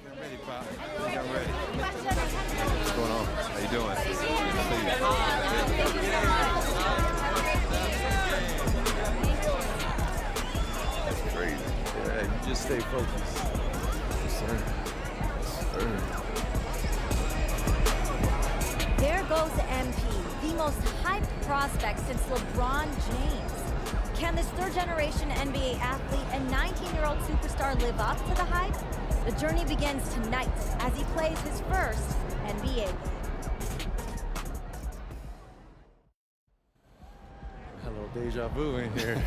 I'm ready, Pop. I'm ready. What's going on? How you doing? Good to see you. That's crazy. Yeah, you just stay focused. Yes, sir. Yes, sir. There goes MP, the most hyped prospect since LeBron James. Can this third-generation NBA athlete and 19-year-old superstar live up to the hype? The journey begins tonight as he plays his first NBA game. Hello, deja vu in here.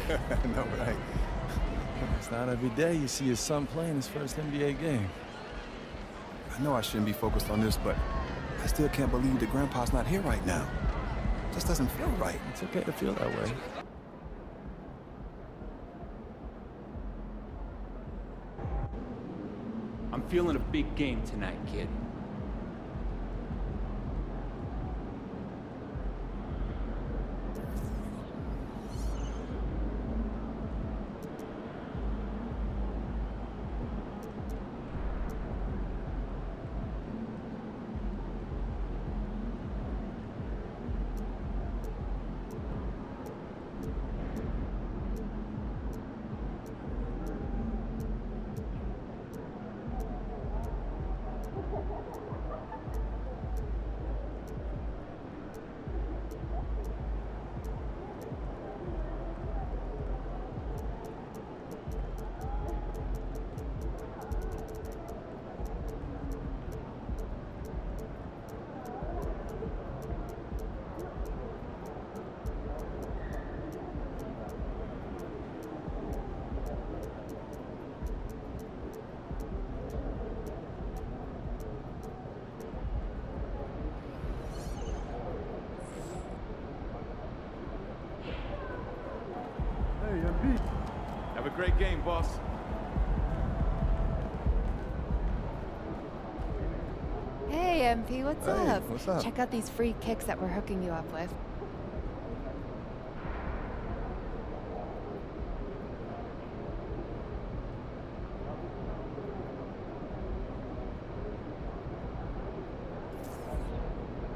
No, right. It's not every day you see your son playing his first NBA game. I know I shouldn't be focused on this, but I still can't believe that Grandpa's not here right now. Just doesn't feel right. It's okay to feel that way. I'm feeling a big game tonight, kid. Have a great game, boss. MP, what's Hey, up? what's up? Check out these free kicks that we're hooking you up with.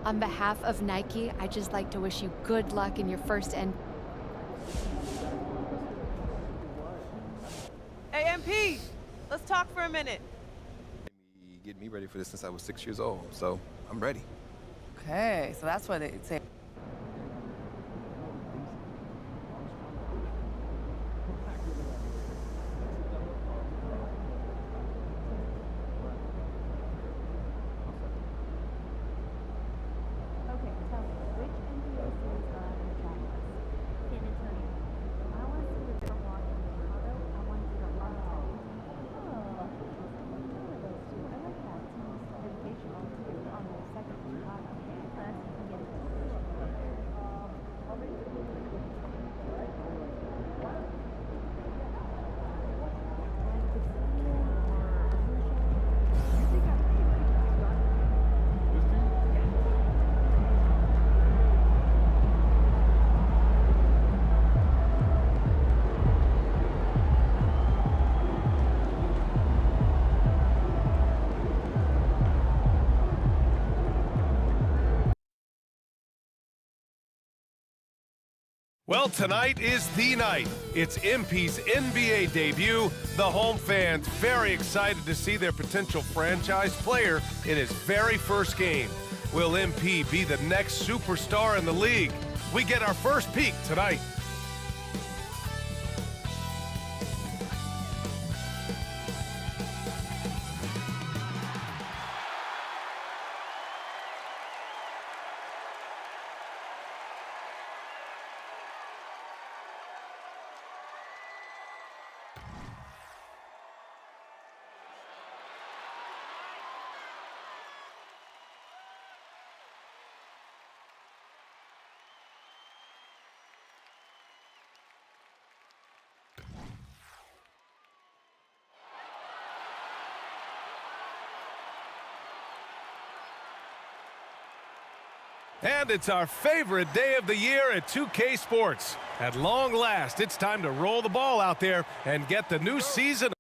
On behalf of Nike, I'd just like to wish you good luck in your first Hey, MP, let's talk for a minute. Get me ready for this since I was 6 years old, so I'm ready. Okay, so that's why they say. Okay, tell me, which NBA schools are on your track list? San Antonio. I want to see the Milwaukee and Chicago. I want to see the Toronto. Oh, one of those two. I like that team's dedication on their second to Chicago. Plus, you can get a Well, tonight is the night. It's MP's NBA debut. The home fans very excited to see their potential franchise player in his very first game. Will MP be the next superstar in the league? We get our first peek tonight. And it's our favorite day of the year at 2K Sports. At long last, it's time to roll the ball out there and get the new season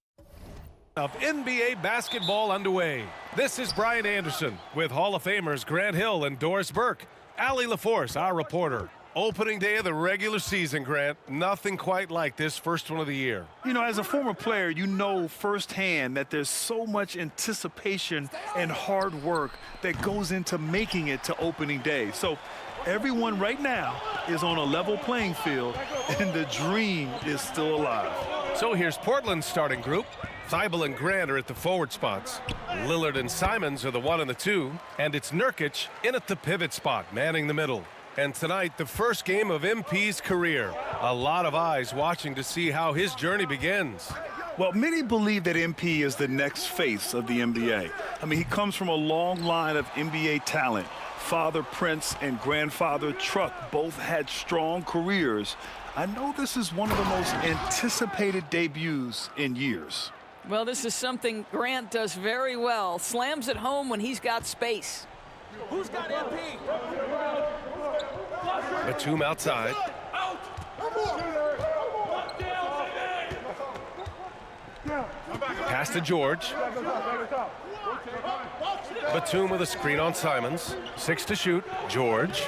of NBA basketball underway. This is Brian Anderson with Hall of Famers Grant Hill and Doris Burke. Allie LaForce, our reporter. Opening day of the regular season, Grant. Nothing quite like this first one of the year. You know, as a former player, you know firsthand that there's so much anticipation and hard work that goes into making it to opening day. So everyone right now is on a level playing field, and the dream is still alive. So here's Portland's starting group. Thibault and Grant are at the forward spots. Lillard and Simons are the 1 and the 2. And it's Nurkic in at the pivot spot, manning the middle. And tonight, the first game of MP's career. A lot of eyes watching to see how his journey begins. Well, many believe that MP is the next face of the NBA. I mean, he comes from a long line of NBA talent. Father Prince and grandfather Truck both had strong careers. I know this is one of the most anticipated debuts in years. Well, this is something Grant does very well. Slams it home when he's got space. Who's got MP? Batum outside. Pass to George. Batum with a screen on Simons. 6 to shoot. George.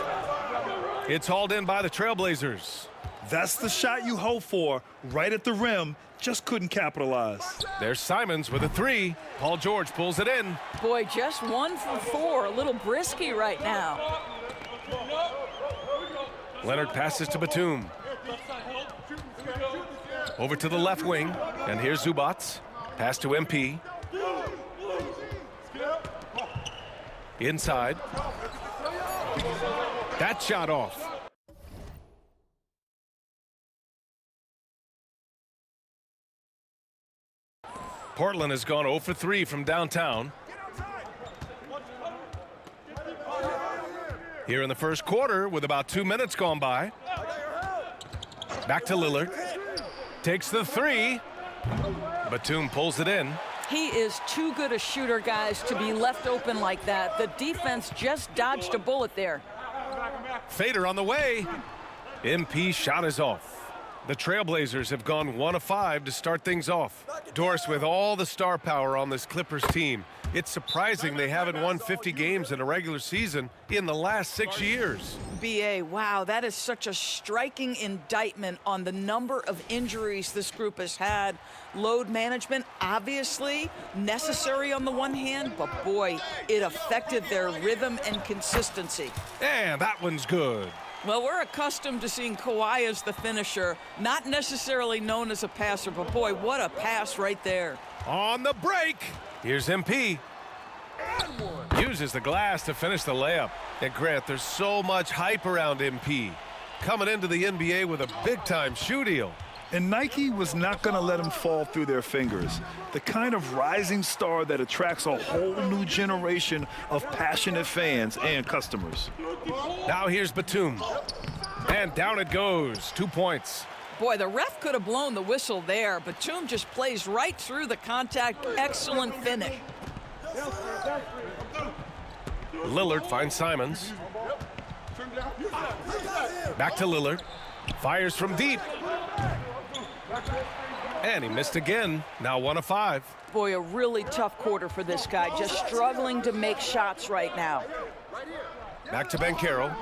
It's hauled in by the Trailblazers. That's the shot you hope for, right at the rim. Just couldn't capitalize. There's Simons with a 3. Paul George pulls it in. Boy, just 1 for 4. A little brisky right now. Leonard passes to Batum. Over to the left wing, and here's Zubats. Pass to MP. Inside. That shot off. Portland has gone 0 for 3 from downtown. Here in the first quarter with about 2 minutes gone by. Back to Lillard. Takes the 3. Batum pulls it in. He is too good a shooter, guys, to be left open like that. The defense just dodged a bullet there. Fader on the way. MP shot is off. The Trailblazers have gone 1 of 5 to start things off. Doris, with all the star power on this Clippers team, it's surprising they haven't won 50 games in a regular season in the last 6 years. BA, wow, that is such a striking indictment on the number of injuries this group has had. Load management, obviously necessary on the one hand, but boy, it affected their rhythm and consistency. And that one's good. Well, we're accustomed to seeing Kawhi as the finisher, not necessarily known as a passer, but boy, what a pass right there. On the break, here's MP. Uses the glass to finish the layup. And Grant, there's so much hype around MP. Coming into the NBA with a big-time shoe deal. And Nike was not going to let him fall through their fingers. The kind of rising star that attracts a whole new generation of passionate fans and customers. Now here's Batum. And down it goes. 2 points. Boy, the ref could have blown the whistle there. Batum just plays right through the contact. Excellent finish. Lillard finds Simons. Back to Lillard. Fires from deep. And he missed again. Now 1 of 5. Boy, a really tough quarter for this guy. Just struggling to make shots right now. Back to Banchero.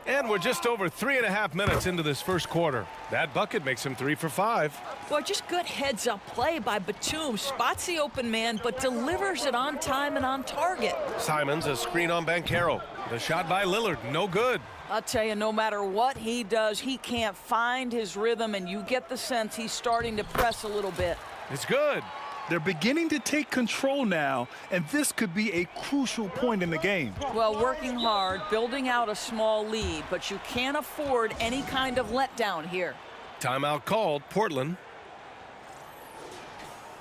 And we're just over 3.5 minutes into this first quarter. That bucket makes him 3 for 5. Boy, just good heads-up play by Batum. Spots the open man, but delivers it on time and on target. Simons, a screen on Banchero. The shot by Lillard, no good. I'll tell you, no matter what he does, he can't find his rhythm, and you get the sense he's starting to press a little bit. It's good. They're beginning to take control now, and this could be a crucial point in the game. Well, working hard, building out a small lead, but you can't afford any kind of letdown here. Timeout called, Portland.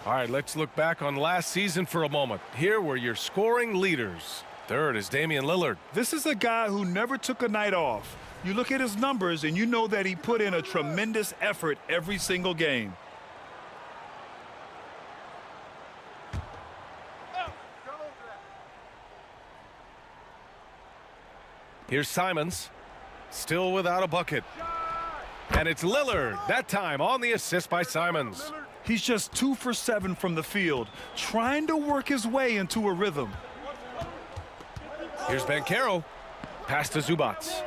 All right, let's look back on last season for a moment. Here were your scoring leaders. Third is Damian Lillard. This is a guy who never took a night off. You look at his numbers, and you know that he put in a tremendous effort every single game. Here's Simons, still without a bucket. And it's Lillard, that time on the assist by Simons. He's just 2 for 7 from the field, trying to work his way into a rhythm. Here's Banchero, pass to Zubats.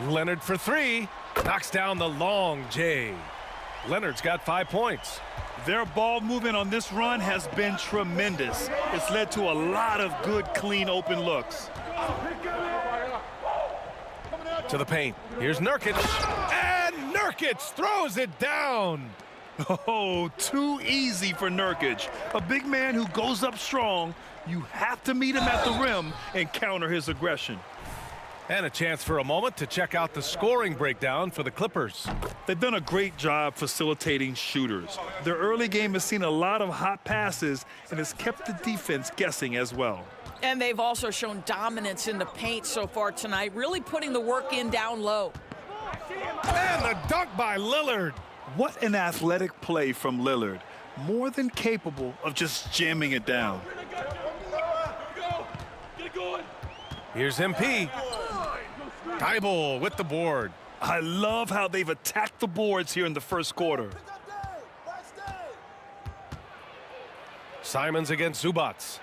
Leonard for 3, knocks down the long J. Leonard's got 5 points. Their ball movement on this run has been tremendous. It's led to a lot of good, clean, open looks. To the paint. Here's Nurkic. And Nurkic throws it down. Oh, too easy for Nurkic. A big man who goes up strong. You have to meet him at the rim and counter his aggression. And a chance for a moment to check out the scoring breakdown for the Clippers. They've done a great job facilitating shooters. Their early game has seen a lot of hot passes and has kept the defense guessing as well. And they've also shown dominance in the paint so far tonight, really putting the work in down low. And the dunk by Lillard. What an athletic play from Lillard. More than capable of just jamming it down. Here's MP. Thybulle with the board. I love how they've attacked the boards here in the first quarter. Simons against Zubats.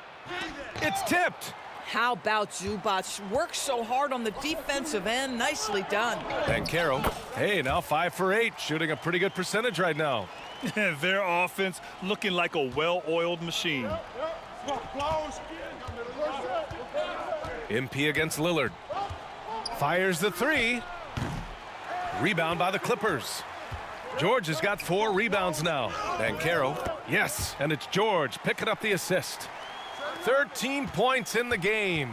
It's tipped. How about Zubats? Works so hard on the defensive end. Nicely done. Banchero. Hey, now 5 for 8. Shooting a pretty good percentage right now. Their offense looking like a well-oiled machine. MP against Lillard. Fires the 3. Rebound by the Clippers. George has got 4 rebounds now. Banchero. Yes, and it's George picking up the assist. 13 points in the game.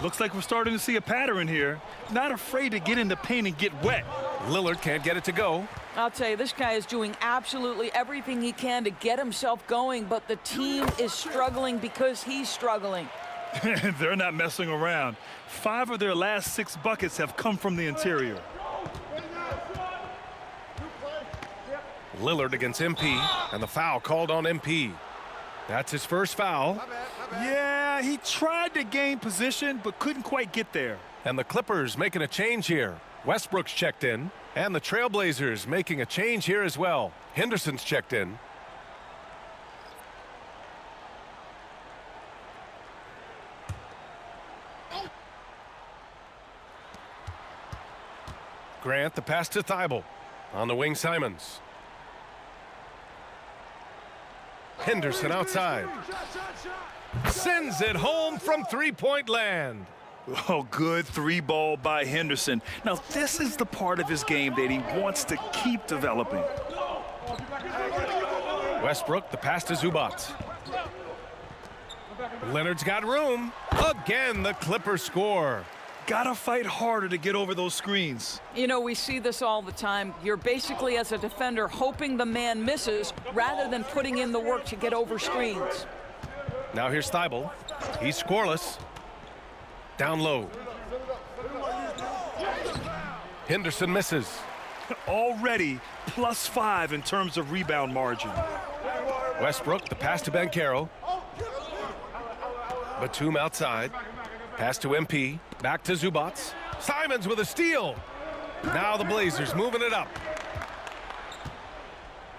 Looks like we're starting to see a pattern here. Not afraid to get in the paint and get wet. Lillard can't get it to go. I'll tell you, this guy is doing absolutely everything he can to get himself going, but the team is struggling because he's struggling. They're not messing around. 5 of their last 6 buckets have come from the interior. Lillard against MP, and the foul called on MP. That's his first foul. Yeah, he tried to gain position, but couldn't quite get there. And the Clippers making a change here. Westbrook's checked in, and the Trailblazers making a change here as well. Henderson's checked in. Grant, the pass to Thibault. On the wing, Simons. Henderson outside. Sends it home from three-point land. Oh, good three ball by Henderson. Now, this is the part of his game that he wants to keep developing. Westbrook, the pass to Zubac. Leonard's got room. Again, the Clippers score. Gotta fight harder to get over those screens. You know, we see this all the time. You're basically, as a defender, hoping the man misses rather than putting in the work to get over screens. Now here's Thibault. He's scoreless. Down low. Henderson misses. Already +5 in terms of rebound margin. Westbrook, the pass to Banchero. Batum outside. Pass to MP. Back to Zubac. Simons with a steal. Now the Blazers moving it up.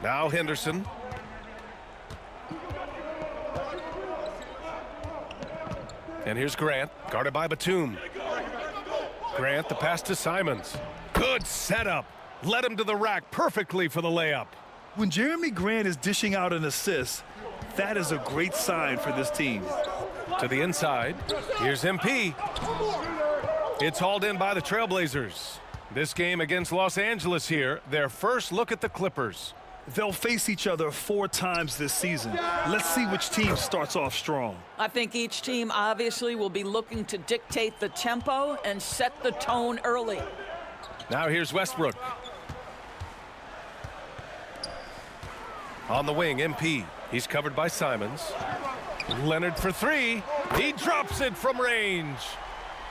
Now Henderson. And here's Grant, guarded by Batum. Grant, the pass to Simons. Good setup. Led him to the rack perfectly for the layup. When Jeremy Grant is dishing out an assist, that is a great sign for this team. To the inside. Here's MP. It's hauled in by the Trailblazers. This game against Los Angeles here, their first look at the Clippers. They'll face each other 4 times this season. Let's see which team starts off strong. I think each team obviously will be looking to dictate the tempo and set the tone early. Now here's Westbrook. On the wing, MP. He's covered by Simons. Leonard for 3. He drops it from range.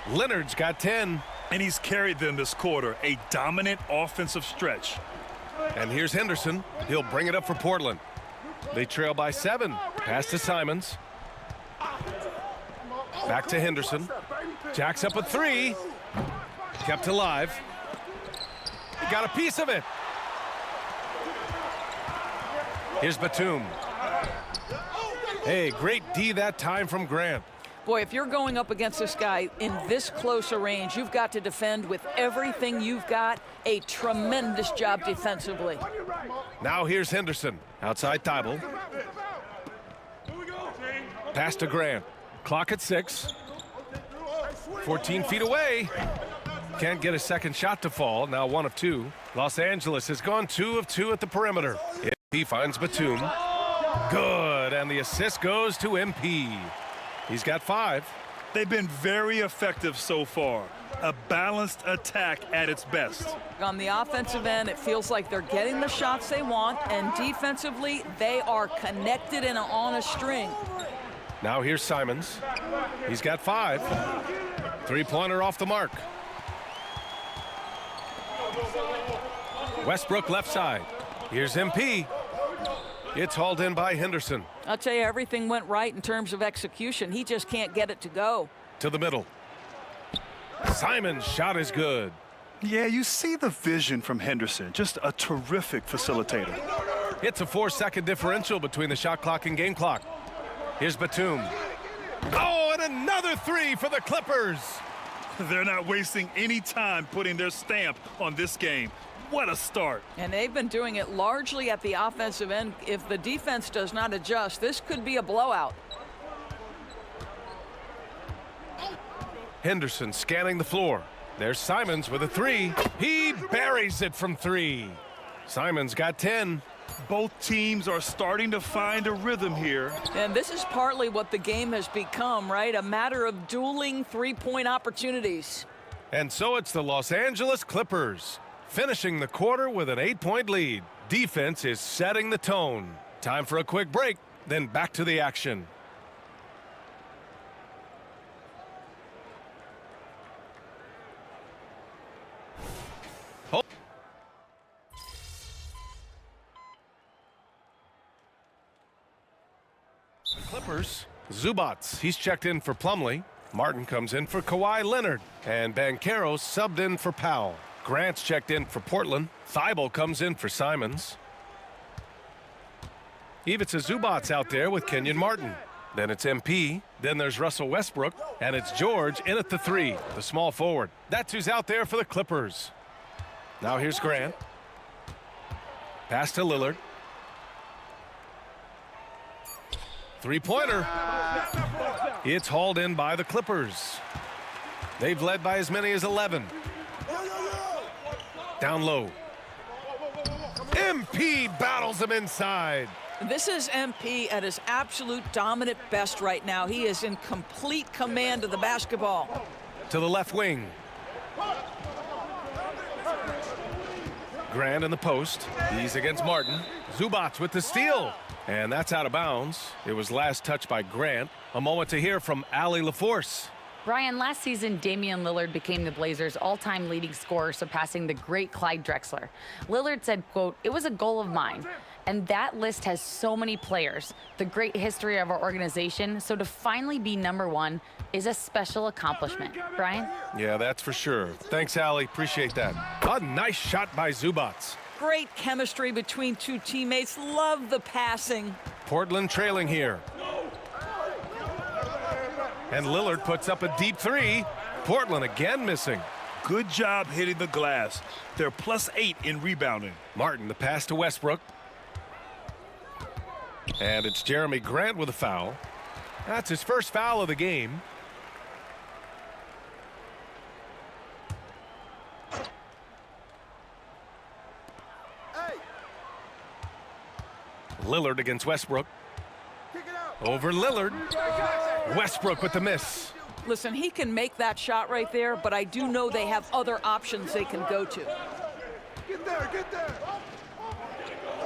Leonard's got 10. And he's carried them this quarter, a dominant offensive stretch. And here's Henderson. He'll bring it up for Portland. They trail by 7. Pass to Simons. Back to Henderson. Jacks up a 3. Kept alive. Got a piece of it. Here's Batum. Hey, great D that time from Grant. Boy, if you're going up against this guy in this close a range, you've got to defend with everything you've got. A tremendous job defensively. Now here's Henderson. Outside Thibault. Pass to Grant. Clock at 6. 14 feet away. Can't get a second shot to fall. Now 1 of 2. Los Angeles has gone 2 of 2 at the perimeter. MP finds Batum. Good, and the assist goes to MP. He's got 5. They've been very effective so far. A balanced attack at its best. On the offensive end, it feels like they're getting the shots they want, and defensively, they are connected and on a string. Now here's Simons. He's got 5. 3-pointer off the mark. Westbrook left side. Here's MP. It's hauled in by Henderson. I'll tell you, everything went right in terms of execution. He just can't get it to go. To the middle. Simon's shot is good. Yeah, you see the vision from Henderson. Just a terrific facilitator. It's a 4-second differential between the shot clock and game clock. Here's Batum. Oh, and another 3 for the Clippers. They're not wasting any time putting their stamp on this game. What a start. And they've been doing it largely at the offensive end. If the defense does not adjust, this could be a blowout. Henderson scanning the floor. There's Simons with a 3. He buries it from 3. Simons got 10. Both teams are starting to find a rhythm here. And this is partly what the game has become, right? A matter of dueling three-point opportunities. And so it's the Los Angeles Clippers, finishing the quarter with an 8-point lead. Defense is setting the tone. Time for a quick break, then back to the action. Clippers, Zubats, he's checked in for Plumlee. Martin comes in for Kawhi Leonard. And Banchero subbed in for Powell. Grant's checked in for Portland. Thibault comes in for Simons. Ivica Zubats out there with Kenyon Martin. Then it's MP. Then there's Russell Westbrook. And it's George in at the 3, the small forward. That's who's out there for the Clippers. Now here's Grant. Pass to Lillard. Three-pointer. It's hauled in by the Clippers. They've led by as many as 11. Down low. MP battles him inside. This is MP at his absolute dominant best right now. He is in complete command of the basketball. To the left wing. Grant in the post. He's against Martin. Zubats with the steal. And that's out of bounds. It was last touched by Grant. A moment to hear from Allie LaForce. Brian, last season, Damian Lillard became the Blazers' all-time leading scorer, surpassing the great Clyde Drexler. Lillard said, quote, "It was a goal of mine." And that list has so many players, the great history of our organization. So to finally be #1 is a special accomplishment. Brian? Yeah, that's for sure. Thanks, Allie. Appreciate that. A nice shot by Zubats. Great chemistry between two teammates. Love the passing. Portland trailing here. And Lillard puts up a deep 3. Portland again missing. Good job hitting the glass. They're +8 in rebounding. Martin, the pass to Westbrook. And it's Jeremy Grant with a foul. That's his first foul of the game. Lillard against Westbrook. Over Lillard. Westbrook with the miss. Listen, he can make that shot right there, but I do know they have other options they can go to. Get there.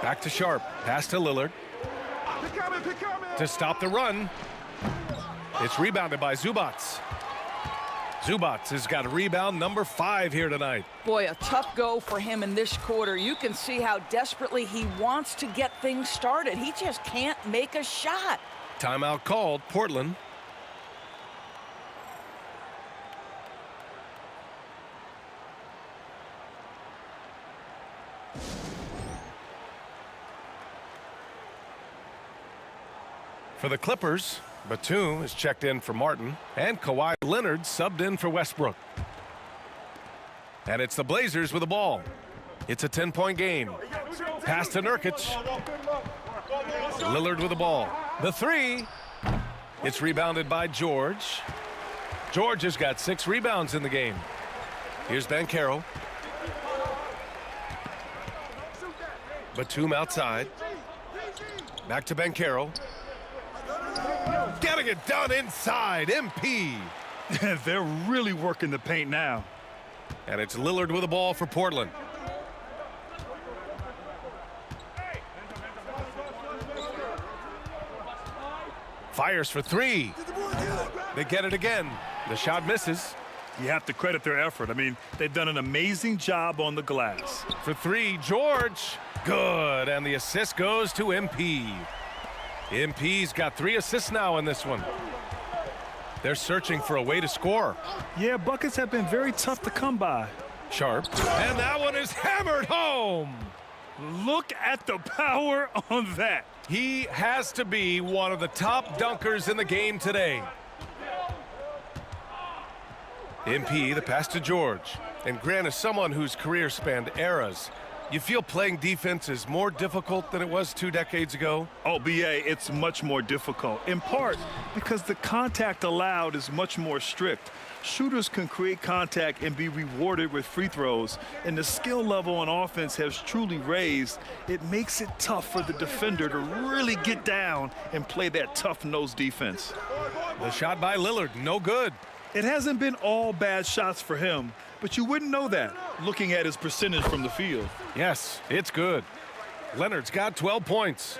Back to Sharp. Pass to Lillard. To stop the run. It's rebounded by Zubats. Zubats has got rebound number 5 here tonight. Boy, a tough go for him in this quarter. You can see how desperately he wants to get things started. He just can't make a shot. Timeout called, Portland. For the Clippers, Batum is checked in for Martin, and Kawhi Leonard subbed in for Westbrook. And it's the Blazers with the ball. It's a 10-point game. Pass to Nurkic. Lillard with the ball. The 3. It's rebounded by George. George has got 6 rebounds in the game. Here's Banchero. Batum outside. Back to Banchero. Getting it done inside, MP. They're really working the paint now. And it's Lillard with the ball for Portland. Fires for 3. They get it again. The shot misses. You have to credit their effort. I mean, they've done an amazing job on the glass. For 3, George. Good, and the assist goes to MP. MP's got 3 assists now in this one. They're searching for a way to score. Yeah, buckets have been very tough to come by. Sharp, and that one is hammered home. Look at the power on that. He has to be one of the top dunkers in the game today. MP, the pass to George. And Grant is someone whose career spanned eras. You feel playing defense is more difficult than it was 2 decades ago? Oh, BA, it's much more difficult, in part because the contact allowed is much more strict. Shooters can create contact and be rewarded with free throws, and the skill level on offense has truly raised. It makes it tough for the defender to really get down and play that tough-nosed defense. The shot by Lillard, no good. It hasn't been all bad shots for him, but you wouldn't know that looking at his percentage from the field. Yes, it's good. Leonard's got 12 points.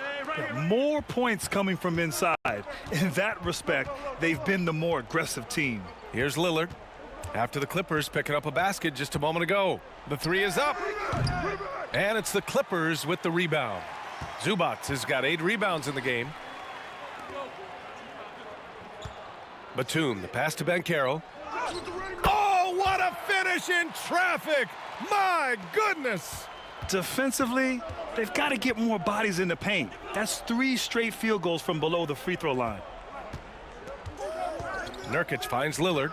More points coming from inside. In that respect, they've been the more aggressive team. Here's Lillard. After the Clippers picking up a basket just a moment ago. The 3 is up. And it's the Clippers with the rebound. Zubats has got 8 rebounds in the game. Batum, the pass to Banchero. Oh, what a finish in traffic! My goodness! Defensively, they've got to get more bodies in the paint. That's 3 straight field goals from below the free throw line. Nurkic finds Lillard.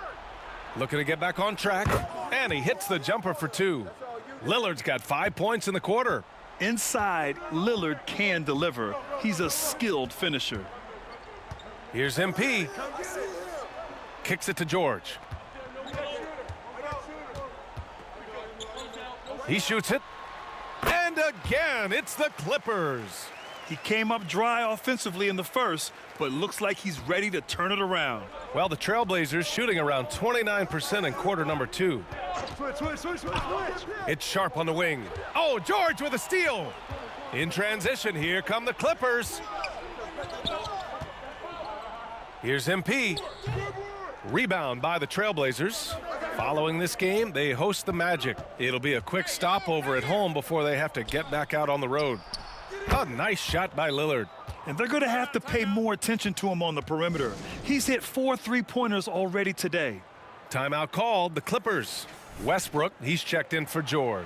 Looking to get back on track. And he hits the jumper for 2. Lillard's got 5 points in the quarter. Inside, Lillard can deliver. He's a skilled finisher. Here's MP. Kicks it to George. He shoots it. And again, it's the Clippers. He came up dry offensively in the first, but looks like he's ready to turn it around. Well, the Trailblazers shooting around 29% in quarter number 2. It's Sharp on the wing. Oh, George with a steal. In transition, here come the Clippers. Here's MP. Rebound by the Trailblazers. Following this game, they host the Magic. It'll be a quick stopover at home before they have to get back out on the road. A nice shot by Lillard. And they're going to have to pay more attention to him on the perimeter. He's hit 4 3-pointers already today. Timeout called, the Clippers. Westbrook, he's checked in for George.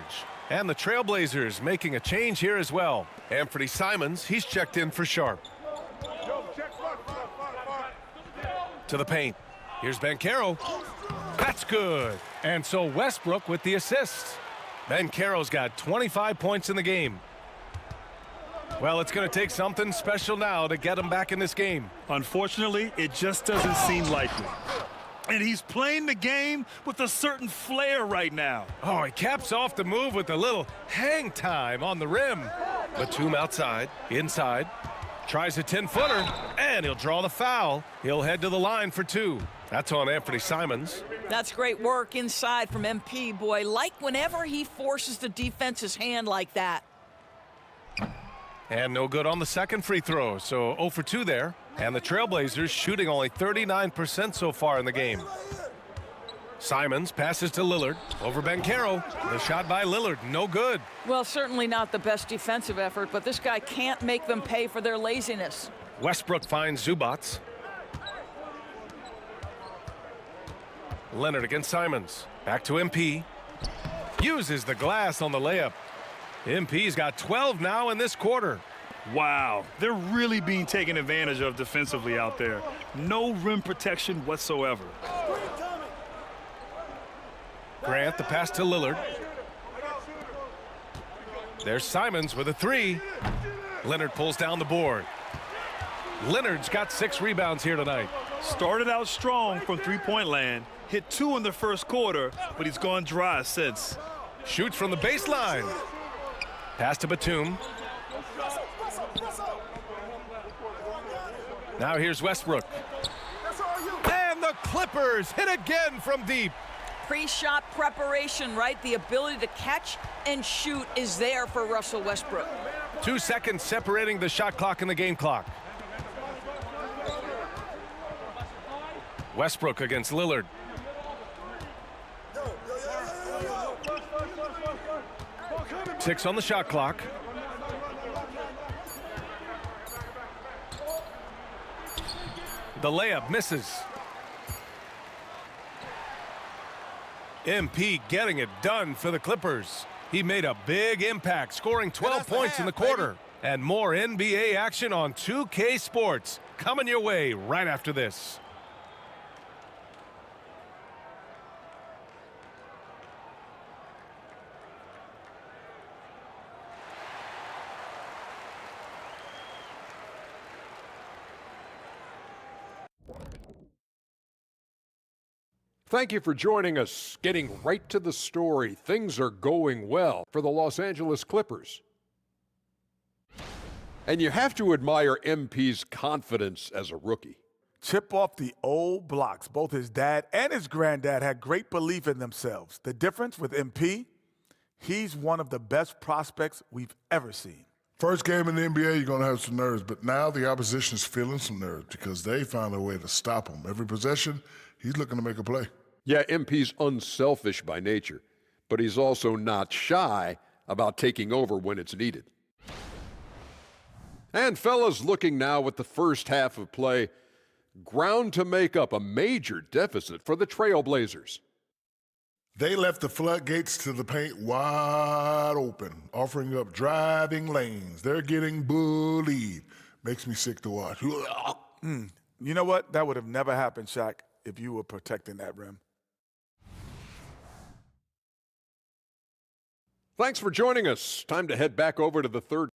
And the Trailblazers making a change here as well. Anthony Simons, he's checked in for Sharp. To the paint. Here's Banchero. That's good. And so Westbrook with the assist. Banchero's got 25 points in the game. Well, it's going to take something special now to get him back in this game. Unfortunately, it just doesn't seem likely. And he's playing the game with a certain flair right now. Oh, he caps off the move with a little hang time on the rim. Batum outside, inside. Tries a 10-footer, and he'll draw the foul. He'll head to the line for 2. That's on Anthony Simons. That's great work inside from MP, boy. Like whenever he forces the defense's hand like that. And no good on the second free throw, so 0 for 2 there. And the Trailblazers shooting only 39% so far in the game. Simons passes to Lillard over Banchero. The shot by Lillard, no good. Well, certainly not the best defensive effort, but this guy can't make them pay for their laziness. Westbrook finds Zubats. Leonard against Simons. Back to MP. Uses the glass on the layup. MP's got 12 now in this quarter. Wow, they're really being taken advantage of defensively out there. No rim protection whatsoever. Grant, the pass to Lillard. There's Simons with a 3. Leonard pulls down the board. Leonard's got 6 rebounds here tonight. Started out strong from 3-point land. Hit 2 in the first quarter, but he's gone dry since. Shoots from the baseline. Pass to Batum. Now here's Westbrook. And the Clippers hit again from deep. Pre-shot preparation, right? The ability to catch and shoot is there for Russell Westbrook. 2 seconds separating the shot clock and the game clock. Westbrook against Lillard. Six on the shot clock. The layup misses. MP getting it done for the Clippers. He made a big impact, scoring 12 points in the quarter. And more NBA action on 2K Sports coming your way right after this. Thank you for joining us. Getting right to the story, things are going well for the Los Angeles Clippers. And you have to admire MP's confidence as a rookie. Chip off the old blocks. Both his dad and his granddad had great belief in themselves. The difference with MP, he's one of the best prospects we've ever seen. First game in the NBA, you're going to have some nerves, but now the opposition's feeling some nerves because they found a way to stop him. Every possession, he's looking to make a play. Yeah, MP's unselfish by nature, but he's also not shy about taking over when it's needed. And fellas, looking now at the first half of play, ground to make up a major deficit for the Trailblazers. They left the floodgates to the paint wide open, offering up driving lanes. They're getting bullied. Makes me sick to watch. You know what? That would have never happened, Shaq, if you were protecting that rim. Thanks for joining us. Time to head back over to the third.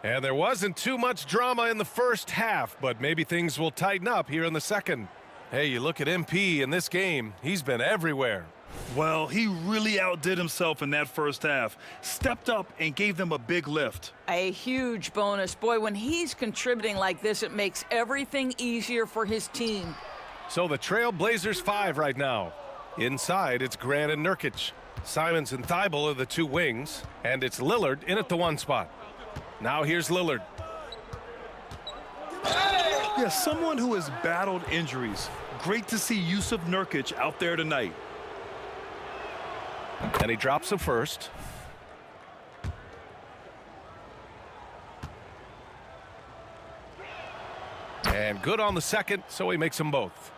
And there wasn't too much drama in the first half, but maybe things will tighten up here in the second. Hey, you look at MP in this game, he's been everywhere. Well, he really outdid himself in that first half. Stepped up and gave them a big lift. A huge bonus. Boy, when he's contributing like this, it makes everything easier for his team. So the Trailblazers 5 right now. Inside, it's Grant and Nurkic. Simons and Thibault are the two wings, and it's Lillard in at the 1 spot. Now here's Lillard. Yeah, someone who has battled injuries. Great to see Yusuf Nurkic out there tonight. And he drops the first. And good on the second, so he makes them both.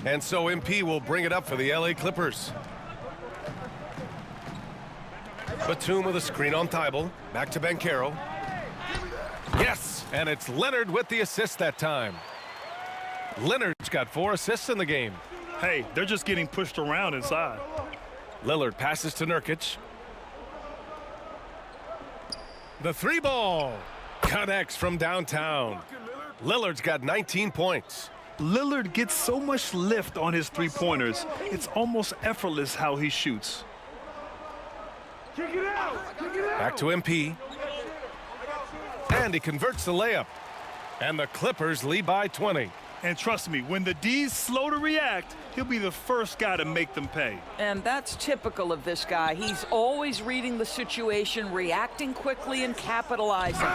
And so MP will bring it up for the LA Clippers. Batum with a screen on Thibault. Back to Banchero. Yes, and it's Leonard with the assist that time. Leonard's got 4 assists in the game. Hey, they're just getting pushed around inside. Lillard passes to Nurkic. The 3 ball connects from downtown. Lillard's got 19 points. Lillard gets so much lift on his 3-pointers. It's almost effortless how he shoots. Back to MP. And he converts the layup. And the Clippers lead by 20. And trust me, when the D's slow to react, he'll be the first guy to make them pay. And that's typical of this guy. He's always reading the situation, reacting quickly, and capitalizing.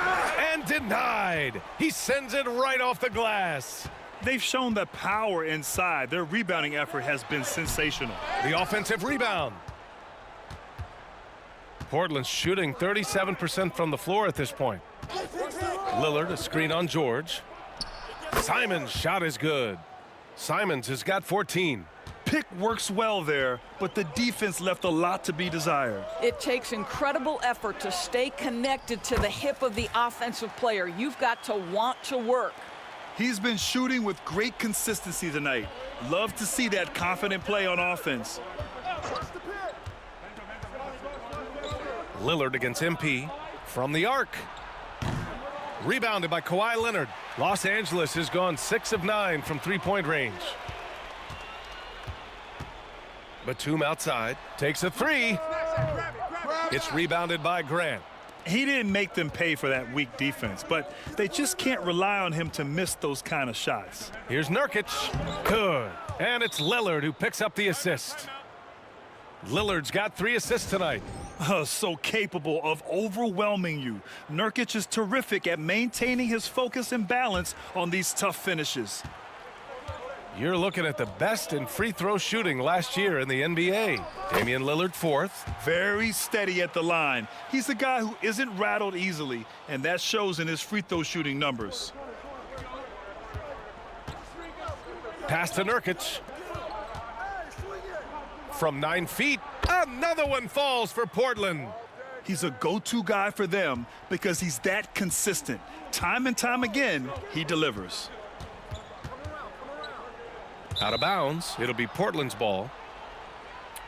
And denied. He sends it right off the glass. They've shown the power inside. Their rebounding effort has been sensational. The offensive rebound. Portland's shooting 37% from the floor at this point. Lillard, a screen on George. Simons' shot is good. Simons has got 14. Pick works well there, but the defense left a lot to be desired. It takes incredible effort to stay connected to the hip of the offensive player. You've got to want to work. He's been shooting with great consistency tonight. Love to see that confident play on offense. Lillard against MP from the arc. Rebounded by Kawhi Leonard. Los Angeles has gone 6 of 9 from 3-point range. Batum outside, takes a 3. It's rebounded by Grant. He didn't make them pay for that weak defense, but they just can't rely on him to miss those kind of shots. Here's Nurkic. Good. And it's Lillard who picks up the assist. Lillard's got 3 assists tonight. So capable of overwhelming you. Nurkic is terrific at maintaining his focus and balance on these tough finishes. You're looking at the best in free throw shooting last year in the NBA. Damian Lillard 4th. Very steady at the line. He's a guy who isn't rattled easily, and that shows in his free throw shooting numbers. Pass to Nurkic. From 9 feet, another one falls for Portland. He's a go-to guy for them because he's that consistent. Time and time again, he delivers. Out of bounds, it'll be Portland's ball.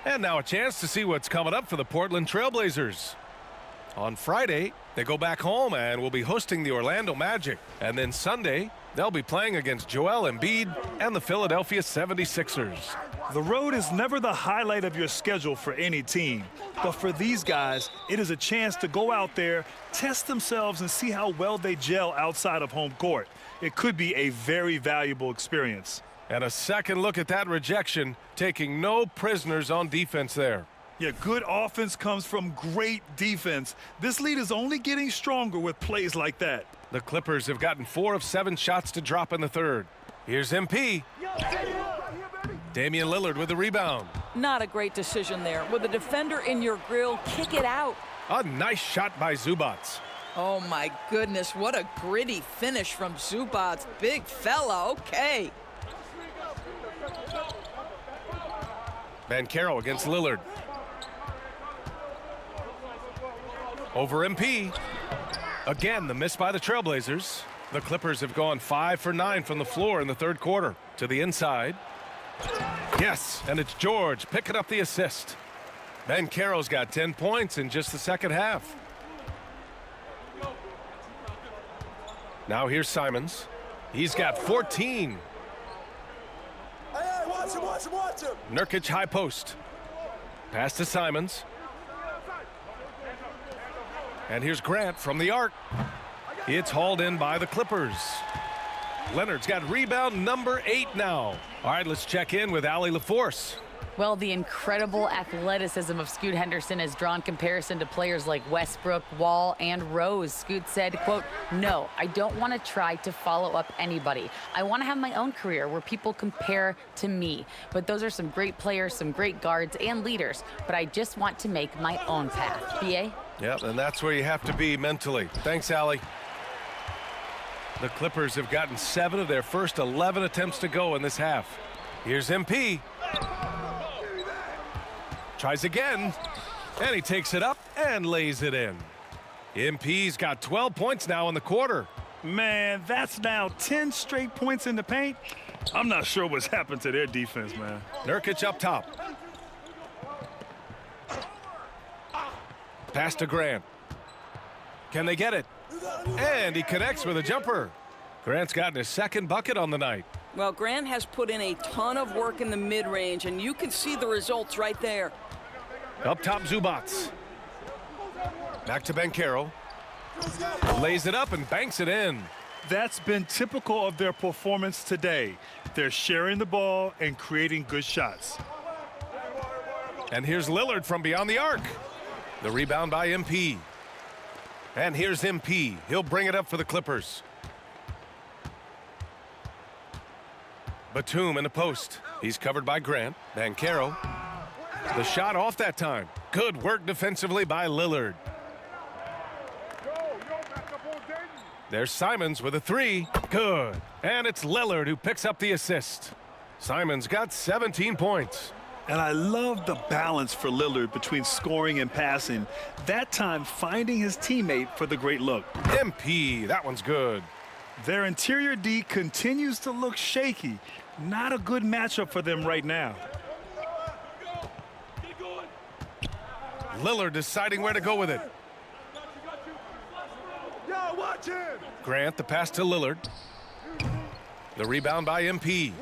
And now a chance to see what's coming up for the Portland Trailblazers. On Friday, they go back home and will be hosting the Orlando Magic. And then Sunday, they'll be playing against Joel Embiid and the Philadelphia 76ers. The road is never the highlight of your schedule for any team. But for these guys, it is a chance to go out there, test themselves, and see how well they gel outside of home court. It could be a very valuable experience. And a second look at that rejection, taking no prisoners on defense there. Yeah, good offense comes from great defense. This lead is only getting stronger with plays like that. The Clippers have gotten 4 of 7 shots to drop in the third. Here's MP. Damian Lillard with the rebound. Not a great decision there. With a defender in your grill, kick it out. A nice shot by Zubac. Oh my goodness, what a gritty finish from Zubac. Big fella, okay. Banchero against Lillard. Over MP. Again, the miss by the Trailblazers. The Clippers have gone 5 for 9 from the floor in the third quarter. To the inside. Yes, and it's George picking up the assist. Banchero's got 10 points in just the second half. Now here's Simons. He's got 14. Hey, watch him, watch him, watch him. Nurkic high post. Pass to Simons. And here's Grant from the arc. It's hauled in by the Clippers. Leonard's got rebound number 8 now. All right, let's check in with Allie LaForce. Well, the incredible athleticism of Scoot Henderson has drawn comparison to players like Westbrook, Wall, and Rose. Scoot said, quote, "No, I don't want to try to follow up anybody. I want to have my own career where people compare to me. But those are some great players, some great guards and leaders. But I just want to make my own path." BA? Yep, and that's where you have to be mentally. Thanks, Allie. The Clippers have gotten 7 of their first 11 attempts to go in this half. Here's MP. Tries again, and he takes it up and lays it in. MP's got 12 points now in the quarter. Man, that's now 10 straight points in the paint. I'm not sure what's happened to their defense, man. Nurkic up top. Pass to Grant. Can they get it? And he connects with a jumper. Grant's gotten his second bucket on the night. Well, Grant has put in a ton of work in the mid-range, and you can see the results right there. Up top, Zubac. Back to Banchero. Lays it up and banks it in. That's been typical of their performance today. They're sharing the ball and creating good shots. And here's Lillard from beyond the arc. The rebound by MP. And here's MP. He'll bring it up for the Clippers. Batum in the post. He's covered by Grant. Banchero. The shot off that time. Good work defensively by Lillard. There's Simons with a 3. Good. And it's Lillard who picks up the assist. Simons got 17 points. And I love the balance for Lillard between scoring and passing. That time finding his teammate for the great look. MP, that one's good. Their interior D continues to look shaky. Not a good matchup for them right now. Lillard deciding where to go with it. Grant, the pass to Lillard. The rebound by MP.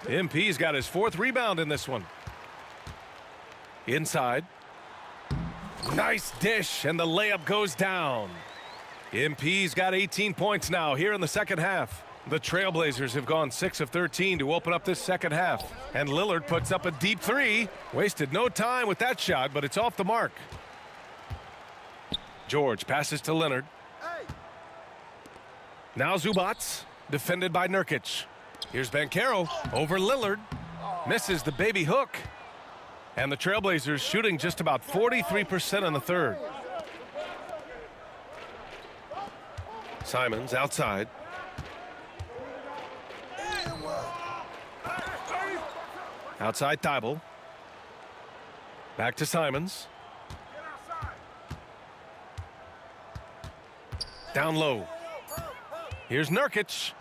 MP's got his 4th rebound in this one. Inside. Nice dish, and the layup goes down. MP's got 18 points now here in the second half. The Trailblazers have gone 6 of 13 to open up this second half. And Lillard puts up a deep 3. Wasted no time with that shot, but it's off the mark. George passes to Leonard. Now Zubac, defended by Nurkic. Here's Banchero over Lillard. Misses the baby hook. And the Trailblazers shooting just about 43% in the third. Simons outside. Outside Thibault. Back to Simons. Down low. Here's Nurkic.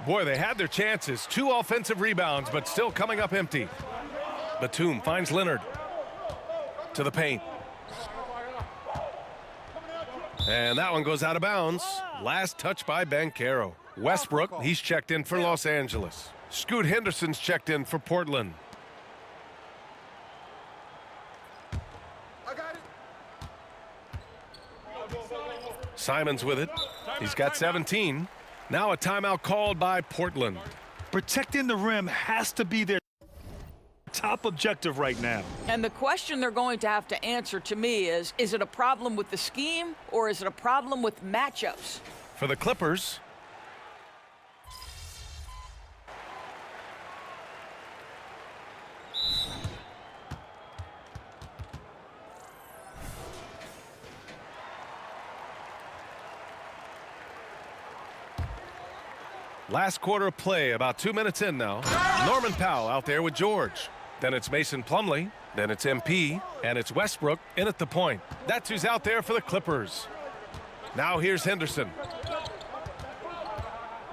Boy, they had their chances. 2 offensive rebounds, but still coming up empty. Batum finds Leonard. To the paint. And that one goes out of bounds. Last touch by Banchero. Westbrook, he's checked in for Los Angeles. Scoot Henderson's checked in for Portland. Simons with it. He's got 17. Now a timeout called by Portland. Protecting the rim has to be their top objective right now. And the question they're going to have to answer to me is it a problem with the scheme or is it a problem with matchups? For the Clippers, Last quarter of play, about 2 minutes in now. Norman Powell out there with George. Then it's Mason Plumlee. Then it's MP. And it's Westbrook in at the point. That's who's out there for the Clippers. Now here's Henderson.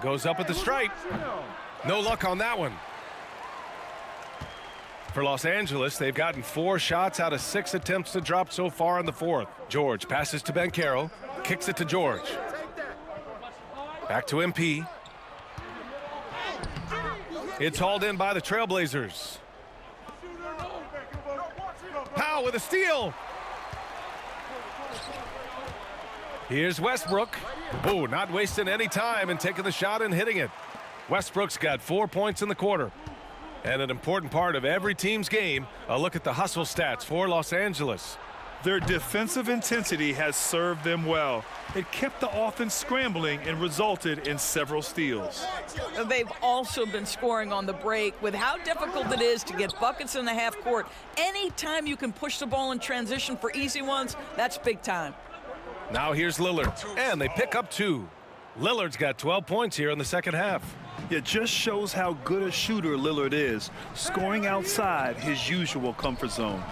Goes up at the stripe. No luck on that one. For Los Angeles, they've gotten 4 shots out of 6 attempts to drop so far in the fourth. George passes to Banchero. Kicks it to George. Back to MP. It's hauled in by the Trailblazers. Powell with a steal. Here's Westbrook. Oh, not wasting any time and taking the shot and hitting it. Westbrook's got 4 points in the quarter. And an important part of every team's game, a look at the hustle stats for Los Angeles. Their defensive intensity has served them well. It kept the offense scrambling and resulted in several steals. They've also been scoring on the break. With how difficult it is to get buckets in the half court, anytime you can push the ball in transition for easy ones, that's big time. Now here's Lillard, and they pick up 2. Lillard's got 12 points here in the second half. It just shows how good a shooter Lillard is, scoring outside his usual comfort zone.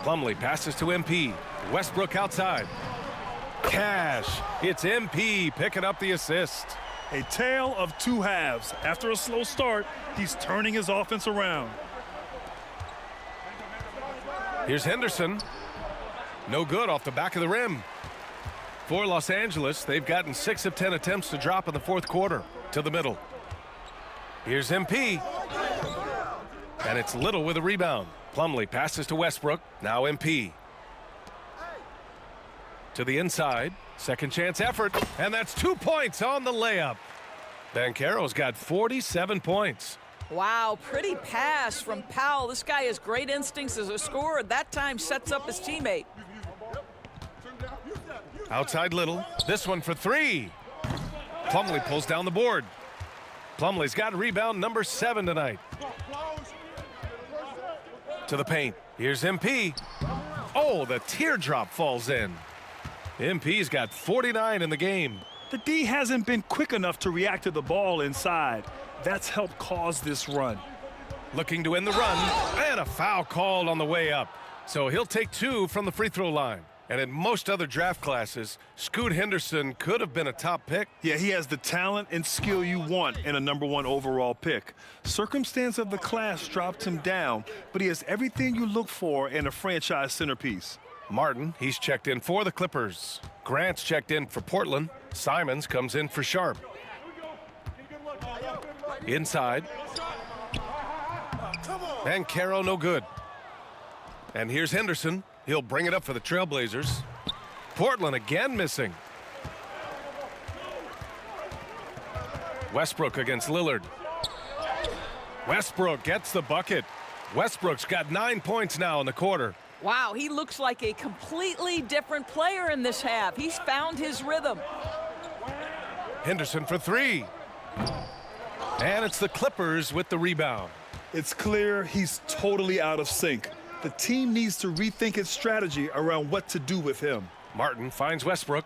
Plumlee passes to MP. Westbrook outside. Cash. It's MP picking up the assist. A tale of 2 halves. After a slow start, he's turning his offense around. Here's Henderson. No good off the back of the rim. For Los Angeles, they've gotten 6 of 10 attempts to drop in the fourth quarter. To the middle. Here's MP. And it's Little with a rebound. Plumlee passes to Westbrook. Now MP. To the inside. Second chance effort. And that's 2 points on the layup. Banchero's got 47 points. Wow, pretty pass from Powell. This guy has great instincts as a scorer. That time sets up his teammate. Outside Little. This one for 3. Plumlee pulls down the board. Plumlee's got rebound number 7 tonight. To the paint. Here's MP. Oh, the teardrop falls in. MP's got 49 in the game. The D hasn't been quick enough to react to the ball inside. That's helped cause this run. Looking to end the run, and a foul called on the way up. So he'll take 2 from the free throw line. And in most other draft classes, Scoot Henderson could have been a top pick. Yeah, he has the talent and skill you want in a #1 overall pick. Circumstance of the class dropped him down, but he has everything you look for in a franchise centerpiece. Martin, he's checked in for the Clippers. Grant's checked in for Portland. Simons comes in for Sharp. Inside. Banchero no good. And here's Henderson. He'll bring it up for the Trailblazers. Portland again missing. Westbrook against Lillard. Westbrook gets the bucket. Westbrook's got 9 points now in the quarter. Wow, he looks like a completely different player in this half. He's found his rhythm. Henderson for 3. And it's the Clippers with the rebound. It's clear he's totally out of sync. The team needs to rethink its strategy around what to do with him. Martin finds Westbrook.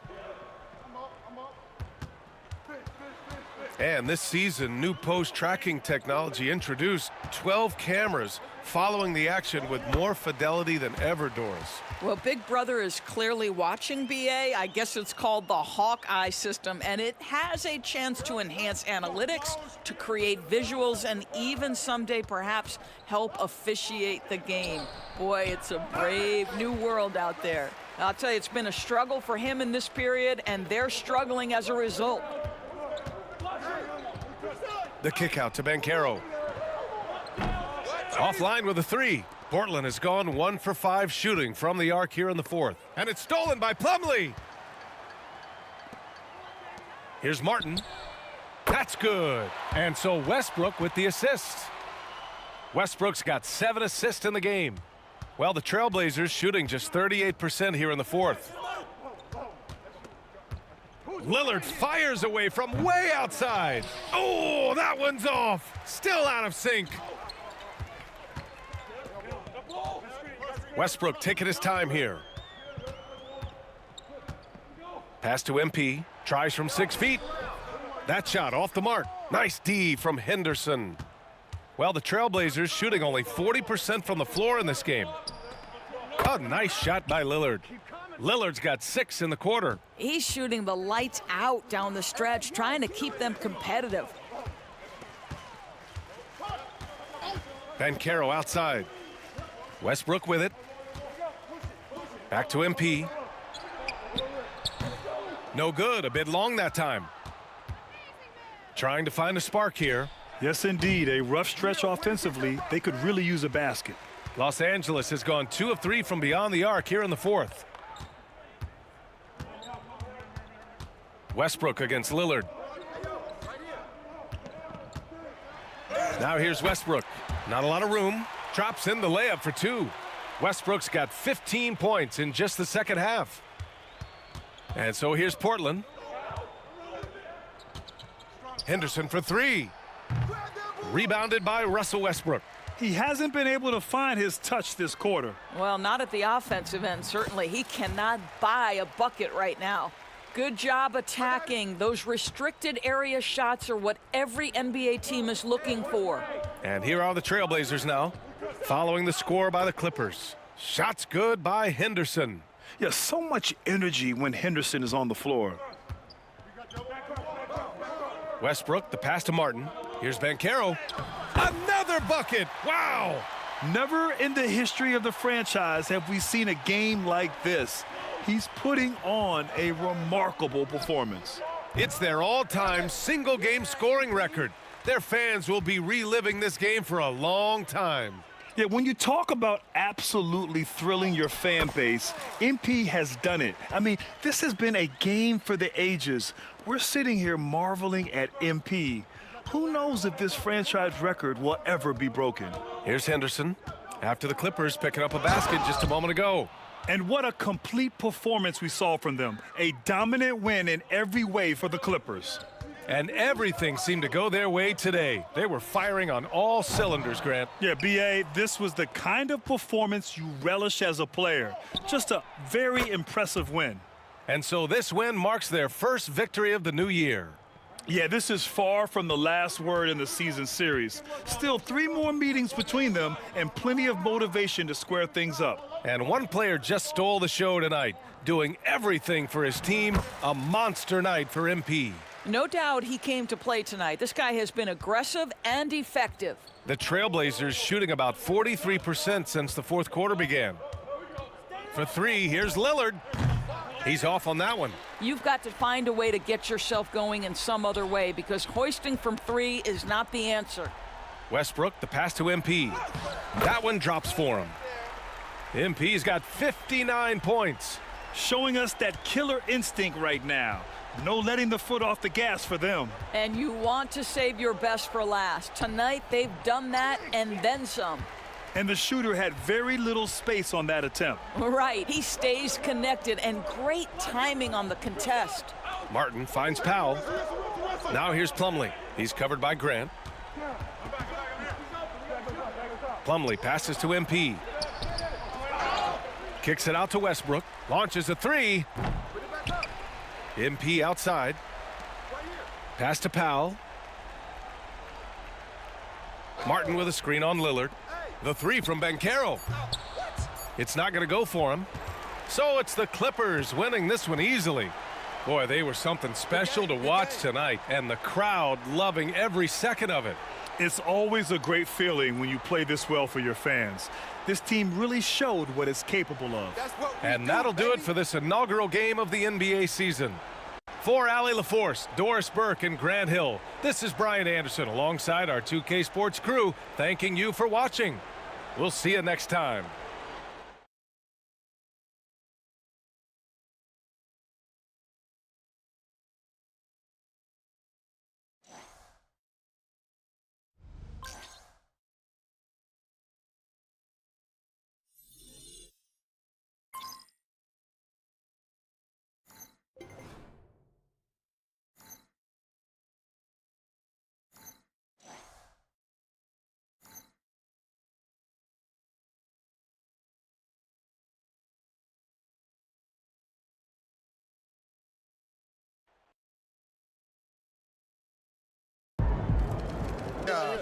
And this season, new post-tracking technology introduced 12 cameras following the action with more fidelity than ever, Doris. Well, Big Brother is clearly watching BA. I guess it's called the Hawkeye system, and it has a chance to enhance analytics, to create visuals, and even someday perhaps help officiate the game. Boy, it's a brave new world out there. I'll tell you, it's been a struggle for him in this period, and they're struggling as a result. The kick out to Banchero. Offline with a 3. Portland has gone 1 for 5 shooting from the arc here in the fourth. And it's stolen by Plumlee. Here's Martin. That's good. And so Westbrook with the assist. Westbrook's got 7 assists in the game. Well, the Trailblazers shooting just 38% here in the fourth. Lillard fires away from way outside. Oh, that one's off. Still out of sync. Westbrook taking his time here. Pass to MP. Tries from 6 feet. That shot off the mark. Nice D from Henderson. Well, the Trailblazers shooting only 40% from the floor in this game. A nice shot by Lillard. Lillard's got 6 in the quarter. He's shooting the lights out down the stretch, trying to keep them competitive. Banchero outside. Westbrook with it. Back to MP. No good. A bit long that time. Trying to find a spark here. Yes, indeed. A rough stretch offensively. They could really use a basket. Los Angeles has gone 2 of 3 from beyond the arc here in the fourth. Westbrook against Lillard. Now here's Westbrook. Not a lot of room. Drops in the layup for 2. Westbrook's got 15 points in just the second half. And so here's Portland. Henderson for 3. Rebounded by Russell Westbrook. He hasn't been able to find his touch this quarter. Well, not at the offensive end, certainly. He cannot buy a bucket right now. Good job attacking. Those restricted area shots are what every NBA team is looking for. And here are the Trailblazers now, following the score by the Clippers. Shots good by Henderson. Yeah, so much energy when Henderson is on the floor. Westbrook, the pass to Martin. Here's Banchero. Another bucket. Wow. Never in the history of the franchise have we seen a game like this. He's putting on a remarkable performance. It's their all-time single-game scoring record. Their fans will be reliving this game for a long time. Yeah, when you talk about absolutely thrilling your fan base, MP has done it. I mean, this has been a game for the ages. We're sitting here marveling at MP. Who knows if this franchise record will ever be broken? Here's Henderson after the Clippers picking up a basket just a moment ago. And what a complete performance we saw from them. A dominant win in every way for the Clippers. And everything seemed to go their way today. They were firing on all cylinders, Grant. Yeah, B.A., this was the kind of performance you relish as a player. Just a very impressive win. And so this win marks their first victory of the new year. Yeah, this is far from the last word in the season series. Still 3 more meetings between them and plenty of motivation to square things up. And one player just stole the show tonight, doing everything for his team. A monster night for MP. No doubt he came to play tonight. This guy has been aggressive and effective. The Trailblazers shooting about 43% since the fourth quarter began. For 3, here's Lillard. He's off on that one. You've got to find a way to get yourself going in some other way because hoisting from 3 is not the answer. Westbrook, the pass to MP. That one drops for him. MP's got 59 points. Showing us that killer instinct right now. No letting the foot off the gas for them. And you want to save your best for last. Tonight, they've done that and then some. And the shooter had very little space on that attempt. Right, he stays connected and great timing on the contest. Martin finds Powell. Now here's Plumlee. He's covered by Grant. Plumlee passes to MP. Kicks it out to Westbrook. Launches a 3. MP outside. Pass to Powell. Martin with a screen on Lillard. The 3 from Banchero. It's not going to go for him. So it's the Clippers winning this one easily. Boy, they were something special to watch tonight, and the crowd loving every second of it. It's always a great feeling when you play this well for your fans. This team really showed what it's capable of. And that'll do it for this inaugural game of the NBA season. For Allie LaForce, Doris Burke, and Grant Hill, this is Brian Anderson alongside our 2K Sports crew, thanking you for watching. We'll see you next time.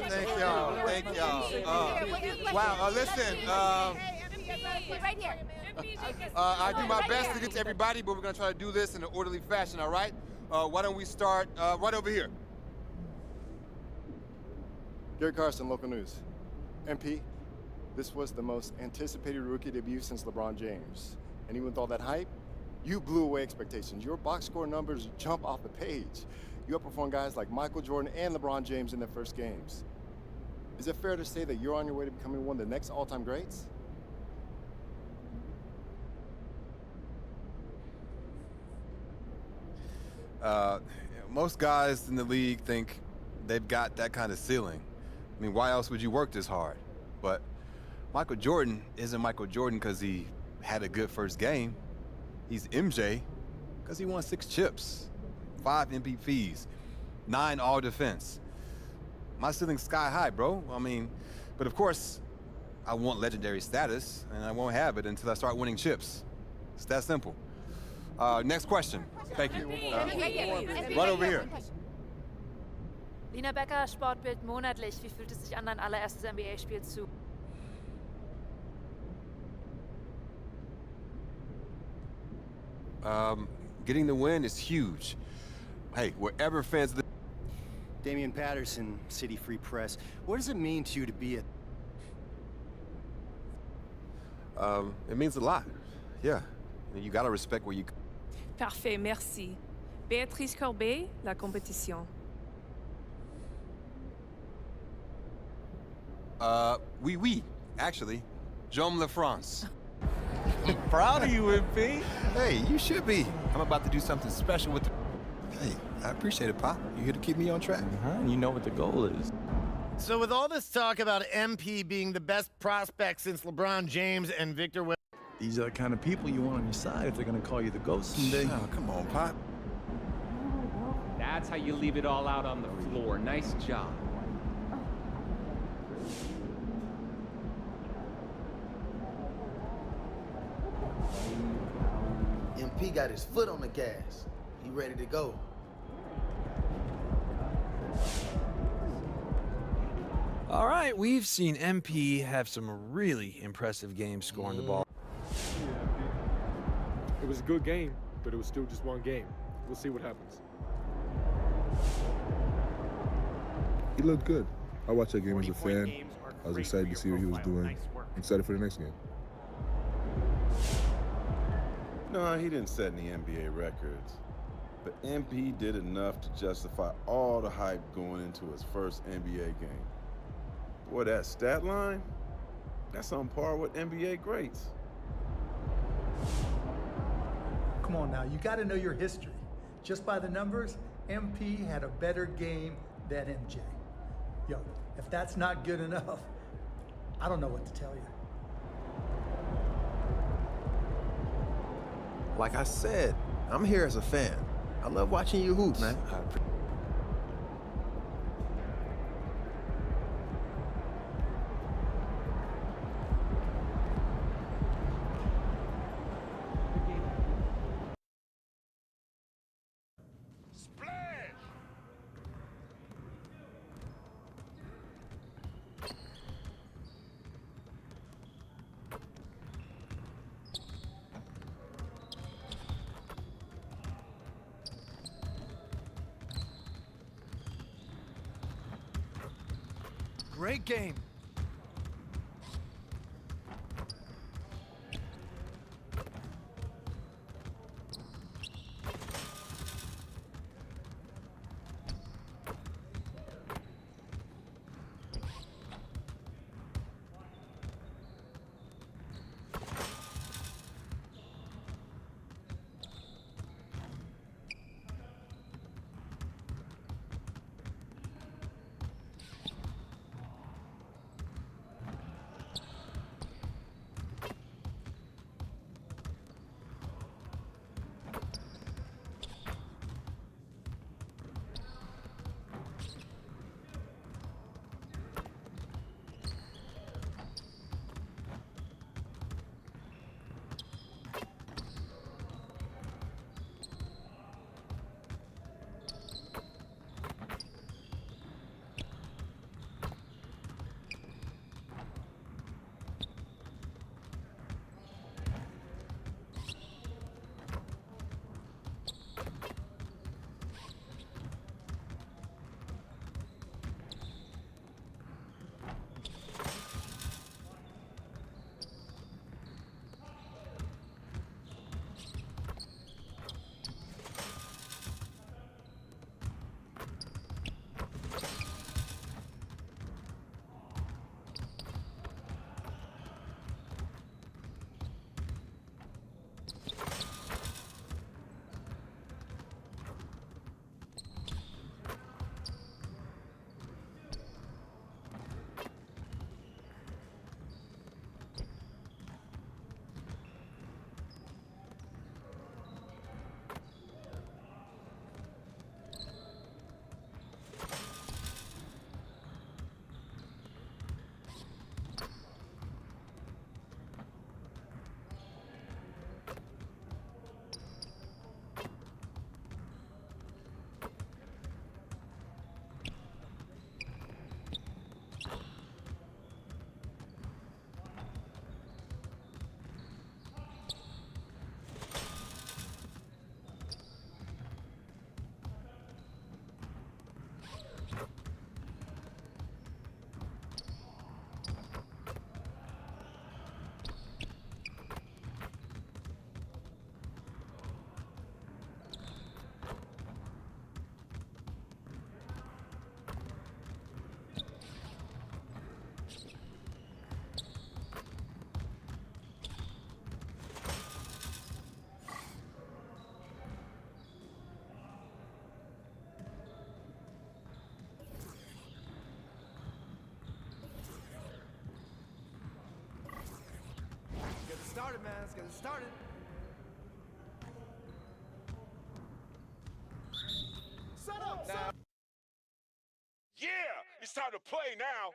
Thank y'all. Thank y'all. Wow. Listen. Right here. I do my best to get to everybody, but we're gonna try to do this in an orderly fashion. All right? Why don't we start right over here? Gary Carson, local news. MP, this was the most anticipated rookie debut since LeBron James. And even with all that hype, you blew away expectations. Your box score numbers jump off the page. You outperformed guys like Michael Jordan and LeBron James in their first games. Is it fair to say that you're on your way to becoming one of the next all-time greats? Most guys in the league think they've got that kind of ceiling. I mean, why else would you work this hard? But Michael Jordan isn't Michael Jordan because he had a good first game. He's MJ because he won 6 chips, 5 MVPs, 9 all-defense. My ceiling's sky high, bro. I mean, but of course, I want legendary status, and I won't have it until I start winning chips. It's that simple. Next question. Thank you. Right over here. Lina Becker, Sportbild monatlich. Wie fühlt es sich an, dein allererstes NBA-Spiel zu? Getting the win is huge. Hey, wherever fans... Damian Patterson, City Free Press. What does it mean to you to be a... It means a lot. Yeah. You gotta respect where you... Parfait, merci. Béatrice Corbet, La Compétition. Oui. Actually, Jaume La France. Proud of you, MP. Hey, you should be. I'm about to do something special with the... Hey, I appreciate it, Pop. You here to keep me on track. You know what the goal is. So with all this talk about MP being the best prospect since LeBron James and Victor... These are the kind of people you want on your side if they're gonna call you the GOAT someday. Oh, come on, Pop. That's how you leave it all out on the floor. Nice job. MP got his foot on the gas. He ready to go. All right, we've seen MP have some really impressive games scoring the ball. It was a good game, but it was still just one game. We'll see what happens. He looked good. I watched that game as a fan. I was excited to see what he was doing. Excited for the next game. No, he didn't set any NBA records. But MP did enough to justify all the hype going into his first NBA game. Boy, that stat line, that's on par with NBA greats. Come on now, you gotta know your history. Just by the numbers, MP had a better game than MJ. Yo, if that's not good enough, I don't know what to tell you. Like I said, I'm here as a fan. I love watching you hoop, man. Great game. started, man. Let's get it started. Set up, now. Yeah, it's time to play now.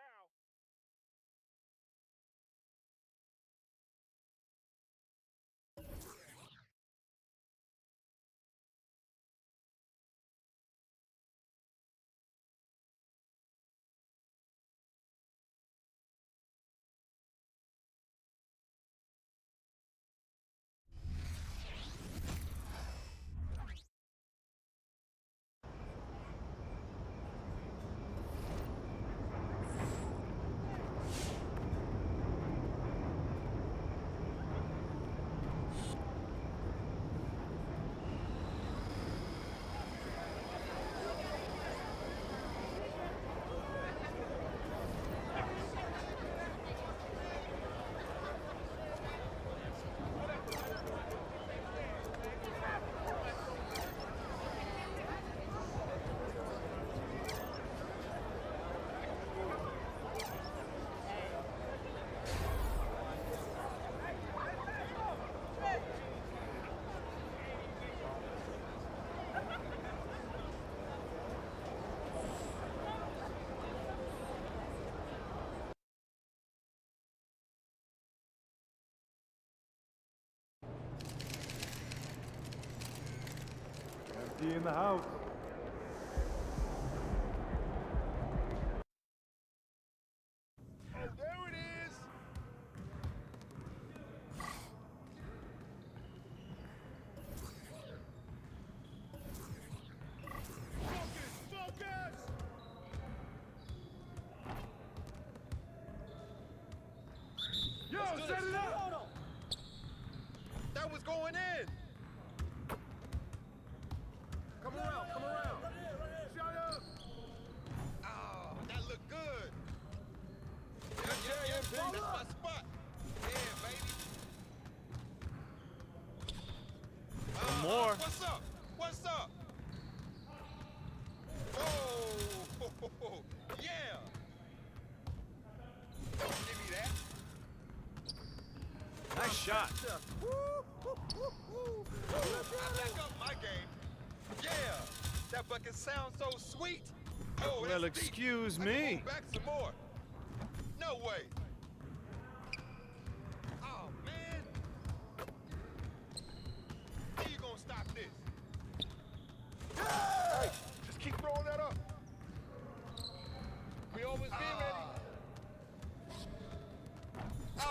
Empty in the house. Oh, there it is. Focus! Yo, set it up! That was going in! Come around, come around. Shut up! Oh, that looked good. Yeah, that's my spot. Yeah, baby. More. What's up? What's up? Oh, yeah. Don't give me that. Nice shot. I back up my game. Yeah, that bucket sounds so sweet. Oh, Well, that's deep. excuse I can me. move back some more. No way. Oh, man. How you gonna stop this? Hey, just keep throwing that up. We almost get ready.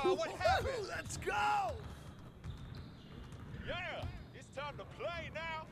Oh, what happened? Let's go! Yeah, it's time to play now.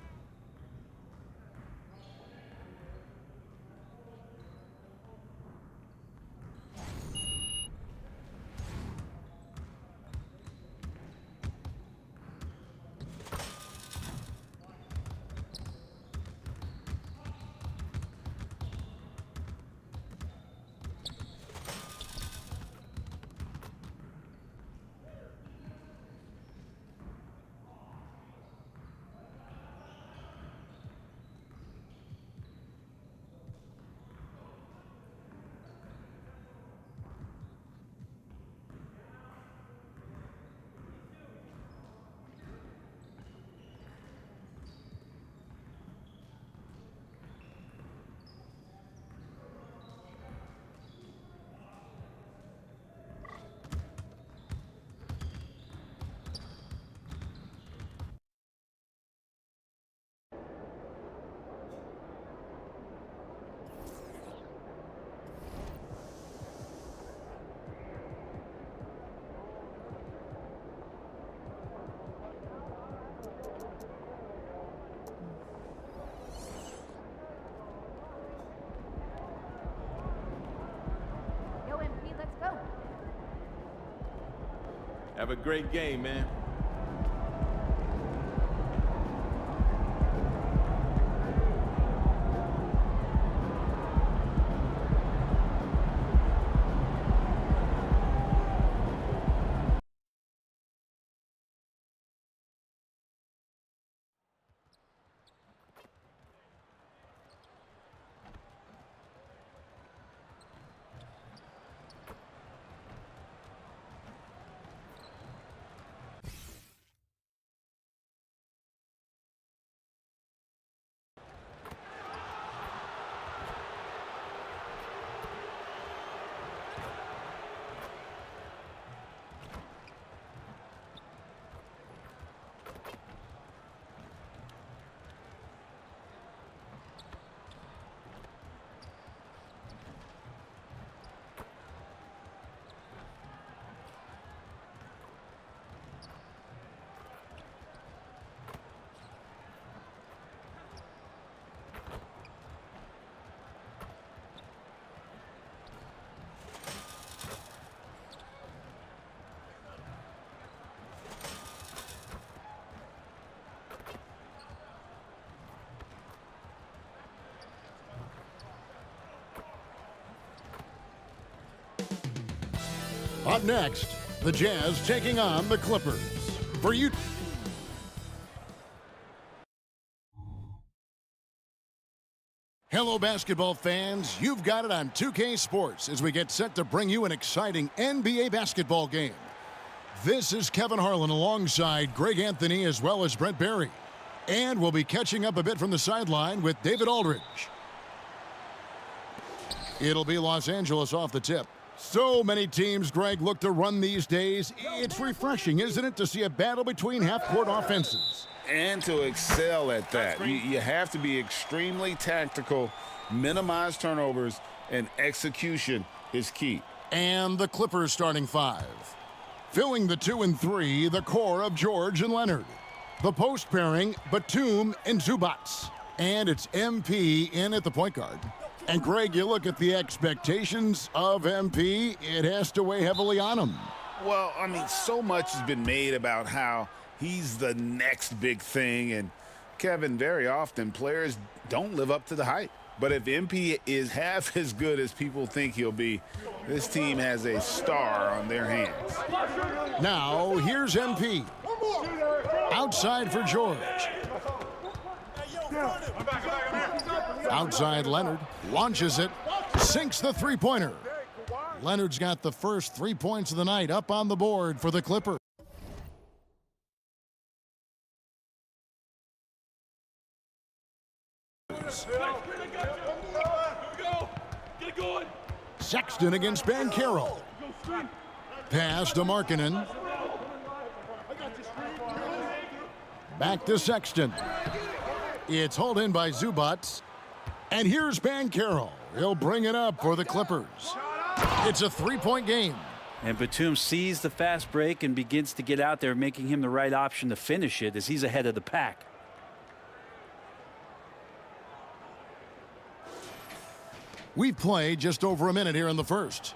Yo, MP, let's go. Have a great game, man. Up next, the Jazz taking on the Clippers. For you. Hello, basketball fans. You've got it on 2K Sports as we get set to bring you an exciting NBA basketball game. This is Kevin Harlan alongside Greg Anthony as well as Brent Barry. And we'll be catching up a bit from the sideline with David Aldridge. It'll be Los Angeles off the tip. So many teams, Greg, look to run these days. It's refreshing, isn't it, to see a battle between half-court offenses? And to excel at that. You have to be extremely tactical, minimize turnovers, and execution is key. And the Clippers starting five. Filling the 2 and 3, the core of George and Leonard. The post pairing, Batum and Zubac. And it's MP in at the point guard. And Greg, you look at the expectations of MP, it has to weigh heavily on him. Well, I mean, so much has been made about how he's the next big thing. And Kevin, very often players don't live up to the hype. But if MP is half as good as people think he'll be, this team has a star on their hands. Now, here's MP. Outside for George. Outside Leonard. Launches it. Sinks the three-pointer. Leonard's got the first 3 points of the night up on the board for the Clippers. Sexton against Banchero. Pass to Markkanen. Back to Sexton. It's hauled in by Zubac. And here's Banchero. He'll bring it up for the Clippers. It's a three-point game. And Batum sees the fast break and begins to get out there, making him the right option to finish it as he's ahead of the pack. We've played just over a minute here in the first.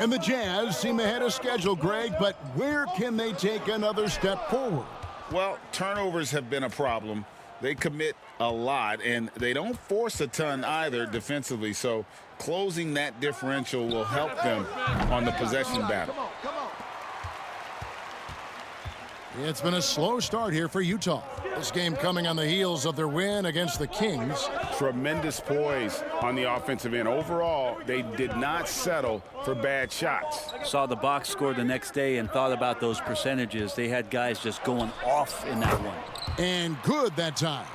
And the Jazz seem ahead of schedule, Greg, but where can they take another step forward? Well, turnovers have been a problem. They commit a lot, and they don't force a ton either defensively, so closing that differential will help them on the possession battle. It's been a slow start here for Utah. This game coming on the heels of their win against the Kings. Tremendous poise on the offensive end. Overall, they did not settle for bad shots. Saw the box score the next day and thought about those percentages. They had guys just going off in that one. And good that time.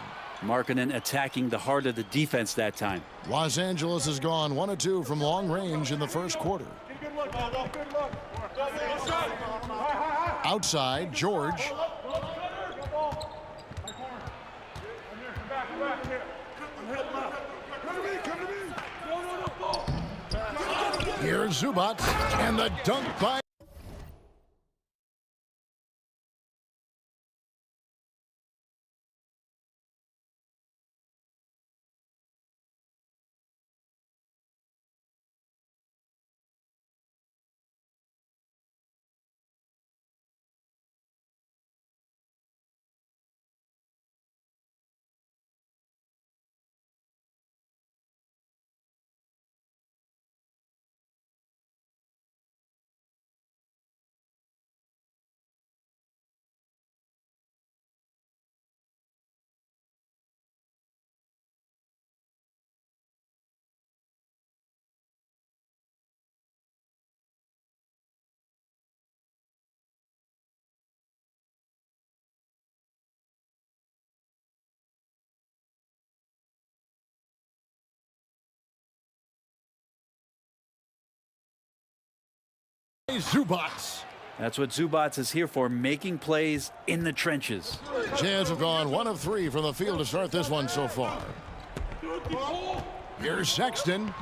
Markkanen attacking the heart of the defense that time. Los Angeles has gone 1 of 2 from long range in the first quarter. Outside, George. Here's Zubac, and the dunk by... Zubac. That's what Zubac is here for, making plays in the trenches. Jazz have gone 1 of 3 from the field to start this one so far. Here's Sexton.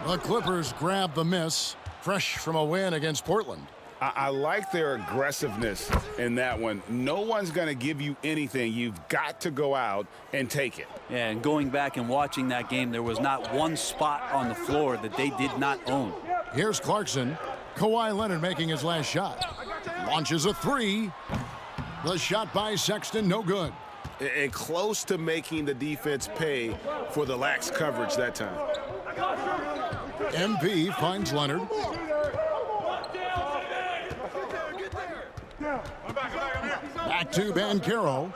The Clippers grab the miss, fresh from a win against Portland. I like their aggressiveness in that one. No one's going to give you anything. You've got to go out and take it. Yeah, and going back and watching that game, there was not one spot on the floor that they did not own. Here's Clarkson. Kawhi Leonard making his last shot. Launches a three. The shot by Sexton, no good. And close to making the defense pay for the lax coverage that time. MP finds Leonard. Back to Banchero,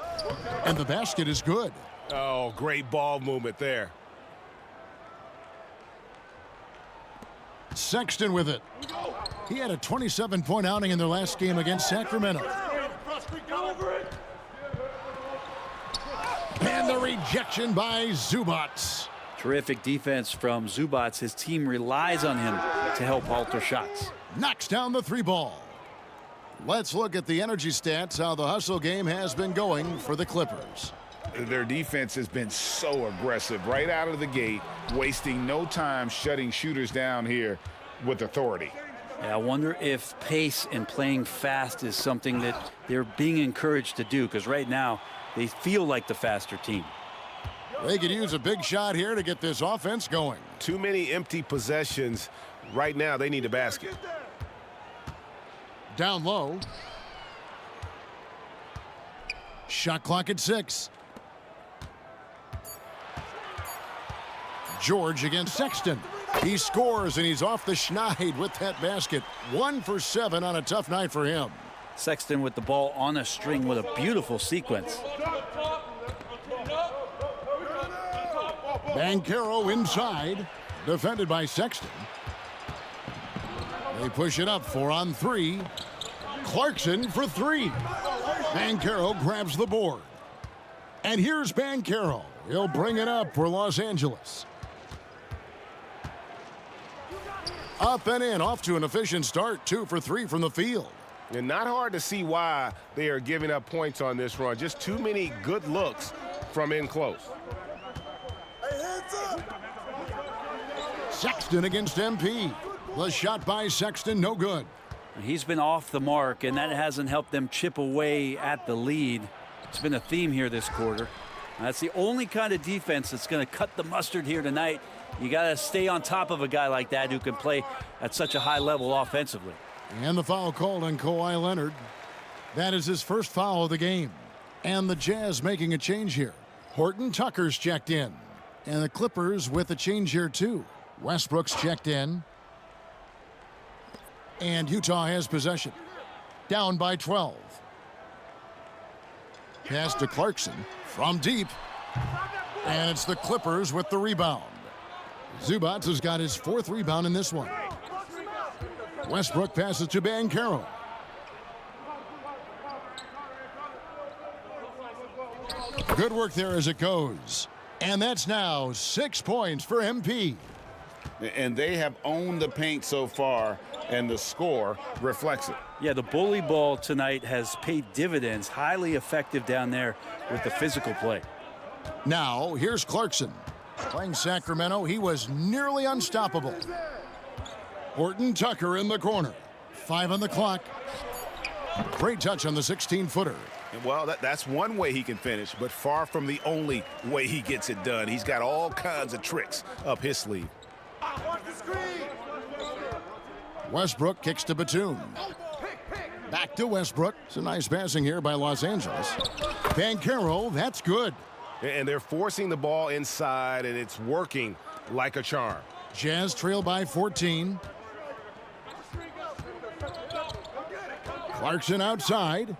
and the basket is good. Oh, great ball movement there. Sexton with it. He had a 27-point outing in their last game against Sacramento. And the rejection by Zubac. Terrific defense from Zubac. His team relies on him to help alter shots. Knocks down the three ball. Let's look at the energy stats, how the hustle game has been going for the Clippers. Their defense has been so aggressive right out of the gate, wasting no time shutting shooters down here with authority. Yeah, I wonder if pace and playing fast is something that they're being encouraged to do, because right now they feel like the faster team. They could use a big shot here to get this offense going. Too many empty possessions. Right now they need a basket. Down low. Shot clock at 6. George against Sexton. He scores, and he's off the schneid with that basket. 1 for 7 on a tough night for him. Sexton with the ball on a string with a beautiful sequence. Banchero inside, defended by Sexton. They push it up 4 on 3. Clarkson for 3. Banchero grabs the board. And here's Banchero. He'll bring it up for Los Angeles. Up and in, off to an efficient start. 2 for 3 from the field. And not hard to see why they are giving up points on this run. Just too many good looks from in close. Sexton against MP. The shot by Sexton, no good. He's been off the mark, and that hasn't helped them chip away at the lead. It's been a theme here this quarter. That's the only kind of defense that's going to cut the mustard here tonight. You got to stay on top of a guy like that who can play at such a high level offensively. And the foul called on Kawhi Leonard. That is his first foul of the game. And the Jazz making a change here. Horton Tucker's checked in. And the Clippers with a change here too. Westbrook's checked in. And Utah has possession. Down by 12. Pass to Clarkson from deep. And it's the Clippers with the rebound. Zubac has got his 4th rebound in this one. Westbrook passes to Banchero. Good work there as it goes. And that's now 6 points for MP. And they have owned the paint so far, and the score reflects it. Yeah, the bully ball tonight has paid dividends. Highly effective down there with the physical play. Now, here's Clarkson. Playing Sacramento, he was nearly unstoppable. Horton Tucker in the corner. 5 on the clock. Great touch on the 16-footer. Well, that's one way he can finish, but far from the only way he gets it done. He's got all kinds of tricks up his sleeve. Westbrook kicks to Batum. Back to Westbrook. It's a nice passing here by Los Angeles. Banchero, that's good. And they're forcing the ball inside, and it's working like a charm. Jazz trail by 14. Clarkson outside.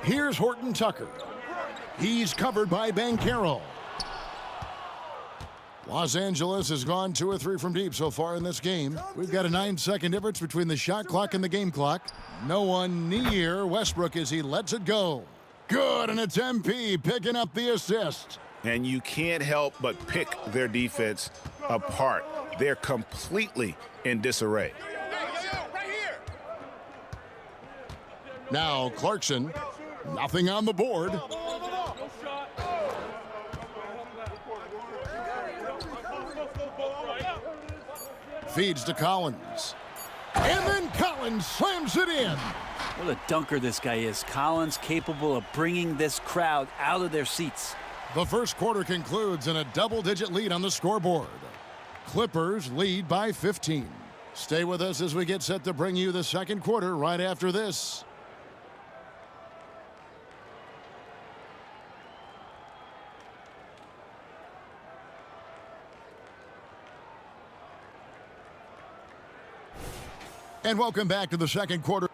Here's Horton Tucker. He's covered by Banchero. Los Angeles has gone 2 or 3 from deep so far in this game. We've got a 9-second difference between the shot clock and the game clock. No one near Westbrook as he lets it go. Good, and it's MP picking up the assist. And you can't help but pick their defense apart. They're completely in disarray. Now Clarkson, nothing on the board. Feeds to Collins. And then Collins slams it in. What a dunker this guy is. Collins capable of bringing this crowd out of their seats. The first quarter concludes in a double-digit lead on the scoreboard. Clippers lead by 15. Stay with us as we get set to bring you the second quarter right after this. And welcome back to the second quarter.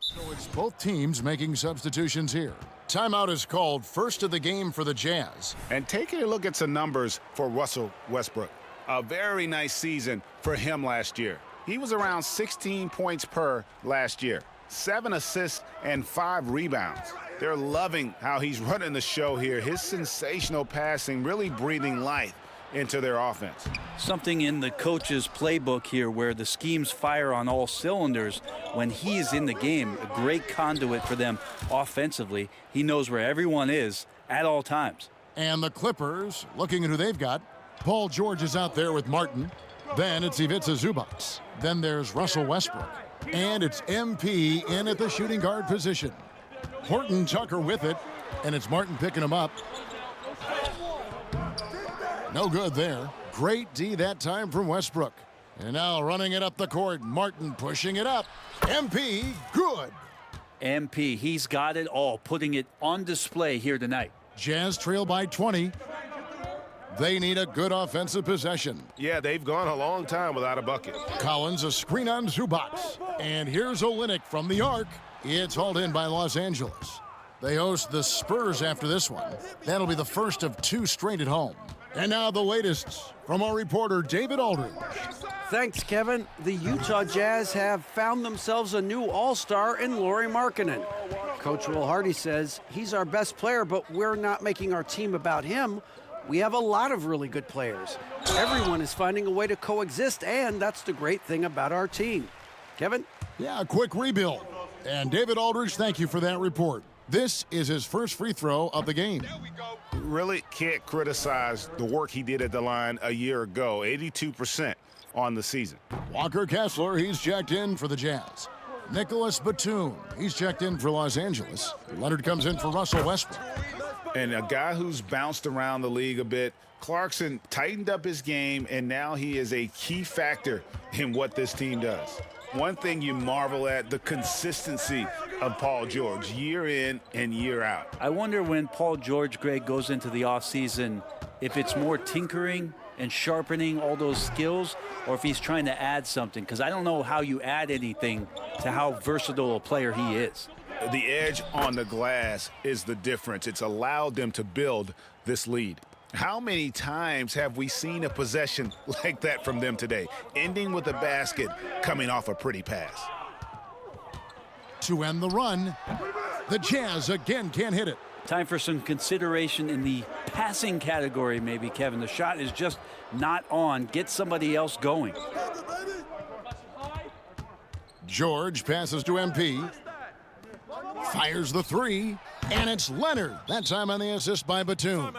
So it's both teams making substitutions here. Timeout is called, first of the game for the Jazz. And taking a look at some numbers for Russell Westbrook. A very nice season for him last year. He was around 16 points per last year, 7 assists and 5 rebounds. They're loving how he's running the show here. His sensational passing really breathing life into their offense. Something in the coach's playbook here where the schemes fire on all cylinders. When he is in the game, a great conduit for them offensively. He knows where everyone is at all times. And the Clippers, looking at who they've got. Paul George is out there with Martin. Then it's Ivica Zubac. Then there's Russell Westbrook. And it's MP in at the shooting guard position. Horton Tucker with it, and it's Martin picking him up. No good there. Great D that time from Westbrook. And now running it up the court, Martin pushing it up. MP, good. MP, he's got it all, putting it on display here tonight. Jazz trail by 20. They need a good offensive possession. Yeah, they've gone a long time without a bucket. Collins, a screen on Zubac. And here's Olynyk from the arc. It's hauled in by Los Angeles. They host the Spurs after this one. That'll be the first of 2 straight at home. And now the latest from our reporter, David Aldridge. Thanks, Kevin. The Utah Jazz have found themselves a new all-star in Lauri Markkanen. Coach Will Hardy says he's our best player, but we're not making our team about him. We have a lot of really good players. Everyone is finding a way to coexist, and that's the great thing about our team. Kevin? Yeah, a quick rebuild. And David Aldridge, thank you for that report. This is his first free throw of the game. Really can't criticize the work he did at the line a year ago. 82% on the season. Walker Kessler, he's checked in for the Jazz. Nicholas Batum, he's checked in for Los Angeles. Leonard comes in for Russell Westbrook. And a guy who's bounced around the league a bit. Clarkson tightened up his game, and now he is a key factor in what this team does. One thing you marvel at, the consistency of Paul George, year in and year out. I wonder when Paul George, Greg, goes into the offseason, if it's more tinkering and sharpening all those skills, or if he's trying to add something, because I don't know how you add anything to how versatile a player he is. The edge on the glass is the difference. It's allowed them to build this lead. How many times have we seen a possession like that from them today, ending with a basket coming off a pretty pass? To end the run, the Jazz again can't hit it. Time for some consideration in the passing category, maybe, Kevin. The shot is just not on. Get somebody else going. George passes to MP. Fires the 3, and it's Leonard. That time on the assist by Batum.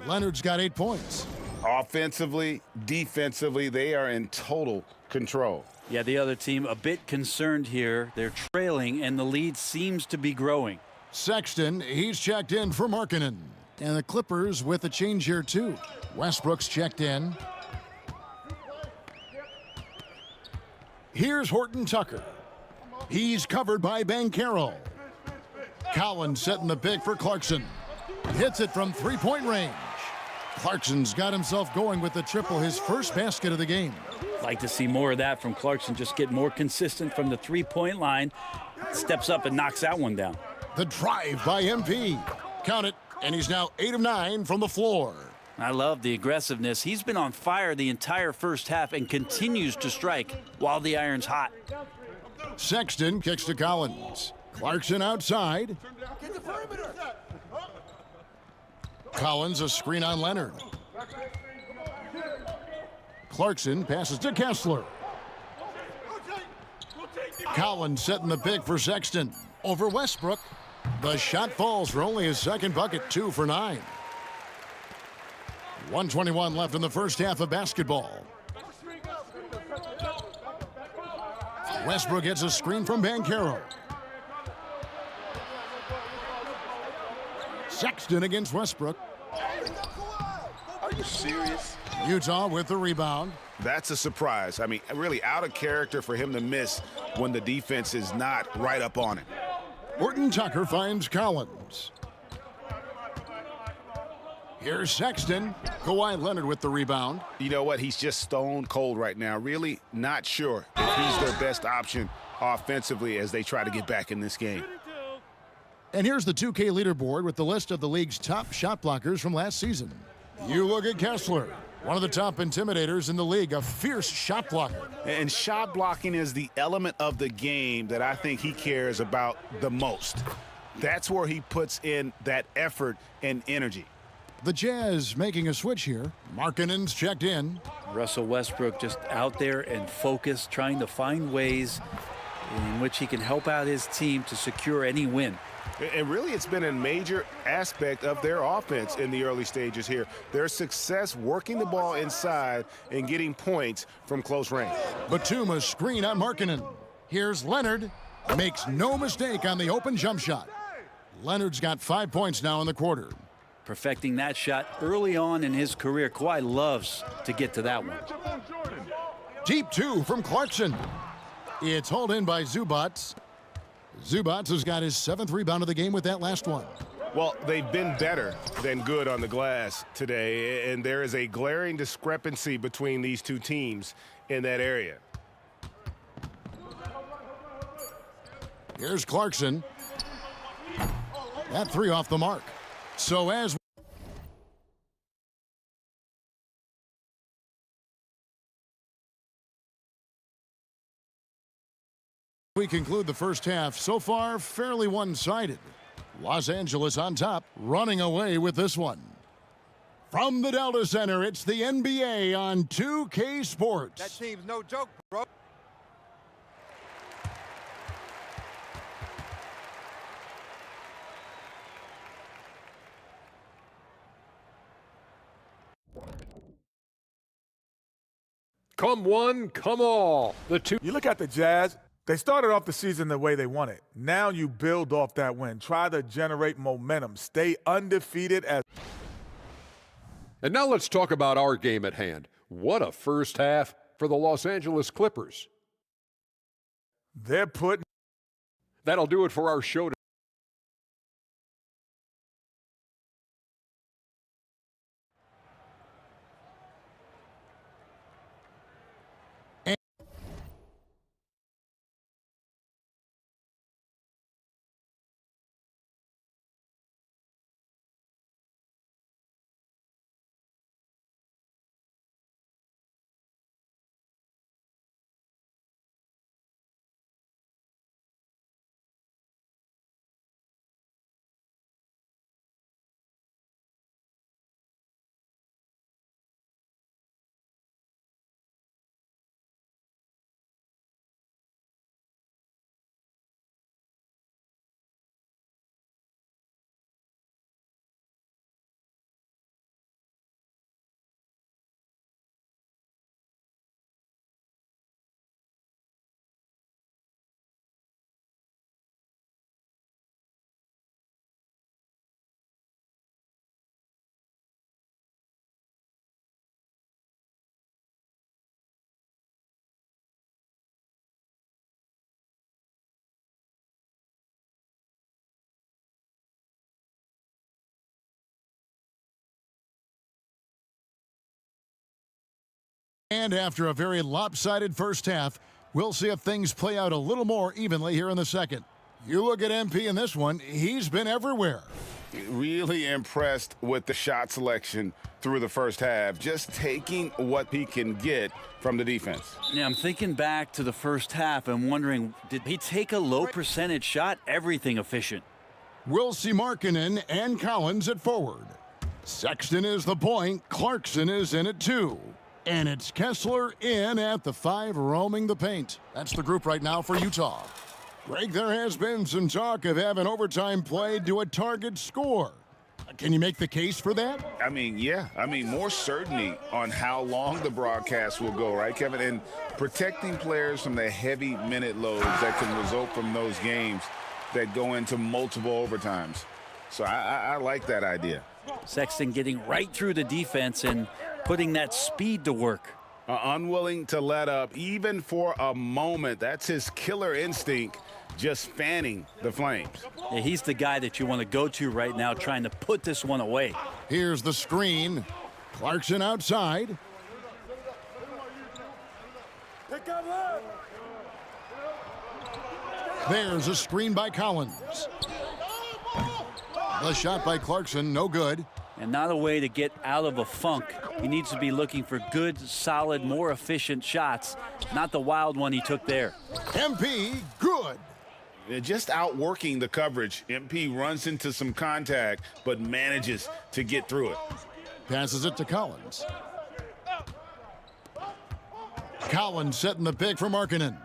Leonard's got 8 points. Offensively, defensively, they are in total control. Yeah, the other team a bit concerned here. They're trailing, and the lead seems to be growing. Sexton, he's checked in for Markkanen. And the Clippers with a change here, too. Westbrook's checked in. Here's Horton Tucker. He's covered by Banchero. Collins setting the pick for Clarkson. Hits it from 3-point range. Clarkson's got himself going with the triple, his first basket of the game. Like to see more of that from Clarkson. Just get more consistent from the 3-point line. Steps up and knocks that one down. The drive by MP. Count it, and he's now 8 of 9 from the floor. I love the aggressiveness. He's been on fire the entire first half and continues to strike while the iron's hot. Sexton kicks to Collins. Clarkson outside. Collins, a screen on Leonard. Clarkson passes to Kessler. Collins setting the pick for Sexton. Over Westbrook. The shot falls for only his second bucket, 2 for 9. 1:21 left in the first half of basketball. Westbrook gets a screen from Banchero. Sexton against Westbrook. Are you serious? Utah with the rebound. That's a surprise. I mean, really out of character for him to miss when the defense is not right up on him. Horton Tucker finds Collins. Here's Sexton. Kawhi Leonard with the rebound. You know what? He's just stone cold right now. Really not sure if he's their best option offensively as they try to get back in this game. And here's the 2K leaderboard with the list of the league's top shot blockers from last season. You look at Kessler, one of the top intimidators in the league, a fierce shot blocker. And shot blocking is the element of the game that I think he cares about the most. That's where he puts in that effort and energy. The Jazz making a switch here. Markkanen's checked in. Russell Westbrook just out there and focused, trying to find ways in which he can help out his team to secure any win. And really, it's been a major aspect of their offense in the early stages here. Their success working the ball inside and getting points from close range. Batum a screen on Markkanen. Here's Leonard. Makes no mistake on the open jump shot. Leonard's got 5 points now in the quarter. Perfecting that shot early on in his career. Kawhi loves to get to that one. Deep two from Clarkson. It's hauled in by Zubac. Zubac has got his 7th rebound of the game with that last one. Well, they've been better than good on the glass today, and there is a glaring discrepancy between these two teams in that area. Here's Clarkson. That 3 off the mark. So as we conclude the first half, so far fairly one-sided. Los Angeles on top, running away with this one. From the Delta Center, it's the NBA on 2K Sports. That team's no joke, bro. Come one, come all. You look at the Jazz, they started off the season the way they wanted. Now you build off that win. Try to generate momentum. Stay undefeated as. And now let's talk about our game at hand. What a first half for the Los Angeles Clippers. They're putting. That'll do it for our show today. And after a very lopsided first half, we'll see if things play out a little more evenly here in the second. You look at MP in this one, he's been everywhere. Really impressed with the shot selection through the first half, just taking what he can get from the defense. Yeah, I'm thinking back to the first half and wondering, did he take a low percentage shot? Everything efficient. We'll see Markkanen and Collins at forward. Sexton is the point, Clarkson is in at 2. And it's Kessler in at the 5, roaming the paint. That's the group right now for Utah. Greg, there has been some talk of having overtime played to a target score. Can you make the case for that? I mean, yeah. I mean, more certainty on how long the broadcast will go, right, Kevin? And protecting players from the heavy minute loads that can result from those games that go into multiple overtimes. So I like that idea. Sexton getting right through the defense and putting that speed to work. Unwilling to let up even for a moment. That's his killer instinct just fanning the Flames. Yeah, he's the guy that you want to go to right now, trying to put this one away. Here's the screen. Clarkson outside. There's a screen by Collins. The shot by Clarkson, no good. And not a way to get out of a funk. He needs to be looking for good, solid, more efficient shots, not the wild one he took there. MP, good. They're just outworking the coverage. MP runs into some contact, but manages to get through it. Passes it to Collins. Collins setting the pick for Markkanen.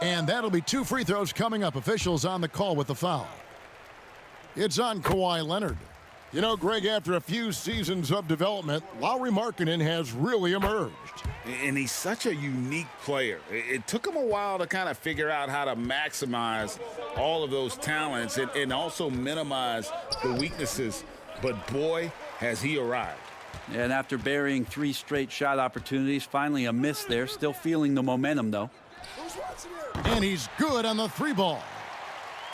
And that'll be 2 free throws coming up. Officials on the call with the foul. It's on Kawhi Leonard. You know, Greg, after a few seasons of development, Lauri Markkanen has really emerged. And he's such a unique player. It took him a while to kind of figure out how to maximize all of those talents and also minimize the weaknesses. But boy, has he arrived. And after burying 3 straight shot opportunities, finally a miss there. Still feeling the momentum, though. And he's good on the 3 ball.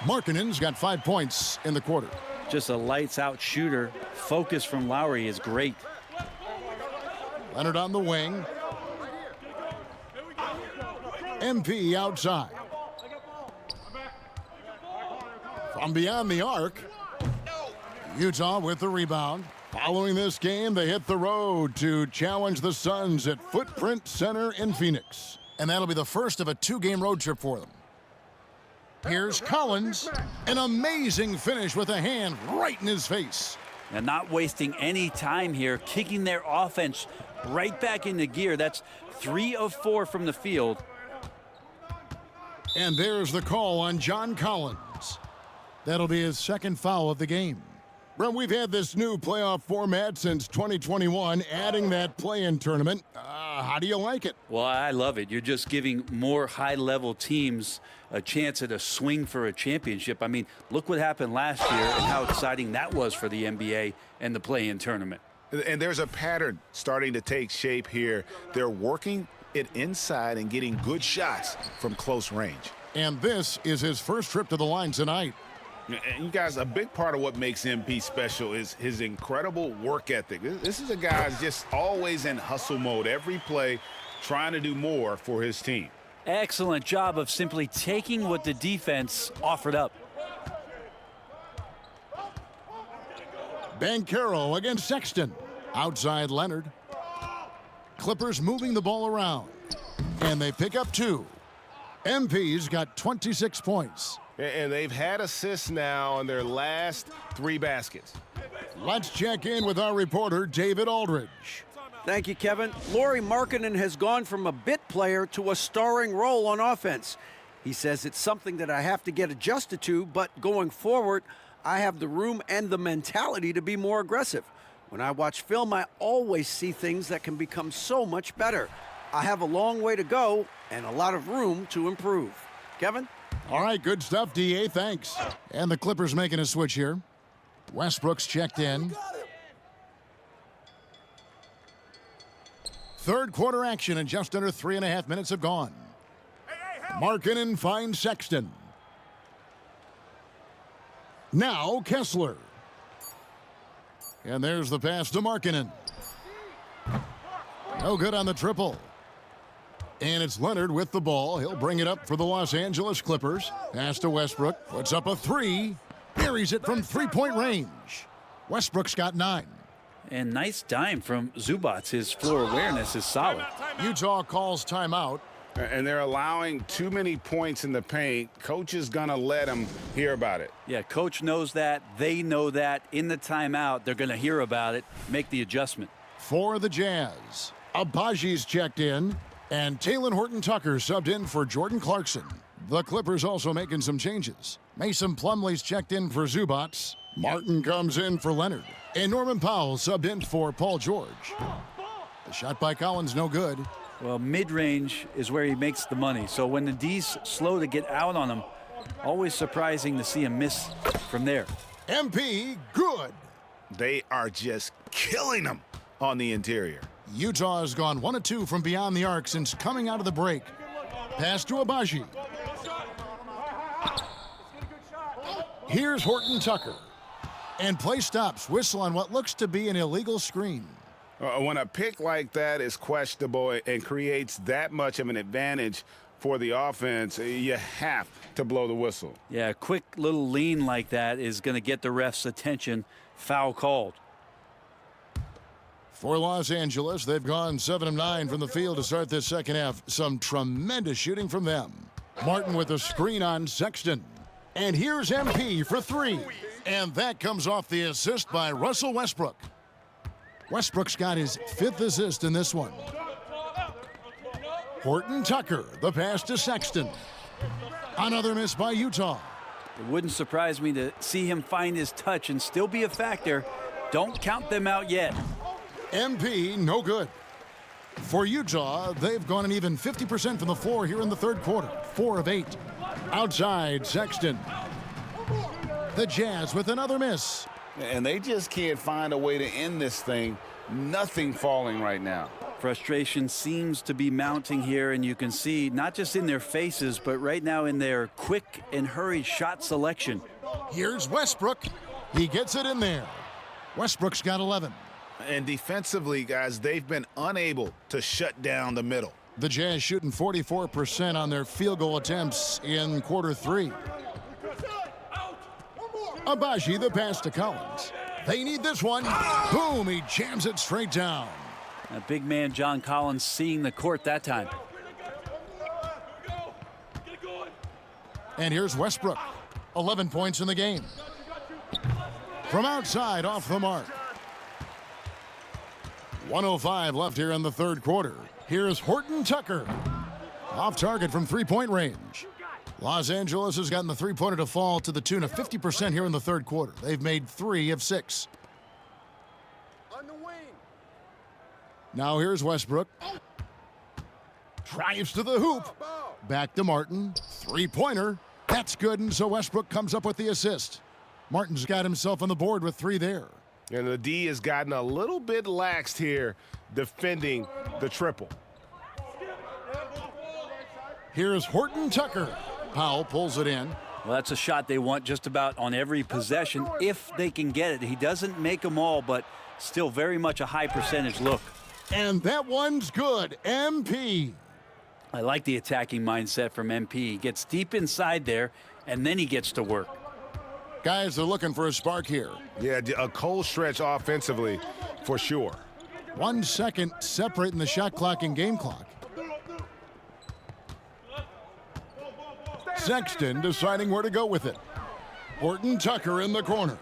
Markkanen's got 5 points in the quarter. Just a lights-out shooter. Focus from Lauri is great. Leonard on the wing. MP outside. From beyond the arc. Utah with the rebound. Following this game, they hit the road to challenge the Suns at Footprint Center in Phoenix. And that'll be the first of a 2-game road trip for them. Here's Collins. An amazing finish with a hand right in his face. And not wasting any time here, kicking their offense right back into gear. That's 3 of 4 from the field. And there's the call on John Collins. That'll be his 2nd foul of the game. Well, we've had this new playoff format since 2021, adding that play-in tournament. How do you like it? Well, I love it. You're just giving more high-level teams a chance at a swing for a championship. I mean, look what happened last year and how exciting that was for the NBA and the play-in tournament. And there's a pattern starting to take shape here. They're working it inside and getting good shots from close range. And this is his first trip to the line tonight. And you guys, a big part of what makes MP special is his incredible work ethic. This is a guy who's just always in hustle mode, every play trying to do more for his team. Excellent job of simply taking what the defense offered up. Banchero against Sexton. Outside Leonard. Clippers moving the ball around. And they pick up 2. MP's got 26 points. And they've had assists now on their last 3 baskets. Let's check in with our reporter, David Aldridge. Thank you, Kevin. Lauri Markkanen has gone from a bit player to a starring role on offense. He says it's something that I have to get adjusted to, but going forward, I have the room and the mentality to be more aggressive. When I watch film, I always see things that can become so much better. I have a long way to go and a lot of room to improve. Kevin? All right, good stuff, DA, thanks. And the Clippers making a switch here. Westbrook's checked in. 3rd quarter action, and just under 3.5 minutes have gone. Markkanen finds Sexton. Now Kessler. And there's the pass to Markkanen. No good on the triple. And it's Leonard with the ball. He'll bring it up for the Los Angeles Clippers. Pass to Westbrook. Puts up a 3. Buries it from 3-point range. Westbrook's got 9. And nice dime from Zubac. His floor awareness is solid. Utah calls timeout. And they're allowing too many points in the paint. Coach is going to let them hear about it. Yeah, coach knows that. They know that. In the timeout, they're going to hear about it, make the adjustment. For the Jazz, Abaji's checked in. And Talen Horton-Tucker subbed in for Jordan Clarkson. The Clippers also making some changes. Mason Plumlee's checked in for Zubac. Martin comes in for Leonard. And Norman Powell subbed in for Paul George. The shot by Collins, no good. Well, mid-range is where he makes the money. So when the D's slow to get out on him, always surprising to see him miss from there. MP, good. They are just killing them on the interior. Utah has gone 1 of 2 from beyond the arc since coming out of the break. Pass to Abaji. Here's Horton Tucker. And play stops. Whistle on what looks to be an illegal screen. When a pick like that is questionable and creates that much of an advantage for the offense, you have to blow the whistle. Yeah, a quick little lean like that is going to get the ref's attention. Foul called. For Los Angeles, they've gone 7 of 9 from the field to start this second half. Some tremendous shooting from them. Martin with a screen on Sexton. And here's MP for 3. And that comes off the assist by Russell Westbrook. Westbrook's got his 5th assist in this one. Horton Tucker, the pass to Sexton. Another miss by Utah. It wouldn't surprise me to see him find his touch and still be a factor. Don't count them out yet. MP, no good. For Utah, they've gone an even 50% from the floor here in the third quarter. 4 of 8. Outside, Sexton. The Jazz with another miss. And they just can't find a way to end this thing. Nothing falling right now. Frustration seems to be mounting here, and you can see not just in their faces, but right now in their quick and hurried shot selection. Here's Westbrook. He gets it in there. Westbrook's got 11. And defensively, guys, they've been unable to shut down the middle. The Jazz shooting 44% on their field goal attempts in quarter 3. Abaji, the pass to Collins. They need this one. Boom, he jams it straight down. A big man, John Collins, seeing the court that time. And here's Westbrook. 11 points in the game. From outside, off the mark. 1:05 left here in the third quarter. Here's Horton Tucker. Off target from three-point range. Los Angeles has gotten the three-pointer to fall to the tune of 50% here in the third quarter. They've made 3 of 6. Now here's Westbrook. Drives to the hoop. Back to Martin. Three-pointer. That's good, and so Westbrook comes up with the assist. Martin's got himself on the board with 3 there. And the D has gotten a little bit laxed here defending the triple. Here's Horton Tucker. Powell pulls it in. Well, that's a shot they want just about on every possession if they can get it. He doesn't make them all, but still very much a high percentage look. And that one's good. MP. I like the attacking mindset from MP. He gets deep inside there, and then he gets to work. Guys are looking for a spark here. Yeah, a cold stretch offensively for sure. 1 second separating the shot clock and game clock. Sexton deciding where to go with it. Horton Tucker in the corner.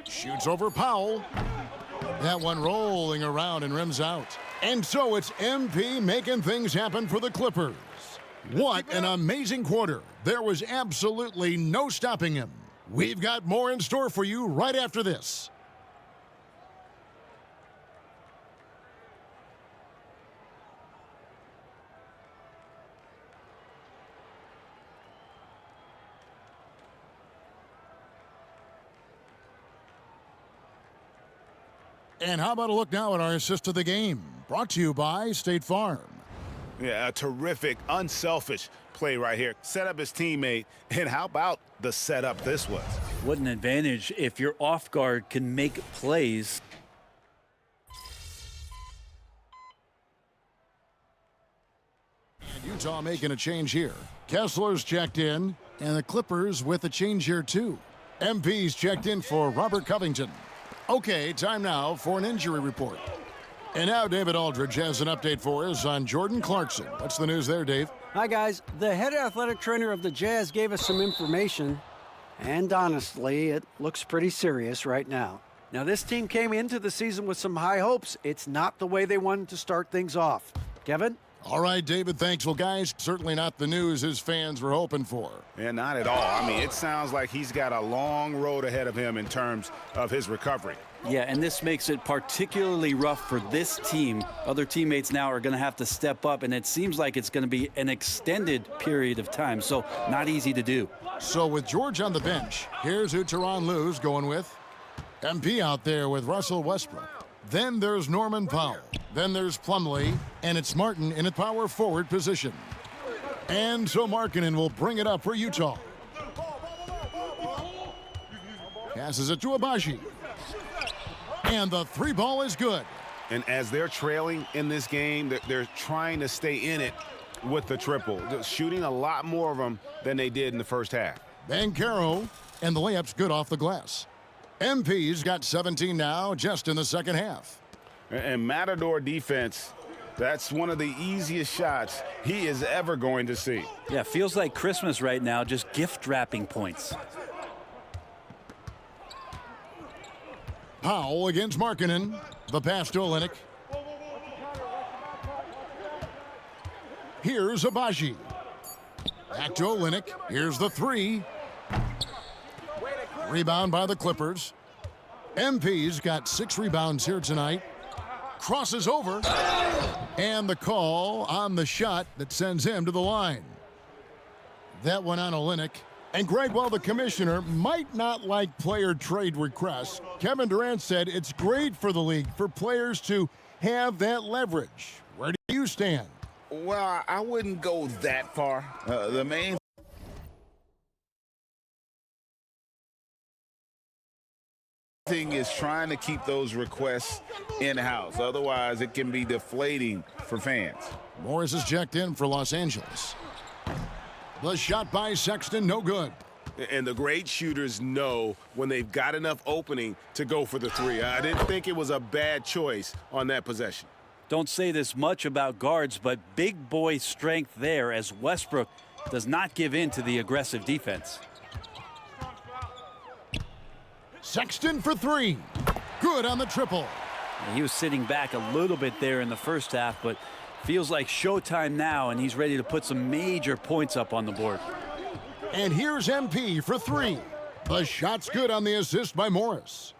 Shoots over Powell. That one rolling around and rims out. And so it's MP making things happen for the Clippers. What an amazing quarter. There was absolutely no stopping him. We've got more in store for you right after this. And how about a look now at our assist of the game? Brought to you by State Farm. Yeah, a terrific, unselfish play right here. Set up his teammate, and how about the setup this was? What an advantage if your off guard can make plays. And Utah making a change here. Kessler's checked in, and the Clippers with a change here too. MP's checked in for Robert Covington. Okay, time now for an injury report. And now David Aldridge has an update for us on Jordan Clarkson. What's the news there, Dave? Hi, guys. The head athletic trainer of the Jazz gave us some information, and honestly, it looks pretty serious right now. Now, this team came into the season with some high hopes. It's not the way they wanted to start things off. Kevin? All right, David, thanks. Well, guys, certainly not the news his fans were hoping for. Yeah, not at all. I mean, it sounds like he's got a long road ahead of him in terms of his recovery. Yeah, and this makes it particularly rough for this team. Other teammates now are going to have to step up, and it seems like it's going to be an extended period of time, so not easy to do. So with George on the bench, here's who Tyronn Lue's going with. MP out there with Russell Westbrook. Then there's Norman Powell. Then there's Plumlee. And it's Martin in a power forward position. And so Markkanen will bring it up for Utah. Passes it to Abaji. And the three ball is good. And as they're trailing in this game, they're trying to stay in it with the triple. Just shooting a lot more of them than they did in the first half. Banchero, and the layup's good off the glass. MP's got 17 now, just in the second half. And Matador defense, that's one of the easiest shots he is ever going to see. Yeah, feels like Christmas right now, just gift wrapping points. Powell against Markkanen. The pass to Olynyk. Here's Abaji. Back to Olynyk. Here's the three. Rebound by the Clippers. MP's got 6 rebounds here tonight. Crosses over. And the call on the shot that sends him to the line. That one on Olynyk. And Greg, while the commissioner might not like player trade requests, Kevin Durant said it's great for the league for players to have that leverage. Where do you stand? Well, I wouldn't go that far. The main thing is trying to keep those requests in-house. Otherwise, it can be deflating for fans. Morris is checked in for Los Angeles. The shot by Sexton, no good. And the great shooters know when they've got enough opening to go for the three. I didn't think it was a bad choice on that possession. Don't say this much about guards, but big boy strength there as Westbrook does not give in to the aggressive defense. Sexton for three. Good on the triple. He was sitting back a little bit there in the first half, but feels like showtime now, and he's ready to put some major points up on the board. And here's MP for three. The shot's good on the assist by Morris.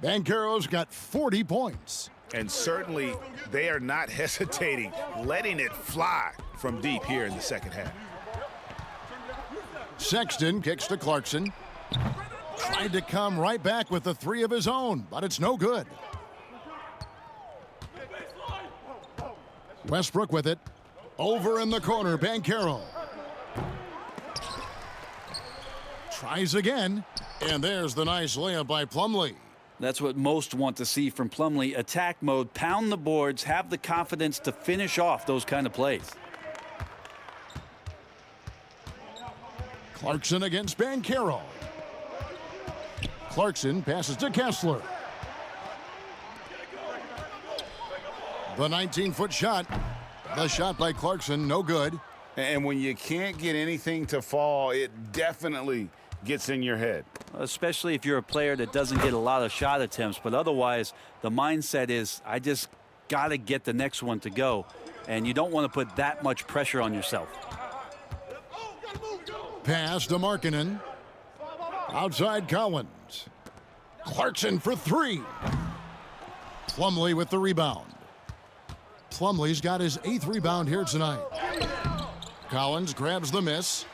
Banchero's got 40 points. And certainly they are not hesitating, letting it fly from deep here in the second half. Sexton kicks to Clarkson. Tried to come right back with the three of his own, but it's no good. Westbrook with it. Over in the corner, Banchero. Tries again, and there's the nice layup by Plumlee. That's what most want to see from Plumlee. Attack mode, pound the boards, have the confidence to finish off those kind of plays. Clarkson against Banchero. Clarkson passes to Kessler. The 19-foot shot. The shot by Clarkson, no good. And when you can't get anything to fall, it definitely gets in your head. Especially if you're a player that doesn't get a lot of shot attempts, but otherwise the mindset is I just got to get the next one to go, and you don't want to put that much pressure on yourself. Pass to Markkanen. Outside Collins. Clarkson for three. Plumlee with the rebound. Plumlee's got his 8th rebound here tonight. Collins grabs the miss.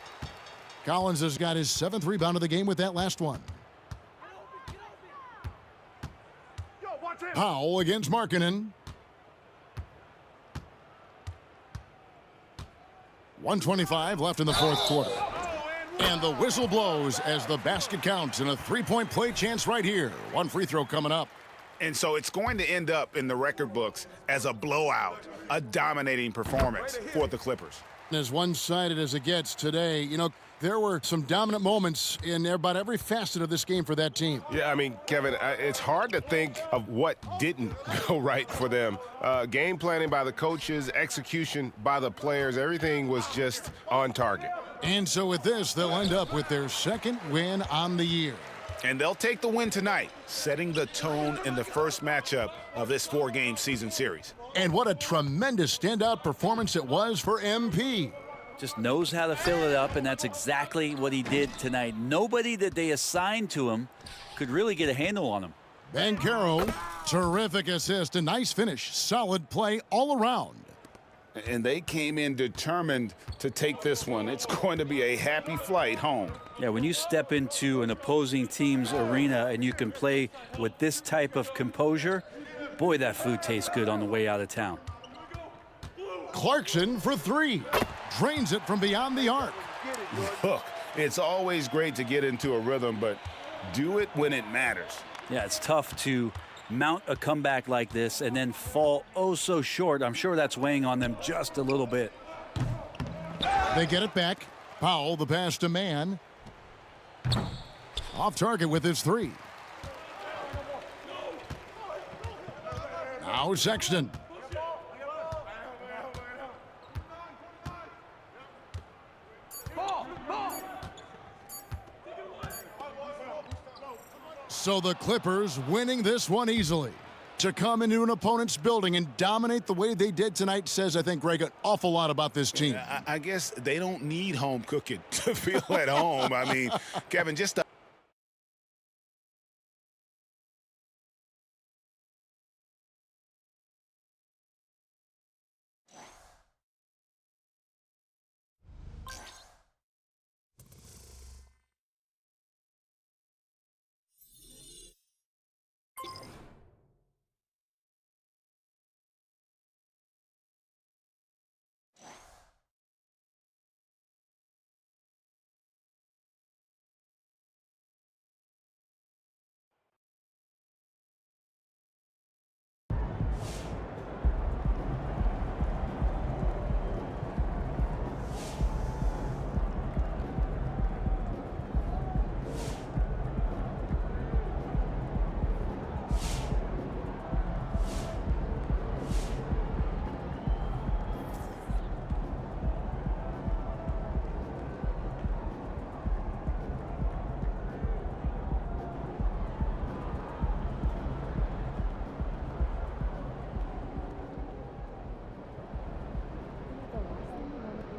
Collins has got his 7th rebound of the game with that last one. Powell against Markkanen. 1:25 left in the fourth quarter. And the whistle blows as the basket counts and a three-point play chance right here. One free throw coming up. And so it's going to end up in the record books as a blowout, a dominating performance for the Clippers. As one-sided as it gets today, you know, there were some dominant moments in about every facet of this game for that team. Yeah, I mean, Kevin, it's hard to think of what didn't go right for them. Game planning by the coaches, execution by the players, everything was just on target. And so with this, they'll end up with their 2nd win on the year. And they'll take the win tonight, setting the tone in the first matchup of this 4-game season series. And what a tremendous standout performance it was for MP. Just knows how to fill it up, and that's exactly what he did tonight. Nobody that they assigned to him could really get a handle on him. Banchero, terrific assist, a nice finish, solid play all around. And they came in determined to take this one. It's going to be a happy flight home. Yeah, when you step into an opposing team's arena and you can play with this type of composure, boy, that food tastes good on the way out of town. Clarkson for three. Drains it from beyond the arc. Look, it's always great to get into a rhythm, but do it when it matters. Yeah, it's tough to mount a comeback like this and then fall oh so short. I'm sure that's weighing on them just a little bit. They get it back. Powell, the pass to Mann. Off target with his three. Now Sexton. So the Clippers winning this one easily. To come into an opponent's building and dominate the way they did tonight says, I think, Greg, an awful lot about this team. I guess they don't need home cooking to feel at home. I mean, Kevin, just a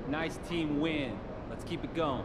Nice team win. Let's keep it going.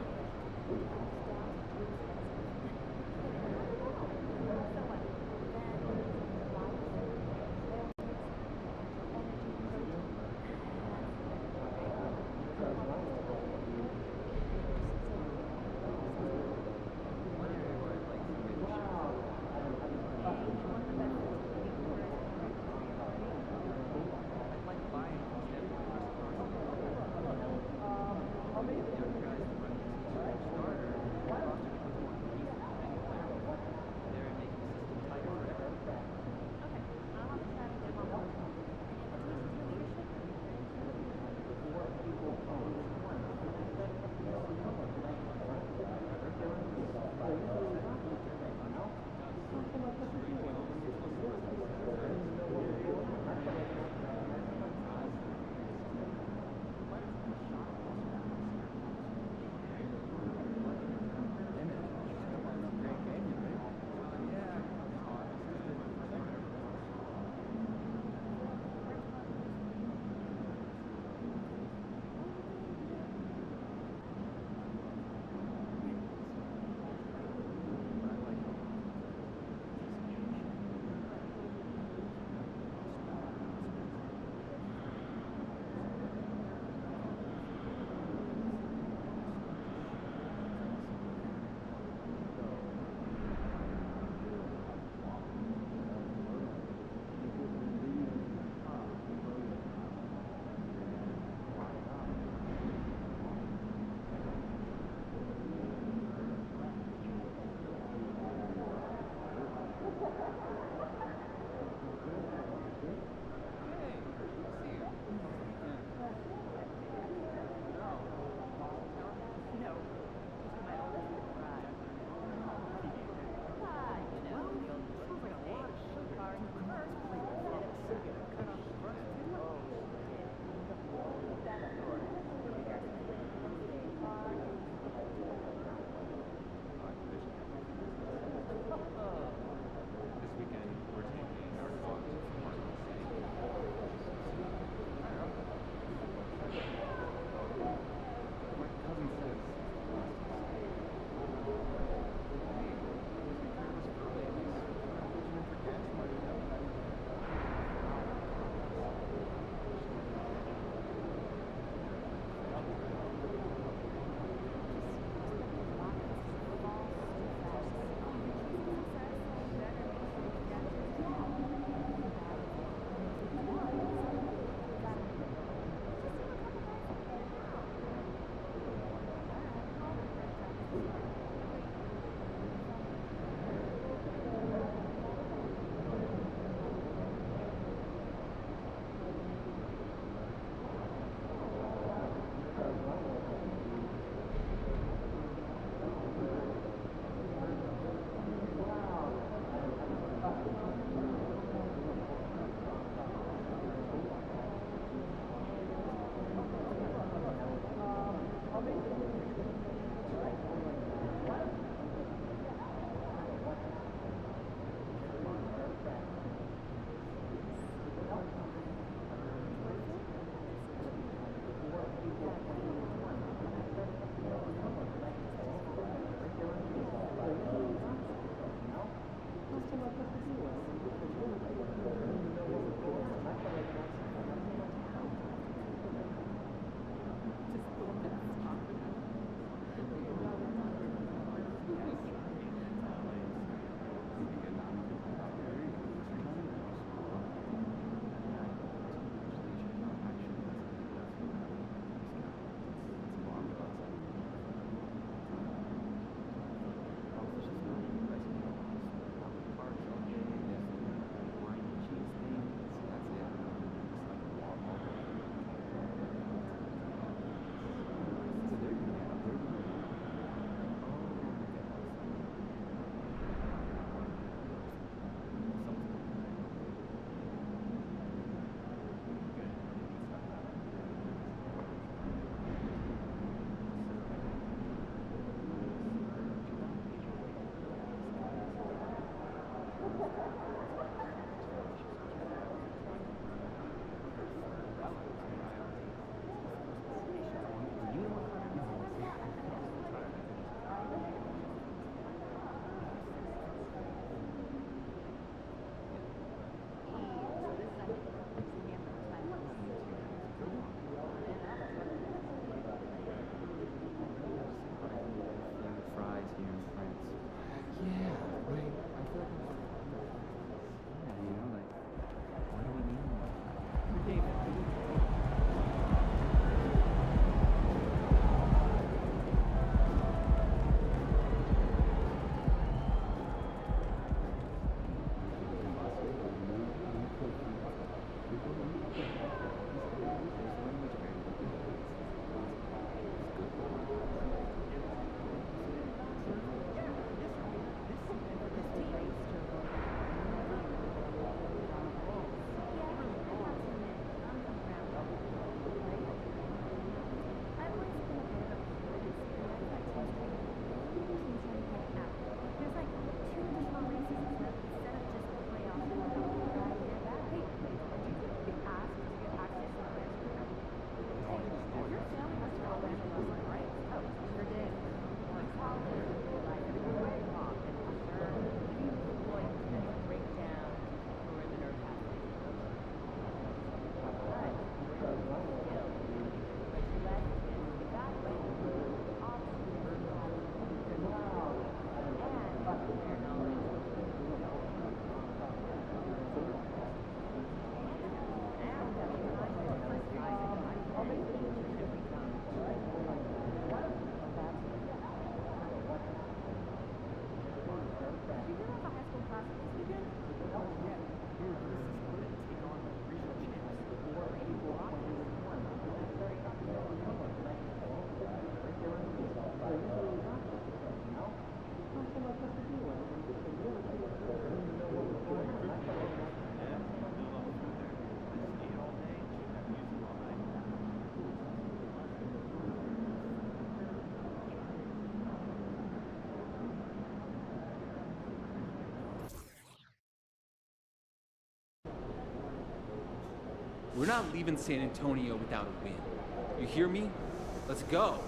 We're not leaving San Antonio without a win. You hear me? Let's go.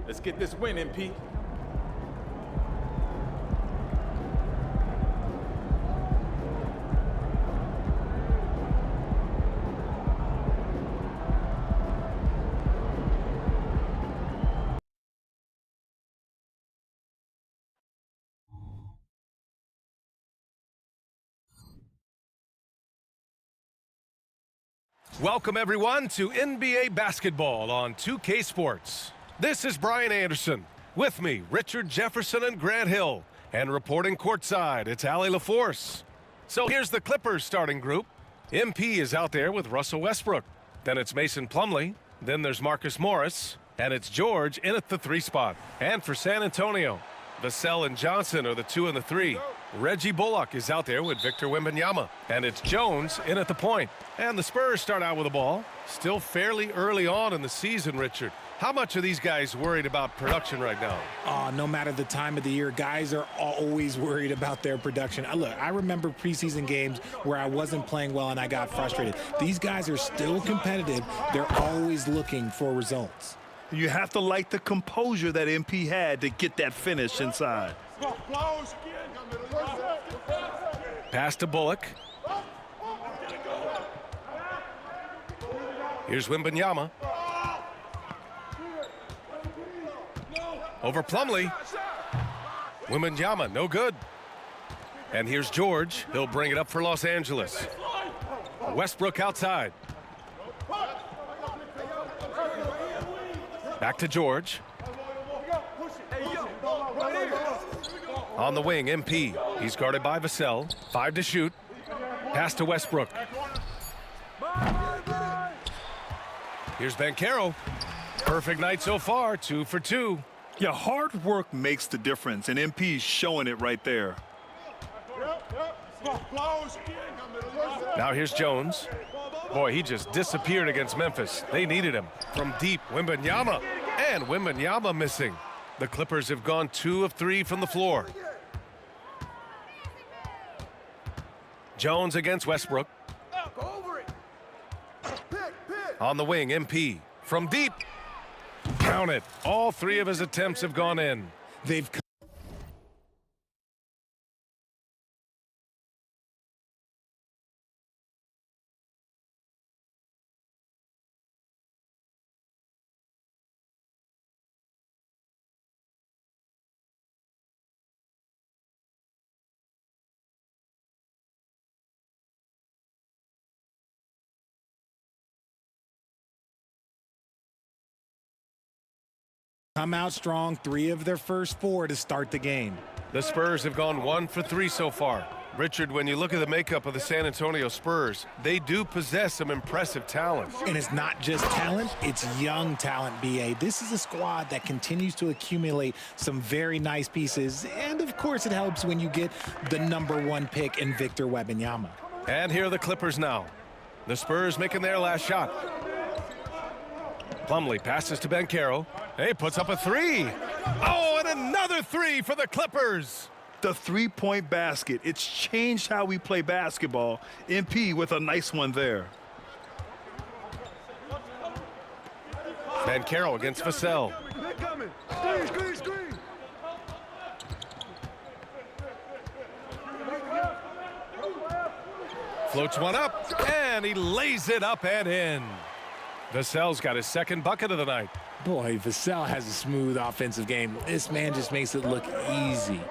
Let's get this win, MP. Welcome, everyone, to NBA basketball on 2K Sports. This is Brian Anderson. With me, Richard Jefferson and Grant Hill. And reporting courtside, it's Allie LaForce. So here's the Clippers starting group. MP is out there with Russell Westbrook. Then it's Mason Plumlee. Then there's Marcus Morris. And it's George in at the 3 spot. And for San Antonio, Vassell and Johnson are the 2 and the 3. Reggie Bullock is out there with Victor Wembanyama. And it's Jones in at the point. And the Spurs start out with the ball. Still fairly early on in the season, Richard. How much are these guys worried about production right now? No matter the time of the year, guys are always worried about their production. Look, I remember preseason games where I wasn't playing well and I got frustrated. These guys are still competitive. They're always looking for results. You have to like the composure that MP had to get that finish inside. Pass to Bullock. Here's Wembanyama. Over Plumlee. Wembanyama, no good. And here's George. He'll bring it up for Los Angeles. Westbrook outside. Back to George. On the wing, MP. He's guarded by Vassell. 5 to shoot. Pass to Westbrook. Here's Banchero. Perfect night so far, 2 for 2. Yeah, hard work makes the difference, and MP's showing it right there. Now here's Jones. Boy, he just disappeared against Memphis. They needed him. From deep, Wembanyama. And Wembanyama missing. The Clippers have gone 2 of 3 from the floor. Jones against Westbrook. On the wing, MP. From deep. Count it. All 3 of his attempts have gone in. They've come out strong, 3 of their first 4 to start the game. The Spurs have gone 1 for 3 so far. Richard, when you look at the makeup of the San Antonio Spurs, they do possess some impressive talent. And it's not just talent, it's young talent, BA. This is a squad that continues to accumulate some very nice pieces. And of course, it helps when you get the #1 pick in Victor Wembanyama. And here are the Clippers now. The Spurs making their last shot. Plumlee passes to Banchero. Hey, puts up a three. Oh, and another three for the Clippers. The three-point basket. It's changed how we play basketball. MP with a nice one there. Banchero against Vassell. Floats one up, and he lays it up and in. Vassell's got his second bucket of the night. Boy, Vassell has a smooth offensive game. This man just makes it look easy.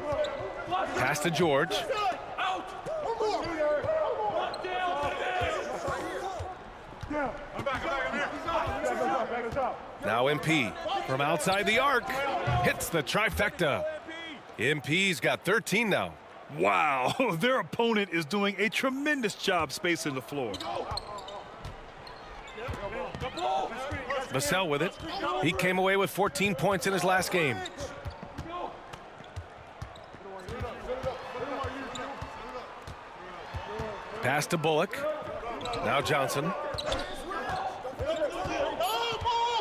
Pass to George. Now MP from outside the arc hits the trifecta. MP's got 13 now. Wow, their opponent is doing a tremendous job spacing the floor. Vassell with it. He came away with 14 points in his last game. Pass to Bullock. Now Johnson.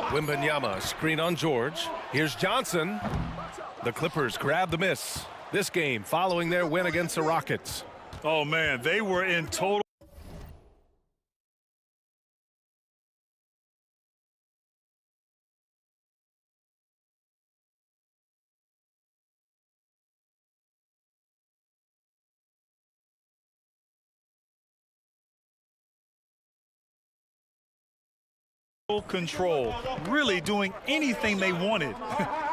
Wembanyama, screen on George. Here's Johnson. The Clippers grab the miss. This game following their win against the Rockets. Oh, man, they were in total. Control, really doing anything they wanted.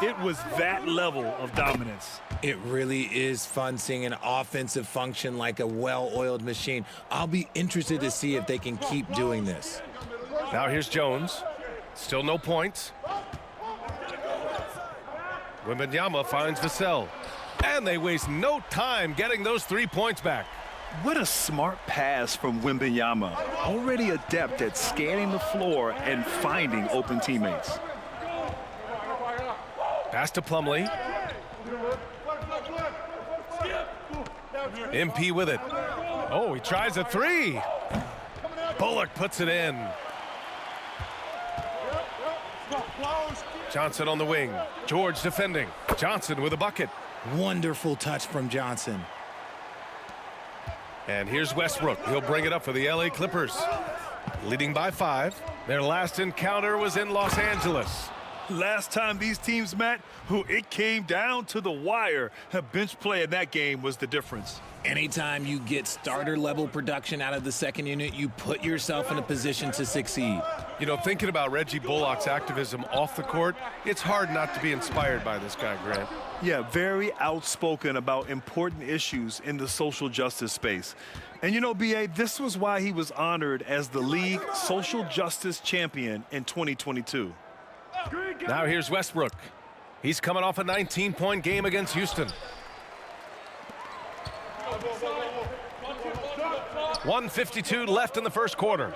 It was that level of dominance. It really is fun seeing an offensive function like a well-oiled machine. I'll be interested to see if they can keep doing this. Now here's Jones. Still no points. Wembanyama finds Vassell. And they waste no time getting those 3 points back. What a smart pass from Wembanyama. Already adept at scanning the floor and finding open teammates. Pass to Plumlee. MP with it. Oh, he tries a three. Bullock puts it in. Johnson on the wing. George defending. Johnson with a bucket. Wonderful touch from Johnson. And here's Westbrook. He'll bring it up for the LA Clippers. Leading by 5. Their last encounter was in Los Angeles. Last time these teams met, it came down to the wire. A bench play in that game was the difference. Anytime you get starter-level production out of the second unit, you put yourself in a position to succeed. You know, thinking about Reggie Bullock's activism off the court, it's hard not to be inspired by this guy, Grant. Yeah, very outspoken about important issues in the social justice space. And you know, B.A., this was why he was honored as the league social justice champion in 2022. Now here's Westbrook. He's coming off a 19-point game against Houston. 1:52 left in the first quarter.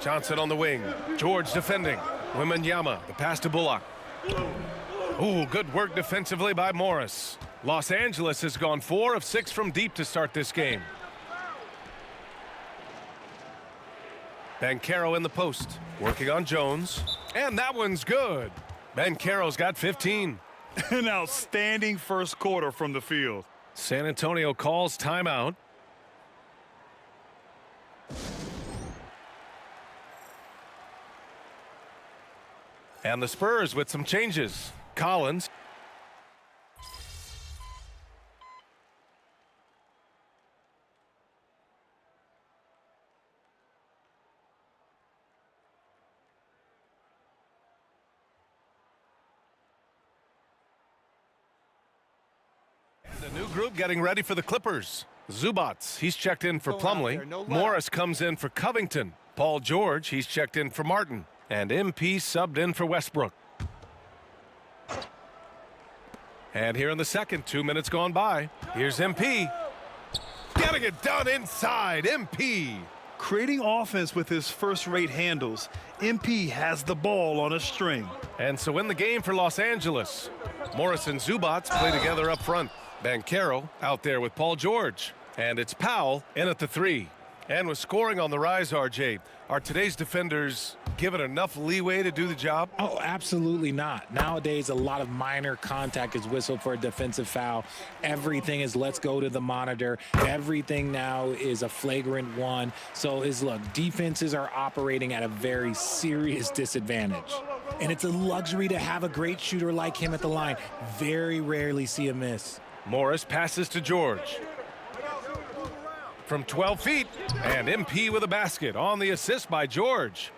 Johnson on the wing. George defending. Wembanyama, the pass to Bullock. Ooh, good work defensively by Morris. Los Angeles has gone 4 of 6 from deep to start this game. Banchero in the post, working on Jones. And that one's good. Banchero's got 15. An outstanding first quarter from the field. San Antonio calls timeout. And the Spurs with some changes. Collins. And a new group getting ready for the Clippers. Zubats, he's checked in for Plumlee. Morris comes in for Covington. Paul George, he's checked in for Martin. And MP subbed in for Westbrook. And here in the second, 2 minutes gone by. Here's MP. Getting it done inside, MP. Creating offense with his first-rate handles, MP has the ball on a string. And so in the game for Los Angeles, Morris and Zubats play together up front. Banchero out there with Paul George. And it's Powell in at the 3. And with scoring on the rise, RJ, are today's defenders given enough leeway to do the job? Oh, absolutely not. Nowadays, a lot of minor contact is whistled for a defensive foul. Everything is let's go to the monitor. Everything now is a flagrant 1. So look, defenses are operating at a very serious disadvantage. And it's a luxury to have a great shooter like him at the line. Very rarely see a miss. Morris passes to George. From 12 feet, and MP with a basket on the assist by George.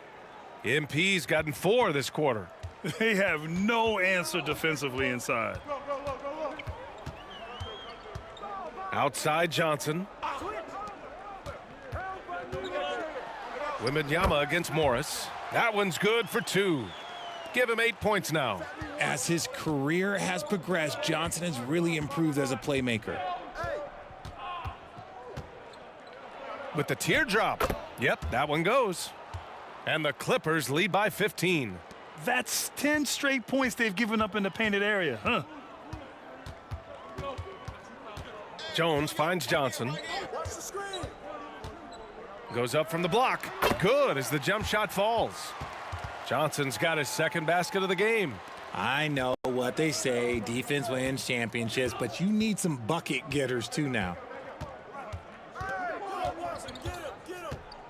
MP's gotten 4 this quarter. They have no answer defensively inside. Outside Johnson. Wembanyama against Morris. That one's good for 2. Give him 8 points now. As his career has progressed, Johnson has really improved as a playmaker. With the teardrop. Yep, that one goes. And the Clippers lead by 15. That's 10 straight points they've given up in the painted area, huh? Jones finds Johnson. Goes up from the block. Good as the jump shot falls. Johnson's got his second basket of the game. I know what they say, defense wins championships, but you need some bucket getters too now.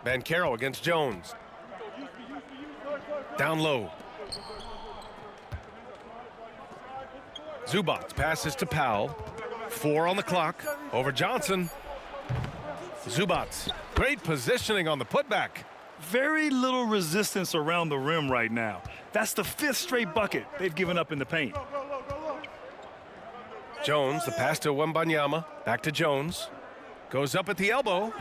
Banchero against Jones. Down low. Zubac passes to Powell. 4 on the clock. Over Johnson. Zubac. Great positioning on the putback. Very little resistance around the rim right now. That's the 5th straight bucket they've given up in the paint. Jones, the pass to Wembanyama. Back to Jones. Goes up at the elbow.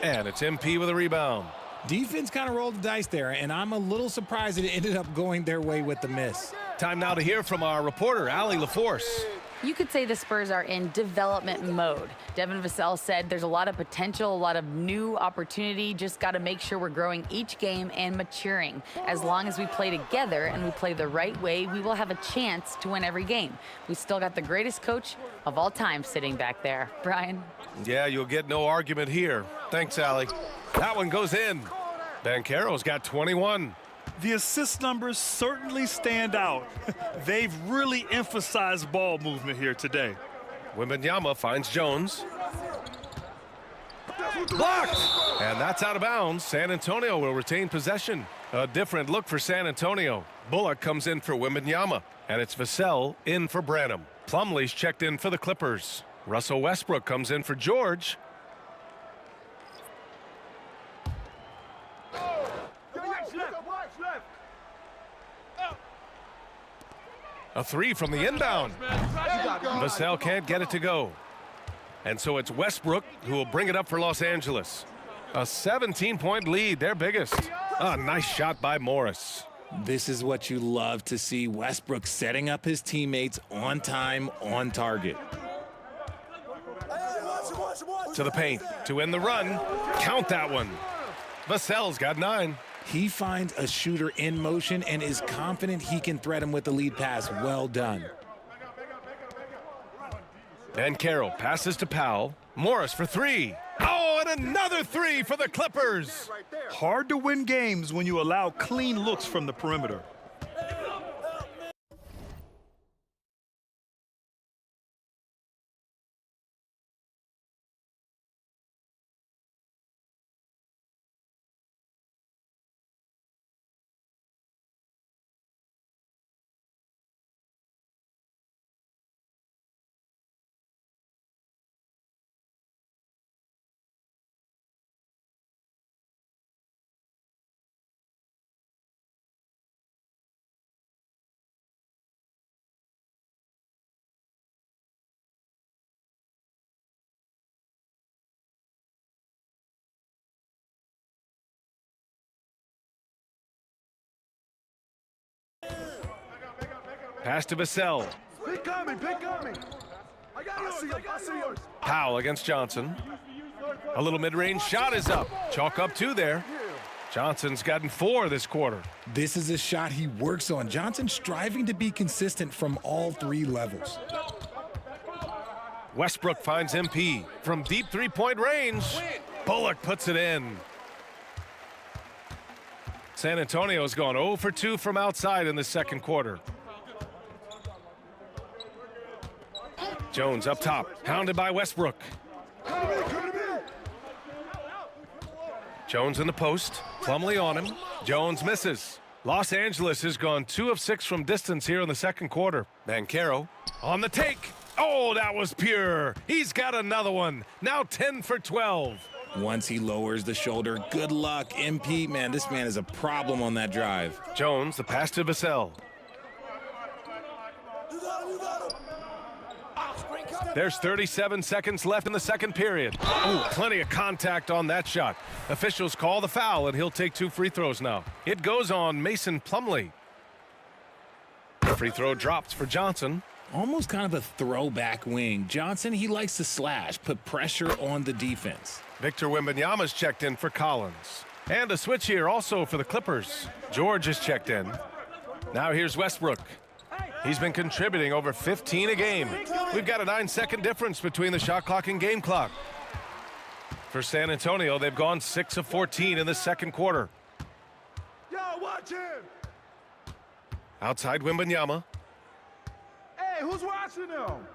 And it's MP with a rebound. Defense kind of rolled the dice there, and I'm a little surprised it ended up going their way with the miss. Time now to hear from our reporter, Allie LaForce. You could say the Spurs are in development mode. Devin Vassell said there's a lot of potential, a lot of new opportunity. Just got to make sure we're growing each game and maturing. As long as we play together and we play the right way, we will have a chance to win every game. We still got the greatest coach of all time sitting back there. Brian? Yeah, you'll get no argument here. Thanks, Allie. That one goes in. Banchero's got 21. The assist numbers certainly stand out. They've really emphasized ball movement here today. Wembanyama finds Jones. Blocked! And that's out of bounds. San Antonio will retain possession. A different look for San Antonio. Bullock comes in for Wembanyama. And it's Vassell in for Branham. Plumlee's checked in for the Clippers. Russell Westbrook comes in for George. A 3 from the inbound. Vassell can't get it to go. And so it's Westbrook who will bring it up for Los Angeles. A 17-point lead, their biggest. A nice shot by Morris. This is what you love to see. Westbrook setting up his teammates on time, on target. To the paint to end the run. Count that one. Vassell's got 9. He finds a shooter in motion and is confident he can thread him with the lead pass. Well done. Banchero passes to Powell. Morris for 3. Oh, and another 3 for the Clippers. Hard to win games when you allow clean looks from the perimeter. Pass to Vassell. Pick on me. I see yours. Powell against Johnson. A little mid-range shot is up. Chalk up 2 there. Johnson's gotten 4 this quarter. This is a shot he works on. Johnson striving to be consistent from all 3 levels. Westbrook finds MP from deep three-point range. Bullock puts it in. San Antonio's gone 0 for 2 from outside in the second quarter. Jones up top, hounded by Westbrook. Jones in the post, Plumlee on him. Jones misses. Los Angeles has gone 2 of 6 from distance here in the second quarter. Banchero on the take. Oh, that was pure. He's got another one. Now 10 for 12. Once he lowers the shoulder, good luck, MP. Man, this man is a problem on that drive. Jones, the pass to Vassell. There's 37 seconds left in the second period. Oh, plenty of contact on that shot. Officials call the foul, and he'll take 2 free throws now. It goes on Mason Plumlee. Free throw drops for Johnson. Almost kind of a throwback wing. Johnson, he likes to slash, put pressure on the defense. Victor Wembanyama's checked in for Collins. And a switch here also for the Clippers. George is checked in. Now here's Westbrook. He's been contributing over 15 a game. We've got a 9-second difference between the shot clock and game clock. For San Antonio, they've gone 6 of 14 in the second quarter. Yo, watch him! Outside Wembanyama. Hey, who's watching them?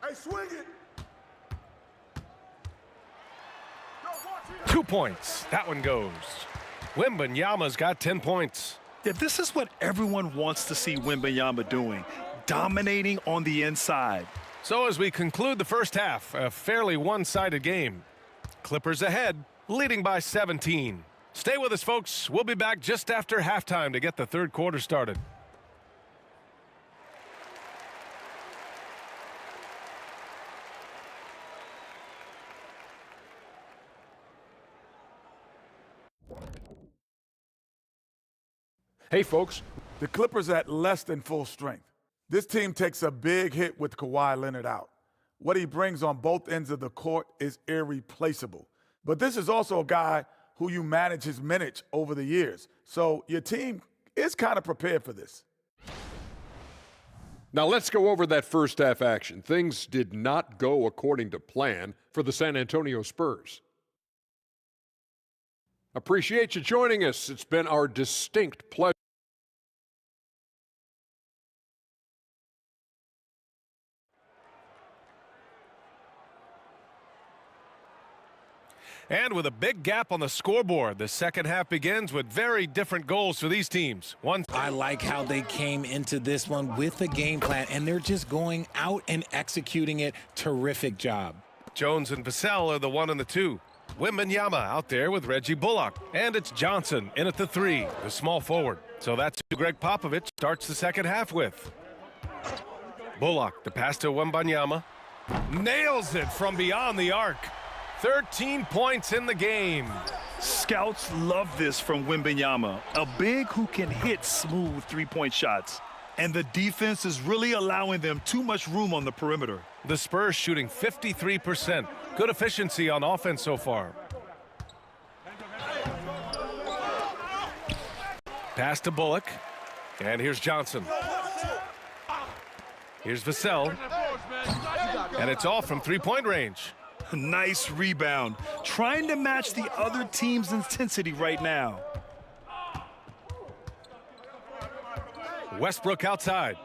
Hey, swing it! 2 points. That one goes. Wembanyama's got 10 points. Yeah, this is what everyone wants to see Wembanyama doing, dominating on the inside. So as we conclude the first half, a fairly one-sided game. Clippers ahead, leading by 17. Stay with us, folks. We'll be back just after halftime to get the third quarter started. Hey, folks. The Clippers at less than full strength. This team takes a big hit with Kawhi Leonard out. What he brings on both ends of the court is irreplaceable. But this is also a guy who you manage his minutes over the years. So your team is kind of prepared for this. Now let's go over that first half action. Things did not go according to plan for the San Antonio Spurs. Appreciate you joining us. It's been our distinct pleasure. And with a big gap on the scoreboard, the second half begins with very different goals for these teams. I like how they came into this one with a game plan, and they're just going out and executing it. Terrific job. Jones and Vassell are the 1 and the 2. Wembanyama out there with Reggie Bullock. And it's Johnson in at the 3, the small forward. So that's who Greg Popovich starts the second half with. Bullock, the pass to Wembanyama. Nails it from beyond the arc. 13 points in the game. Scouts love this from Wembanyama, a big who can hit smooth three-point shots. And the defense is really allowing them too much room on the perimeter. The Spurs shooting 53%. Good efficiency on offense so far. Pass to Bullock. And here's Johnson. Here's Vassell. And it's all from three-point range. Nice rebound. Trying to match the other team's intensity right now. Westbrook outside.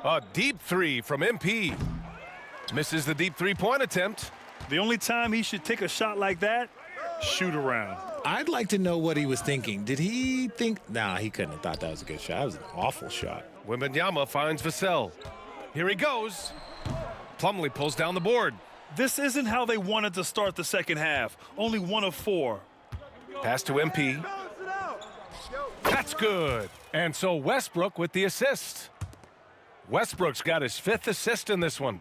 A deep 3 from MP. Misses the deep three-point attempt. The only time he should take a shot like that, shoot around. I'd like to know what he was thinking. Did he think? Nah, he couldn't have thought that was a good shot. That was an awful shot. Wembanyama finds Vassell. Here he goes. Plumlee pulls down the board. This isn't how they wanted to start the second half. Only 1 of 4. Pass to MP. That's good. And so Westbrook with the assist. Westbrook's got his 5th assist in this one.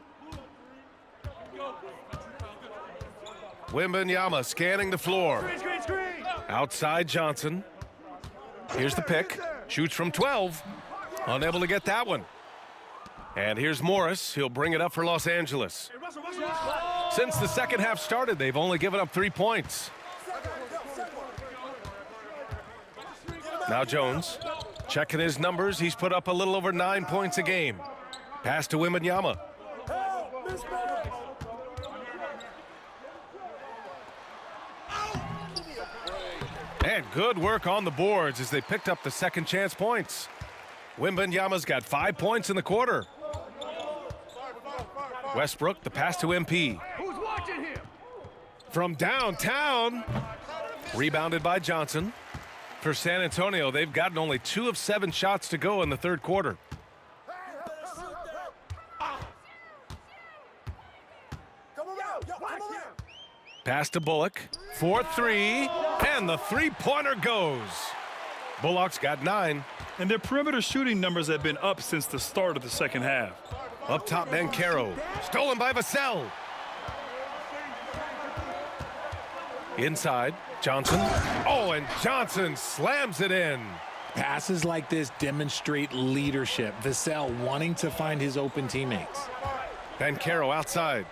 Wembanyama scanning the floor. Outside Johnson. Here's the pick. Shoots from 12. Unable to get that one. And here's Morris. He'll bring it up for Los Angeles. Since the second half started, they've only given up 3 points. Now Jones, checking his numbers. He's put up a little over 9 points a game. Pass to Wembanyama. And good work on the boards as they picked up the second chance points. Wembanyama's got 5 points in the quarter. Westbrook, the pass to MP. Who's watching him? From downtown. Rebounded by Johnson. For San Antonio, they've gotten only 2 of 7 shots to go in the third quarter. Pass to Bullock. 4-3. And the three-pointer goes. Bullock's got 9. And their perimeter shooting numbers have been up since the start of the second half. Up top, Banchero. Stolen by Vassell. Inside, Johnson. Oh, and Johnson slams it in. Passes like this demonstrate leadership. Vassell wanting to find his open teammates. Banchero outside.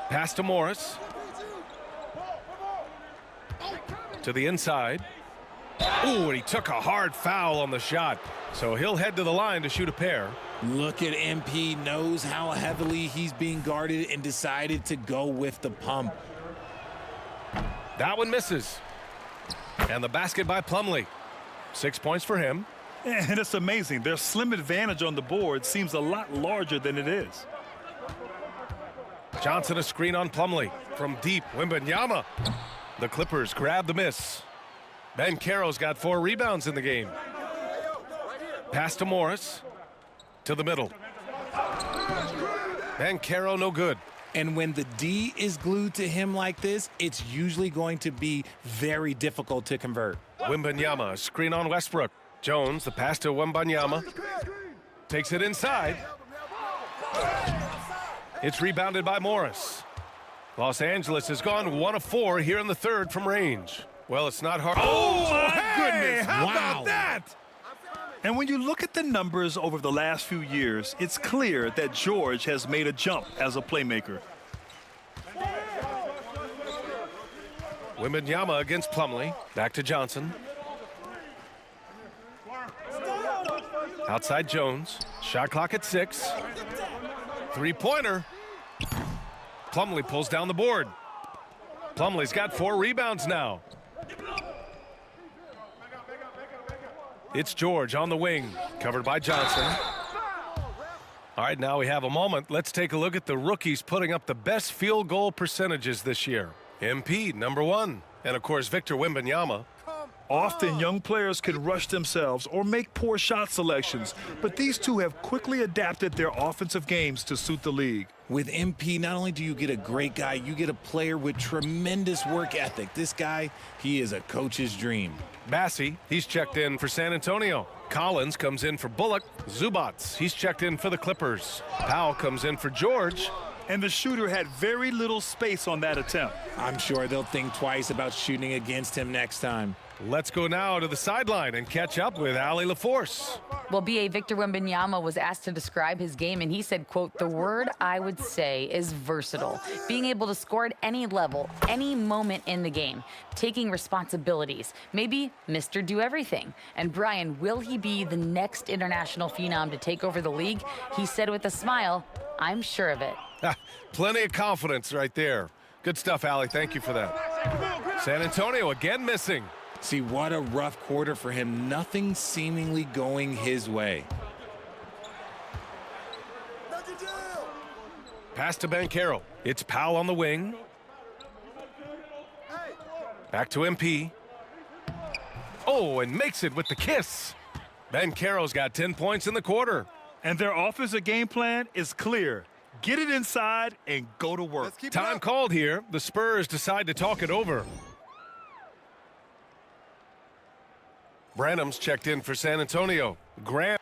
Pass to Morris. To the inside. Ooh, and he took a hard foul on the shot. So he'll head to the line to shoot a pair. Look at MP, knows how heavily he's being guarded and decided to go with the pump. That one misses. And the basket by Plumlee. 6 points for him. And it's amazing. Their slim advantage on the board seems a lot larger than it is. Johnson a screen on Plumlee. From deep, Wembanyama. The Clippers grab the miss. Banchero's got 4 rebounds in the game. Pass to Morris. To the middle. Banchero no good. And when the D is glued to him like this, it's usually going to be very difficult to convert. Wembanyama, a screen on Westbrook. Jones, the pass to Wembanyama. Takes it inside. It's rebounded by Morris. Los Angeles has gone 1 of 4 here in the third from range. Well, it's not hard. Oh, my goodness. How wow. about that? And when you look at the numbers over the last few years, it's clear that George has made a jump as a playmaker. Wembanyama against Plumlee. Back to Johnson. Outside Jones. Shot clock at 6. Three-pointer. Plumlee pulls down the board. Plumlee's got 4 rebounds now. It's George on the wing, covered by Johnson. All right, now we have a moment. Let's take a look at the rookies putting up the best field goal percentages this year. MP, number 1. And, of course, Victor Wembanyama. Often young players can rush themselves or make poor shot selections, but these two have quickly adapted their offensive games to suit the league. With MP, not only do you get a great guy, you get a player with tremendous work ethic. This guy, he is a coach's dream. Bassie, he's checked in for San Antonio. Collins comes in for Bullock. Zubats, he's checked in for the Clippers. Powell comes in for George. And the shooter had very little space on that attempt. I'm sure they'll think twice about shooting against him next time. Let's go now to the sideline and catch up with Allie LaForce. Well, B.A. Victor Wembanyama was asked to describe his game, and he said, quote, "The word I would say is versatile. Being able to score at any level, any moment in the game, taking responsibilities, maybe Mr. Do-Everything." And Brian, will he be the next international phenom to take over the league? He said with a smile, "I'm sure of it." Plenty of confidence right there. Good stuff, Allie. Thank you for that. San Antonio again missing. See, what a rough quarter for him. Nothing seemingly going his way. Pass to Banchero. It's Powell on the wing. Back to MP. Oh, and makes it with the kiss. Banchero's got 10 points in the quarter. And their offensive game plan is clear. Get it inside and go to work. Time called here. The Spurs decide to talk it over. Branham's checked in for San Antonio. Graham.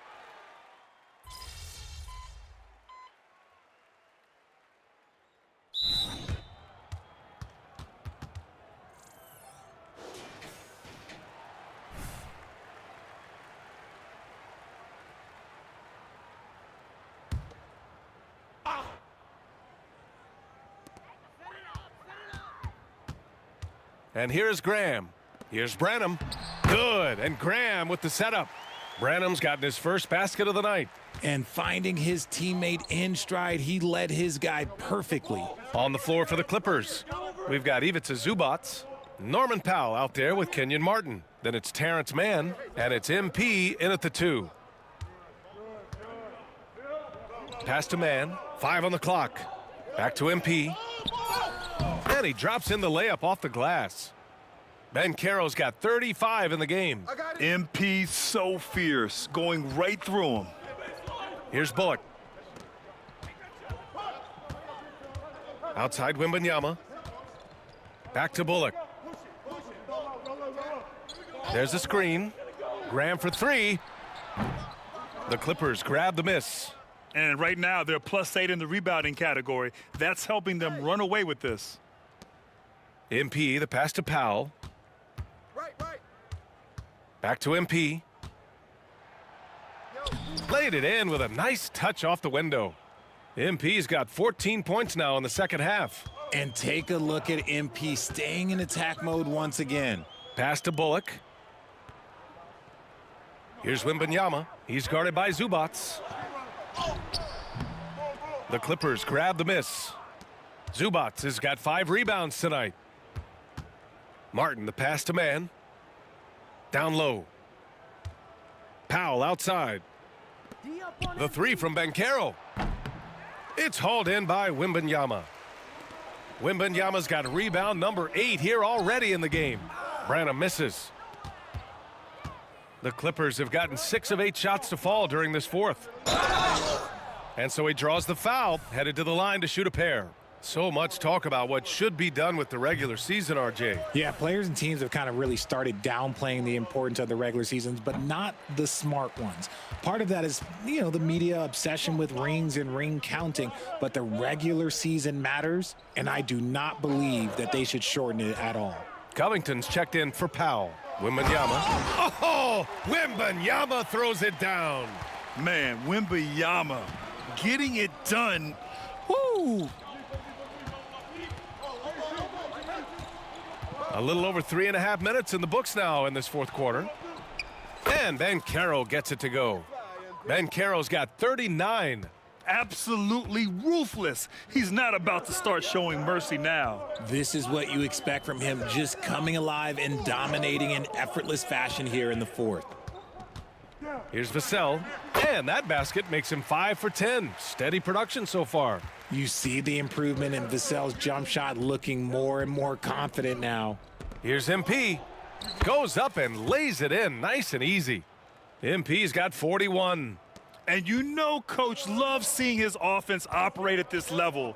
And here's Graham. Here's Branham. Good. And Graham with the setup. Branham's gotten his first basket of the night. And finding his teammate in stride, he led his guy perfectly. On the floor for the Clippers, we've got Ivica Zubac, Norman Powell out there with Kenyon Martin. Then it's Terrence Mann, and it's MP in at the 2. Pass to Mann, 5 on the clock. Back to MP. And he drops in the layup off the glass. Banchero's got 35 in the game. MP so fierce, going right through him. Here's Bullock. Outside Wembanyama. Back to Bullock. There's a screen. Graham for 3. The Clippers grab the miss. And right now, they're +8 in the rebounding category. That's helping them run away with this. MP, the pass to Powell. Back to MP. Laid it in with a nice touch off the window. MP's got 14 points now in the second half. And take a look at MP staying in attack mode once again. Pass to Bullock. Here's Wembanyama. He's guarded by Zubac. The Clippers grab the miss. Zubac has got 5 rebounds tonight. Martin, the pass to Mann. Down low. Powell outside. The 3 from Banchero. It's hauled in by Wembanyama. Wembanyama's got rebound number 8 here already in the game. Branham misses. The Clippers have gotten 6 of 8 shots to fall during this fourth. And so he draws the foul, headed to the line to shoot a pair. So much talk about what should be done with the regular season, RJ. Yeah, players and teams have kind of really started downplaying the importance of the regular seasons, but not the smart ones. Part of that is, the media obsession with rings and ring counting, but the regular season matters, and I do not believe that they should shorten it at all. Covington's checked in for Powell. Wembanyama. Oh, Wembanyama throws it down. Man, Wembanyama getting it done. Woo! A little over 3.5 minutes in the books now in this fourth quarter. And Banchero gets it to go. Banchero's got 39. Absolutely ruthless. He's not about to start showing mercy now. This is what you expect from him, just coming alive and dominating in effortless fashion here in the fourth. Here's Vassell, and that basket makes him 5 for 10. Steady production so far. You see the improvement in Vassell's jump shot, looking more and more confident now. Here's MP. Goes up and lays it in nice and easy. MP's got 41. And Coach loves seeing his offense operate at this level.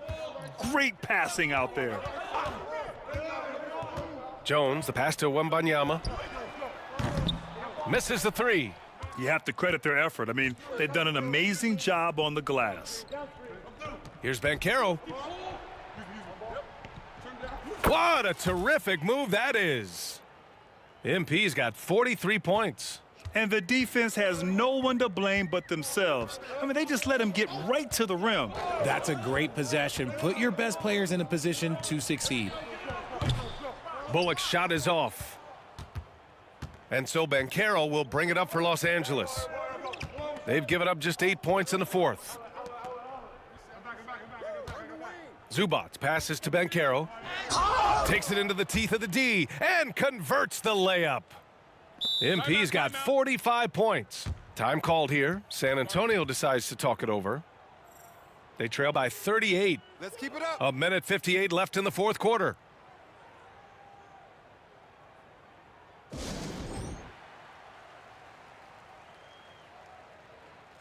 Great passing out there. Jones, the pass to Wembanyama. Misses the 3. You have to credit their effort. I mean, they've done an amazing job on the glass. Here's Banchero. What a terrific move that is. MP's got 43 points. And the defense has no one to blame but themselves. I mean, they just let him get right to the rim. That's a great possession. Put your best players in a position to succeed. Bullock's shot is off. And so Banchero will bring it up for Los Angeles. They've given up just 8 points in the fourth. Zubac passes to Banchero. Takes it into the teeth of the D and converts the layup. MP's got 45 points. Time called here. San Antonio decides to talk it over. They trail by 38. Let's keep it up. 1:58 left in the fourth quarter.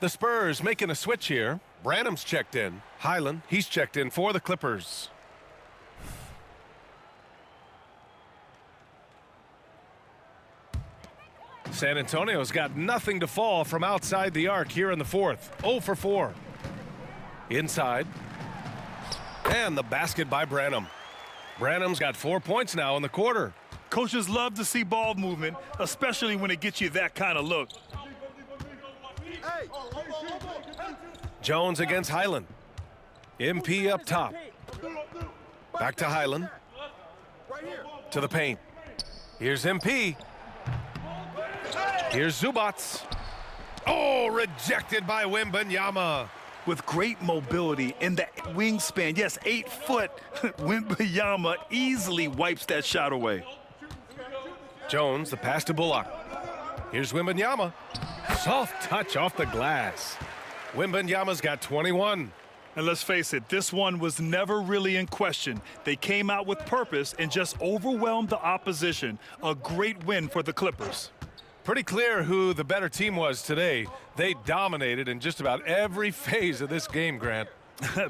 The Spurs making a switch here. Branham's checked in. Highland, he's checked in for the Clippers. San Antonio's got nothing to fall from outside the arc here in the fourth. 0 for 4. Inside. And the basket by Branham. Branham's got 4 points now in the quarter. Coaches love to see ball movement, especially when it gets you that kind of look. Jones against Highland. MP up top. Back to Highland. To the paint. Here's MP. Here's Zubac. Oh, rejected by Wembanyama. With great mobility in the wingspan, yes, 8 foot, Wembanyama easily wipes that shot away. Jones, the pass to Bullock. Here's Wembanyama. Soft touch off the glass. Wembanyama's got 21. And let's face it, this one was never really in question. They came out with purpose and just overwhelmed the opposition. A great win for the Clippers. Pretty clear who the better team was today. They dominated in just about every phase of this game, Grant.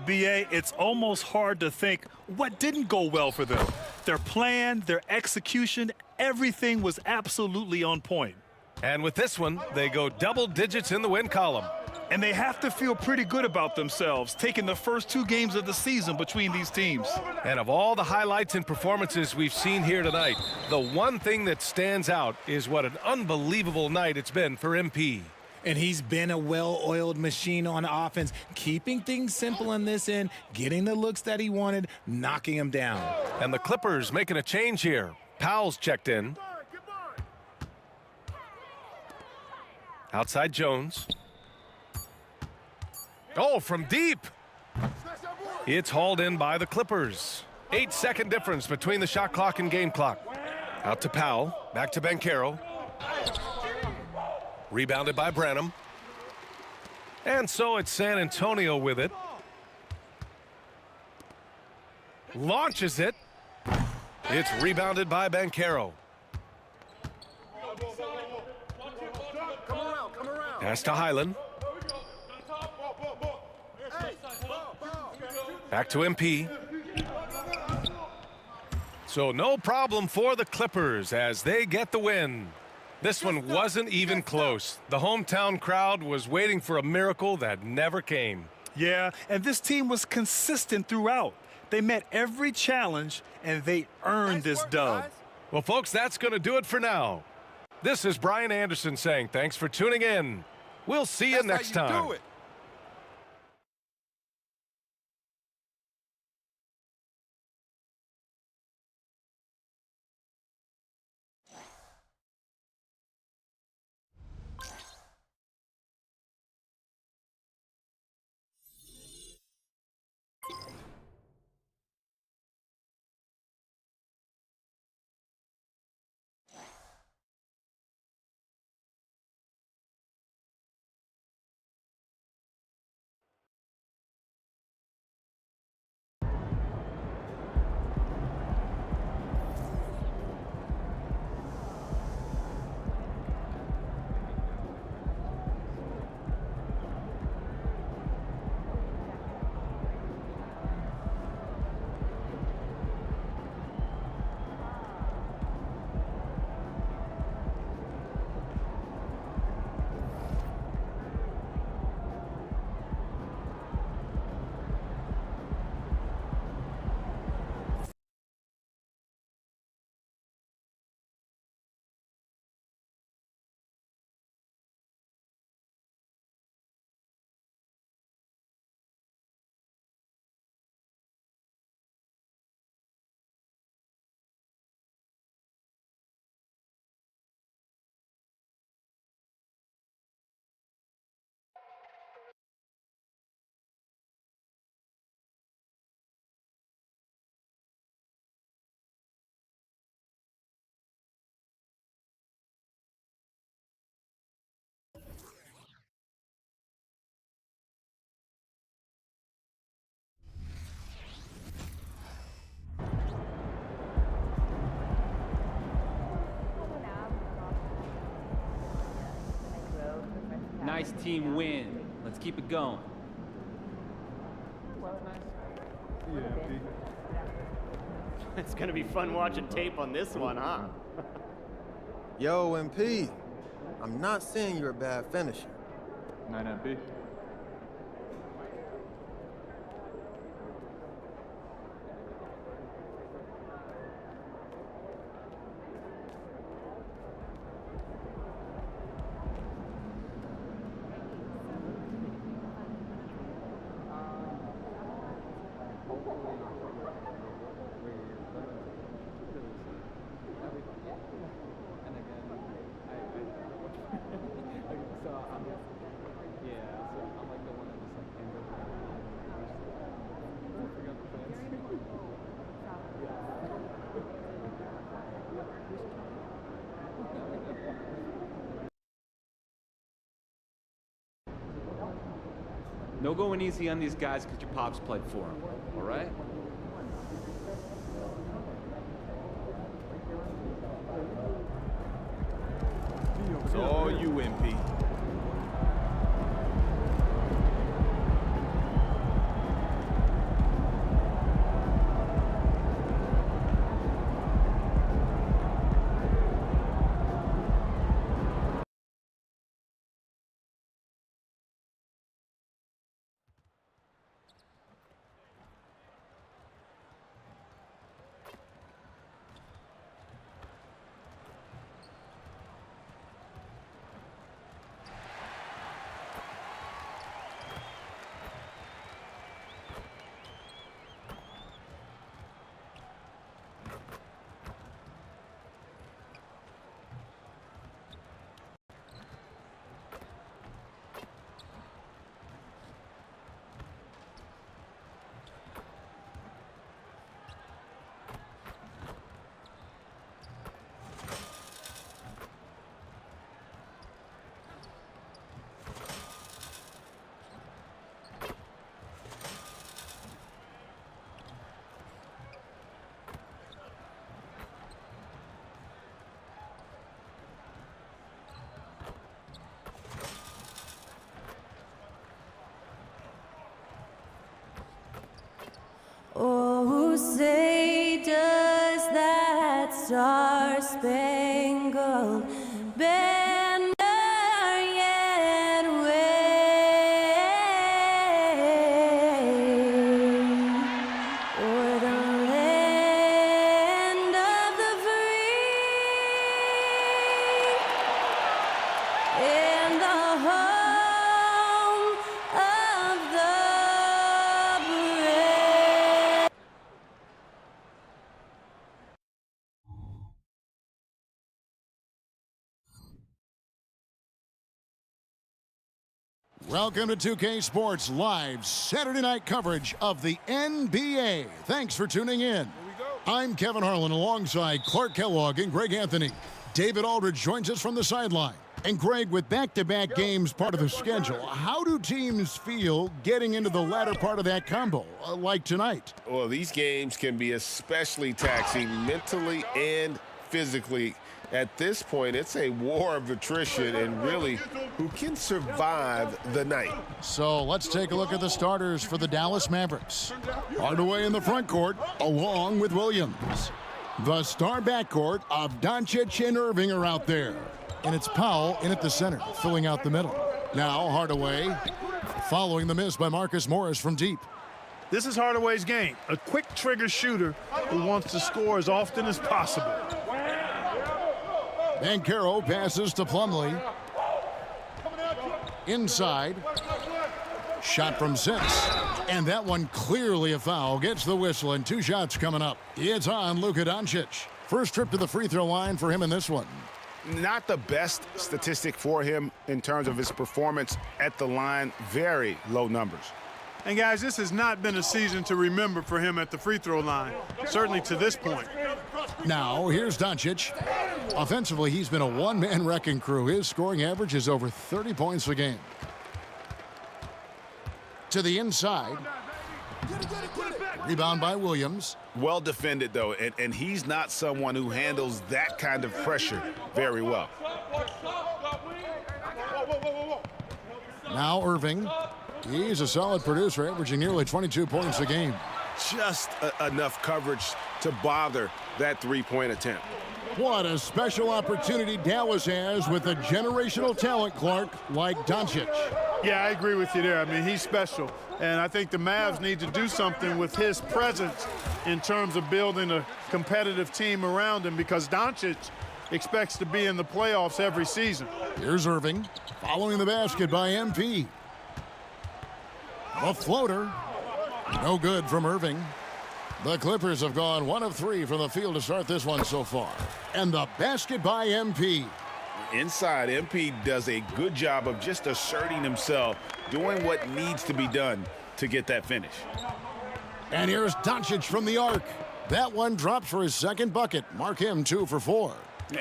B.A., it's almost hard to think what didn't go well for them. Their plan, their execution, everything was absolutely on point. And with this one, they go double digits in the win column. And they have to feel pretty good about themselves, taking the first 2 games of the season between these teams. And of all the highlights and performances we've seen here tonight, the one thing that stands out is what an unbelievable night it's been for MP. And he's been a well-oiled machine on offense, keeping things simple in this end, getting the looks that he wanted, knocking him down. And the Clippers making a change here. Powell's checked in. Outside Jones. Oh, from deep. It's hauled in by the Clippers. 8-second difference between the shot clock and game clock. Out to Powell, back to Banchero. Rebounded by Branham. And so it's San Antonio with it. Launches it. It's rebounded by Banchero. Pass to Highland. Back to MP. So no problem for the Clippers as they get the win. This one wasn't even close. The hometown crowd was waiting for a miracle that never came. Yeah, and this team was consistent throughout. They met every challenge, and they earned this dub. Well, folks, that's going to do it for now. This is Brian Anderson saying thanks for tuning in. We'll see you next time. Nice team win. Let's keep it going. It's gonna be fun watching tape on this one, huh? Yo, MP, I'm not saying you're a bad finisher. 9 MP. And again, so I'm No going easy on these guys because your pops played for them, all right? It's all you, MP. Oh, say does that star-spangled banner yet wave o'er the land of the free and the home of the brave? Welcome to 2K Sports Live Saturday night coverage of the NBA. Thanks for tuning in. I'm Kevin Harlan alongside Clark Kellogg and Greg Anthony. David Aldridge joins us from the sideline. And Greg, with back-to-back games part of the schedule, how do teams feel getting into the latter part of that combo, like tonight? Well, these games can be especially taxing mentally and physically. At this point, it's a war of attrition and really who can survive the night. So let's take a look at the starters for the Dallas Mavericks. Hardaway in the front court, along with Williams. The star backcourt of Doncic and Irving are out there. And it's Powell in at the center, filling out the middle. Now Hardaway, following the miss by Marcus Morris from deep. This is Hardaway's game, a quick trigger shooter who wants to score as often as possible. Banchero passes to Plumlee. Inside. Shot from 6. And that one clearly a foul. Gets the whistle and 2 shots coming up. It's on Luka Doncic. First trip to the free throw line for him in this one. Not the best statistic for him in terms of his performance at the line. Very low numbers. And guys, this has not been a season to remember for him at the free throw line, certainly to this point. Now, here's Doncic. Offensively, he's been a one-man wrecking crew. His scoring average is over 30 points a game. To the inside. Rebound by Williams. Well defended, though, and he's not someone who handles that kind of pressure very well. Now Irving. He's a solid producer, averaging nearly 22 points a game. Just enough coverage to bother that three-point attempt. What a special opportunity Dallas has with a generational talent, Clark, like Doncic. Yeah, I agree with you there. I mean, he's special. And I think the Mavs need to do something with his presence in terms of building a competitive team around him, because Doncic expects to be in the playoffs every season. Here's Irving, following the basket by MP. A floater. No good from Irving. The Clippers have gone 1 of 3 from the field to start this one so far. And the basket by MP. Inside, MP does a good job of just asserting himself, doing what needs to be done to get that finish. And here's Doncic from the arc. That one drops for his second bucket. Mark him 2 for 4.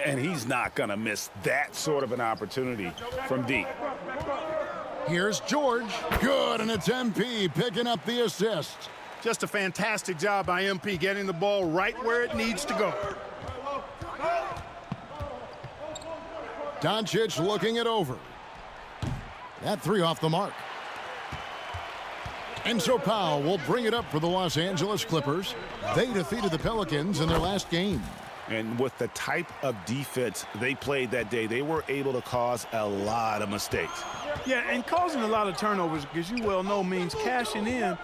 And he's not going to miss that sort of an opportunity from deep. Here's George. Good, and it's MP picking up the assist. Just a fantastic job by MP getting the ball right where it needs to go. Doncic looking it over. That three off the mark. And so Powell will bring it up for the Los Angeles Clippers. They defeated the Pelicans in their last game. And with the type of defense they played that day, they were able to cause a lot of mistakes. Yeah, and causing a lot of turnovers, as you well know, means cashing in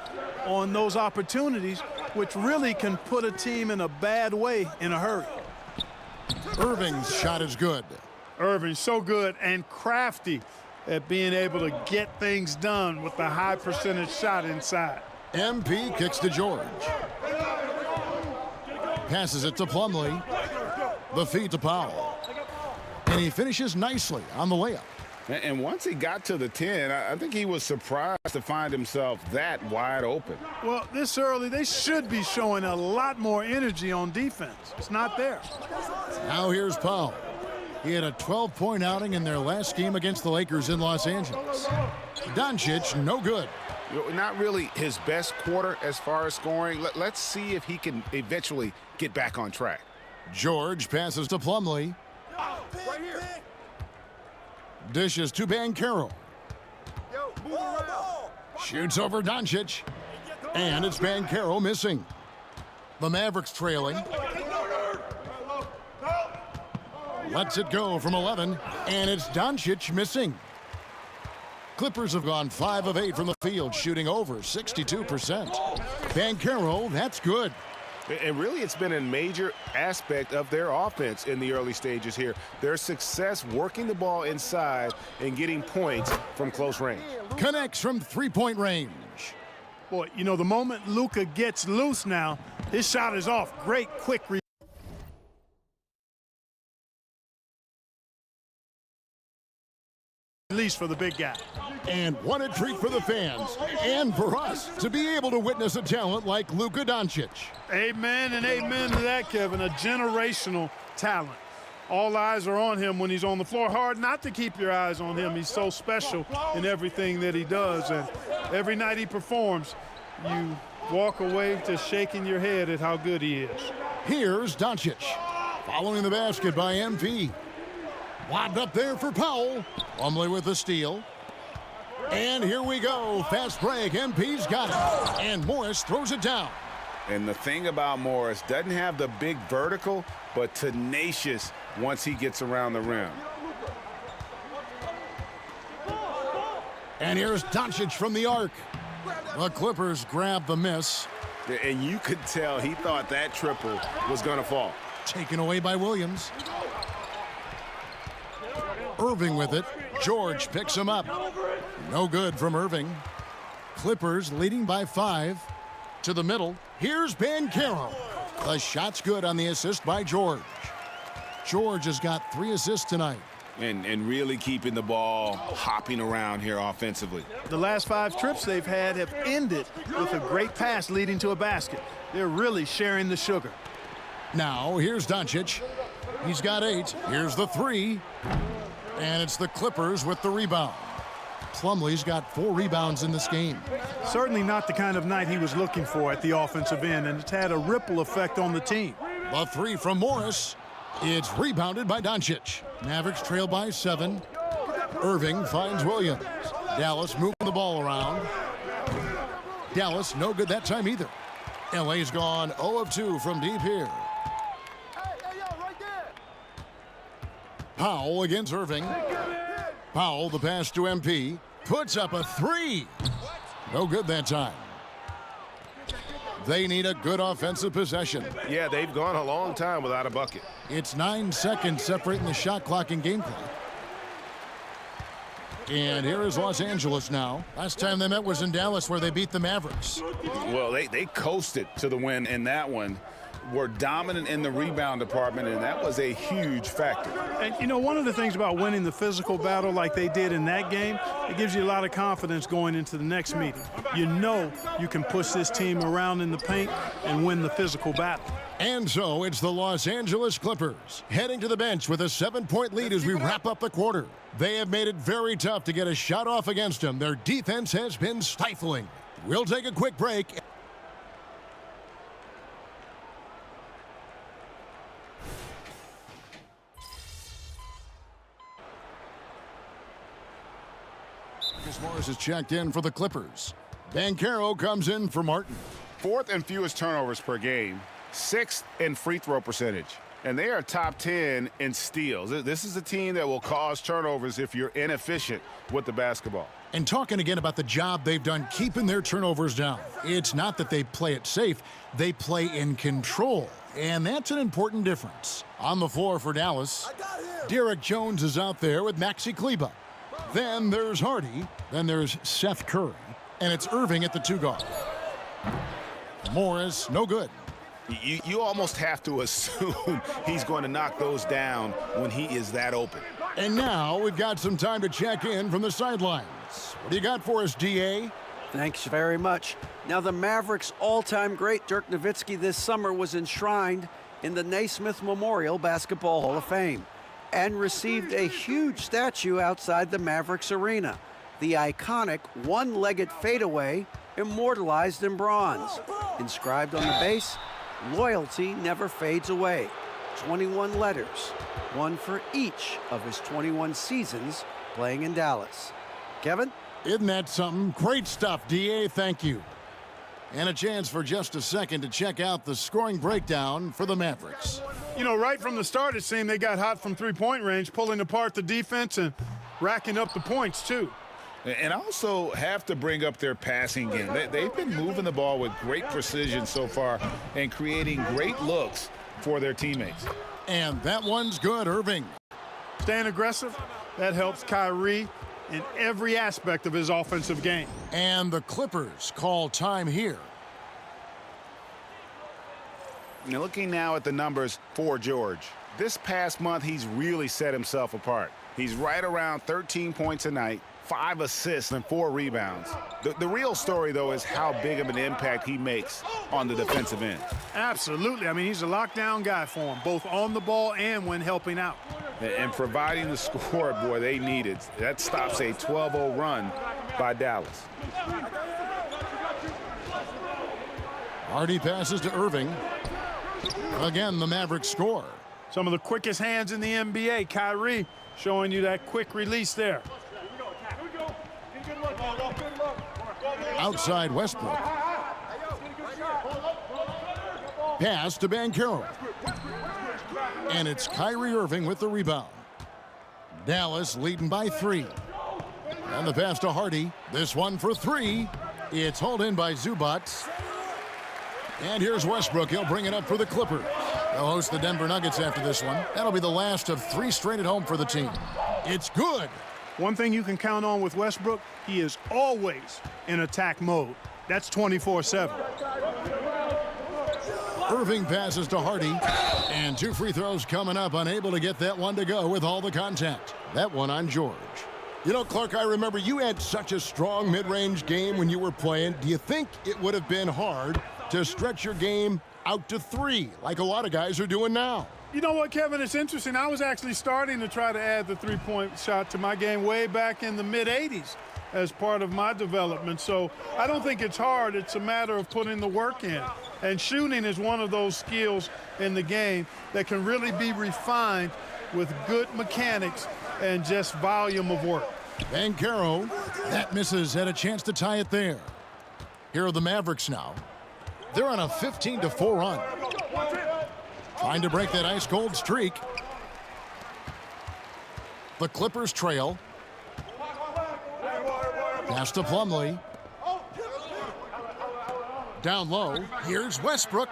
on those opportunities, which really can put a team in a bad way in a hurry. Irving's shot is good. Irving's so good and crafty at being able to get things done with the high percentage shot inside. MP kicks to George. Passes it to Plumlee. The feed to Powell. And he finishes nicely on the layup. And once he got to the 10, I think he was surprised to find himself that wide open. Well, this early, they should be showing a lot more energy on defense. It's not there. Now here's Powell. He had a 12-point outing in their last game against the Lakers in Los Angeles. Doncic, no good. Not really his best quarter as far as scoring. Let's see if he can eventually get back on track. George passes to Plumlee. Dishes to Banchero. Shoots over Doncic. And it's Banchero missing. The Mavericks trailing. Lets it go from 11. And it's Doncic missing. Clippers have gone 5 of 8 from the field, shooting over 62%. Banchero, that's good. And really, it's been a major aspect of their offense in the early stages here. Their success working the ball inside and getting points from close range. Connects from three-point range. Boy, you know, the moment Luka gets loose now, his shot is off. Great, quick release for the big guy. And what a treat for the fans and for us to be able to witness a talent like Luka Doncic. Amen and amen to that, Kevin. A generational talent. All eyes are on him when he's on the floor. Hard not to keep your eyes on him. He's so special in everything that he does. And every night he performs, you walk away just shaking your head at how good he is. Here's Doncic. Following the basket by MP. Lobbed up there for Powell. Plumlee with the steal. And here we go. Fast break. MP's got it. And Morris throws it down. And the thing about Morris, doesn't have the big vertical, but tenacious once he gets around the rim. And here's Doncic from the arc. The Clippers grab the miss. And you could tell he thought that triple was going to fall. Taken away by Williams. Irving with it. George picks him up. No good from Irving. Clippers leading by 5. To the middle. Here's Banchero. The shot's good on the assist by George. George has got 3 assists tonight. And really keeping the ball hopping around here offensively. The last 5 trips they've had have ended with a great pass leading to a basket. They're really sharing the sugar. Now here's Doncic. He's got 8. Here's the 3. And it's the Clippers with the rebound. Plumlee's got 4 rebounds in this game. Certainly not the kind of night he was looking for at the offensive end, and it's had a ripple effect on the team. The 3 from Morris. It's rebounded by Doncic. Mavericks trail by 7. Irving finds Williams. Dallas moving the ball around. Dallas no good that time either. LA's gone 0 of 2 from deep here. Powell against Irving. Powell, the pass to MP, puts up a 3. No good that time. They need a good offensive possession. Yeah, they've gone a long time without a bucket. It's 9 seconds separating the shot clock and game clock. And here is Los Angeles now. Last time they met was in Dallas where they beat the Mavericks. Well, they coasted to the win in that one. Were dominant in the rebound department, and that was a huge factor. And, you know, one of the things about winning the physical battle like they did in that game, it gives you a lot of confidence going into the next meeting. You know you can push this team around in the paint and win the physical battle. And so it's the Los Angeles Clippers heading to the bench with a 7-point lead as we wrap up the quarter. They have made it very tough to get a shot off against them. Their defense has been stifling. We'll take a quick break. Marcus Morris is checked in for the Clippers. Banchero comes in for Martin. 4th and fewest turnovers per game, 6th in free throw percentage. And they are top 10 in steals. This is a team that will cause turnovers if you're inefficient with the basketball. And talking again about the job they've done keeping their turnovers down. It's not that they play it safe, they play in control. And that's an important difference. On the floor for Dallas, Derek Jones is out there with Maxi Kleber. Then there's Hardy. Then there's Seth Curry. And it's Irving at the 2 guard. Morris, no good. You almost have to assume he's going to knock those down when he is that open. And now we've got some time to check in from the sidelines. What do you got for us, DA? Thanks very much. Now, the Mavericks' all-time great Dirk Nowitzki this summer was enshrined in the Naismith Memorial Basketball Hall of Fame and received a huge statue outside the Mavericks arena. The iconic one-legged fadeaway immortalized in bronze. Inscribed on the base, loyalty never fades away. 21 letters, one for each of his 21 seasons playing in Dallas. Kevin? Isn't that something? Great stuff, DA. Thank you. And a chance for just a second to check out the scoring breakdown for the Mavericks. You know, right from the start, it seemed they got hot from three-point range, pulling apart the defense and racking up the points, too. And also have to bring up their passing game. They've been moving the ball with great precision so far and creating great looks for their teammates. And that one's good, Irving. Staying aggressive, that helps Kyrie in every aspect of his offensive game. And the Clippers call time here. Now looking now at the numbers for George. This past month, he's really set himself apart. He's right around 13 points a night, 5 assists and 4 rebounds. The real story, though, is how big of an impact he makes on the defensive end. Absolutely. I mean, he's a lockdown guy for him, both on the ball and when helping out. And providing the scoreboard they needed. That stops a 12-0 run by Dallas. Hardy passes to Irving. Again, the Mavericks score. Some of the quickest hands in the NBA. Kyrie showing you that quick release there. Outside Westbrook. Pass to Banchero. And it's Kyrie Irving with the rebound. Dallas leading by 3. And the pass to Hardy. This one for 3. It's hauled in by Zubac. And here's Westbrook. He'll bring it up for the Clippers. They'll host the Denver Nuggets after this one. That'll be the last of 3 straight at home for the team. It's good. One thing you can count on with Westbrook, he is always in attack mode. That's 24/7. Irving passes to Hardy. And 2 free throws coming up. Unable to get that one to go with all the contact. That one on George. You know, Clark, I remember you had such a strong mid-range game when you were playing. Do you think it would have been hard to stretch your game out to 3 like a lot of guys are doing now? You know what, Kevin? It's interesting. I was actually starting to try to add the three-point shot to my game way back in the mid-'80s as part of my development. So I don't think it's hard. It's a matter of putting the work in. And shooting is one of those skills in the game that can really be refined with good mechanics and just volume of work. Banchero, that misses, had a chance to tie it there. Here are the Mavericks now. They're on a 15-4 run. Trying to break that ice-cold streak. The Clippers trail. Pass to Plumlee. Down low. Here's Westbrook.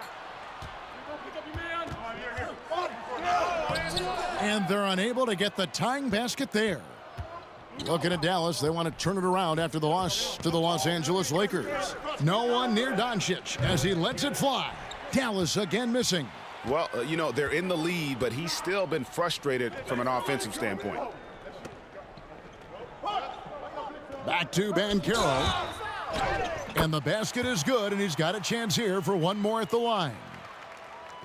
And they're unable to get the tying basket there. Looking at Dallas, they want to turn it around after the loss to the Los Angeles Lakers. No one near Doncic as he lets it fly. Dallas again missing. Well, you know, they're in the lead, but he's still been frustrated from an offensive standpoint. Back to Banchero. And the basket is good, and he's got a chance here for one more at the line.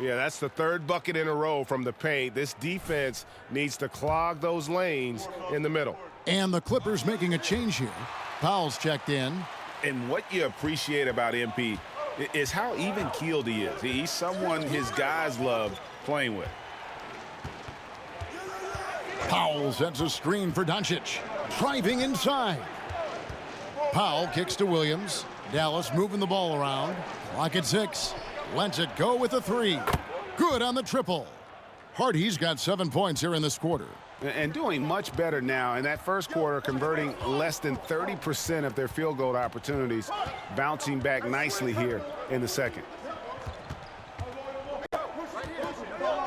Yeah, that's the third bucket in a row from the paint. This defense needs to clog those lanes in the middle. And the Clippers making a change here. Powell's checked in. And what you appreciate about MP is how even-keeled he is. He's someone his guys love playing with. Powell sets a screen for Doncic. Driving inside. Powell kicks to Williams. Dallas moving the ball around. Clock at 6. Lets it go with a 3. Good on the triple. Hardy's got 7 points here in this quarter. And doing much better now in that first quarter, converting less than 30% of their field goal opportunities, bouncing back nicely here in the second.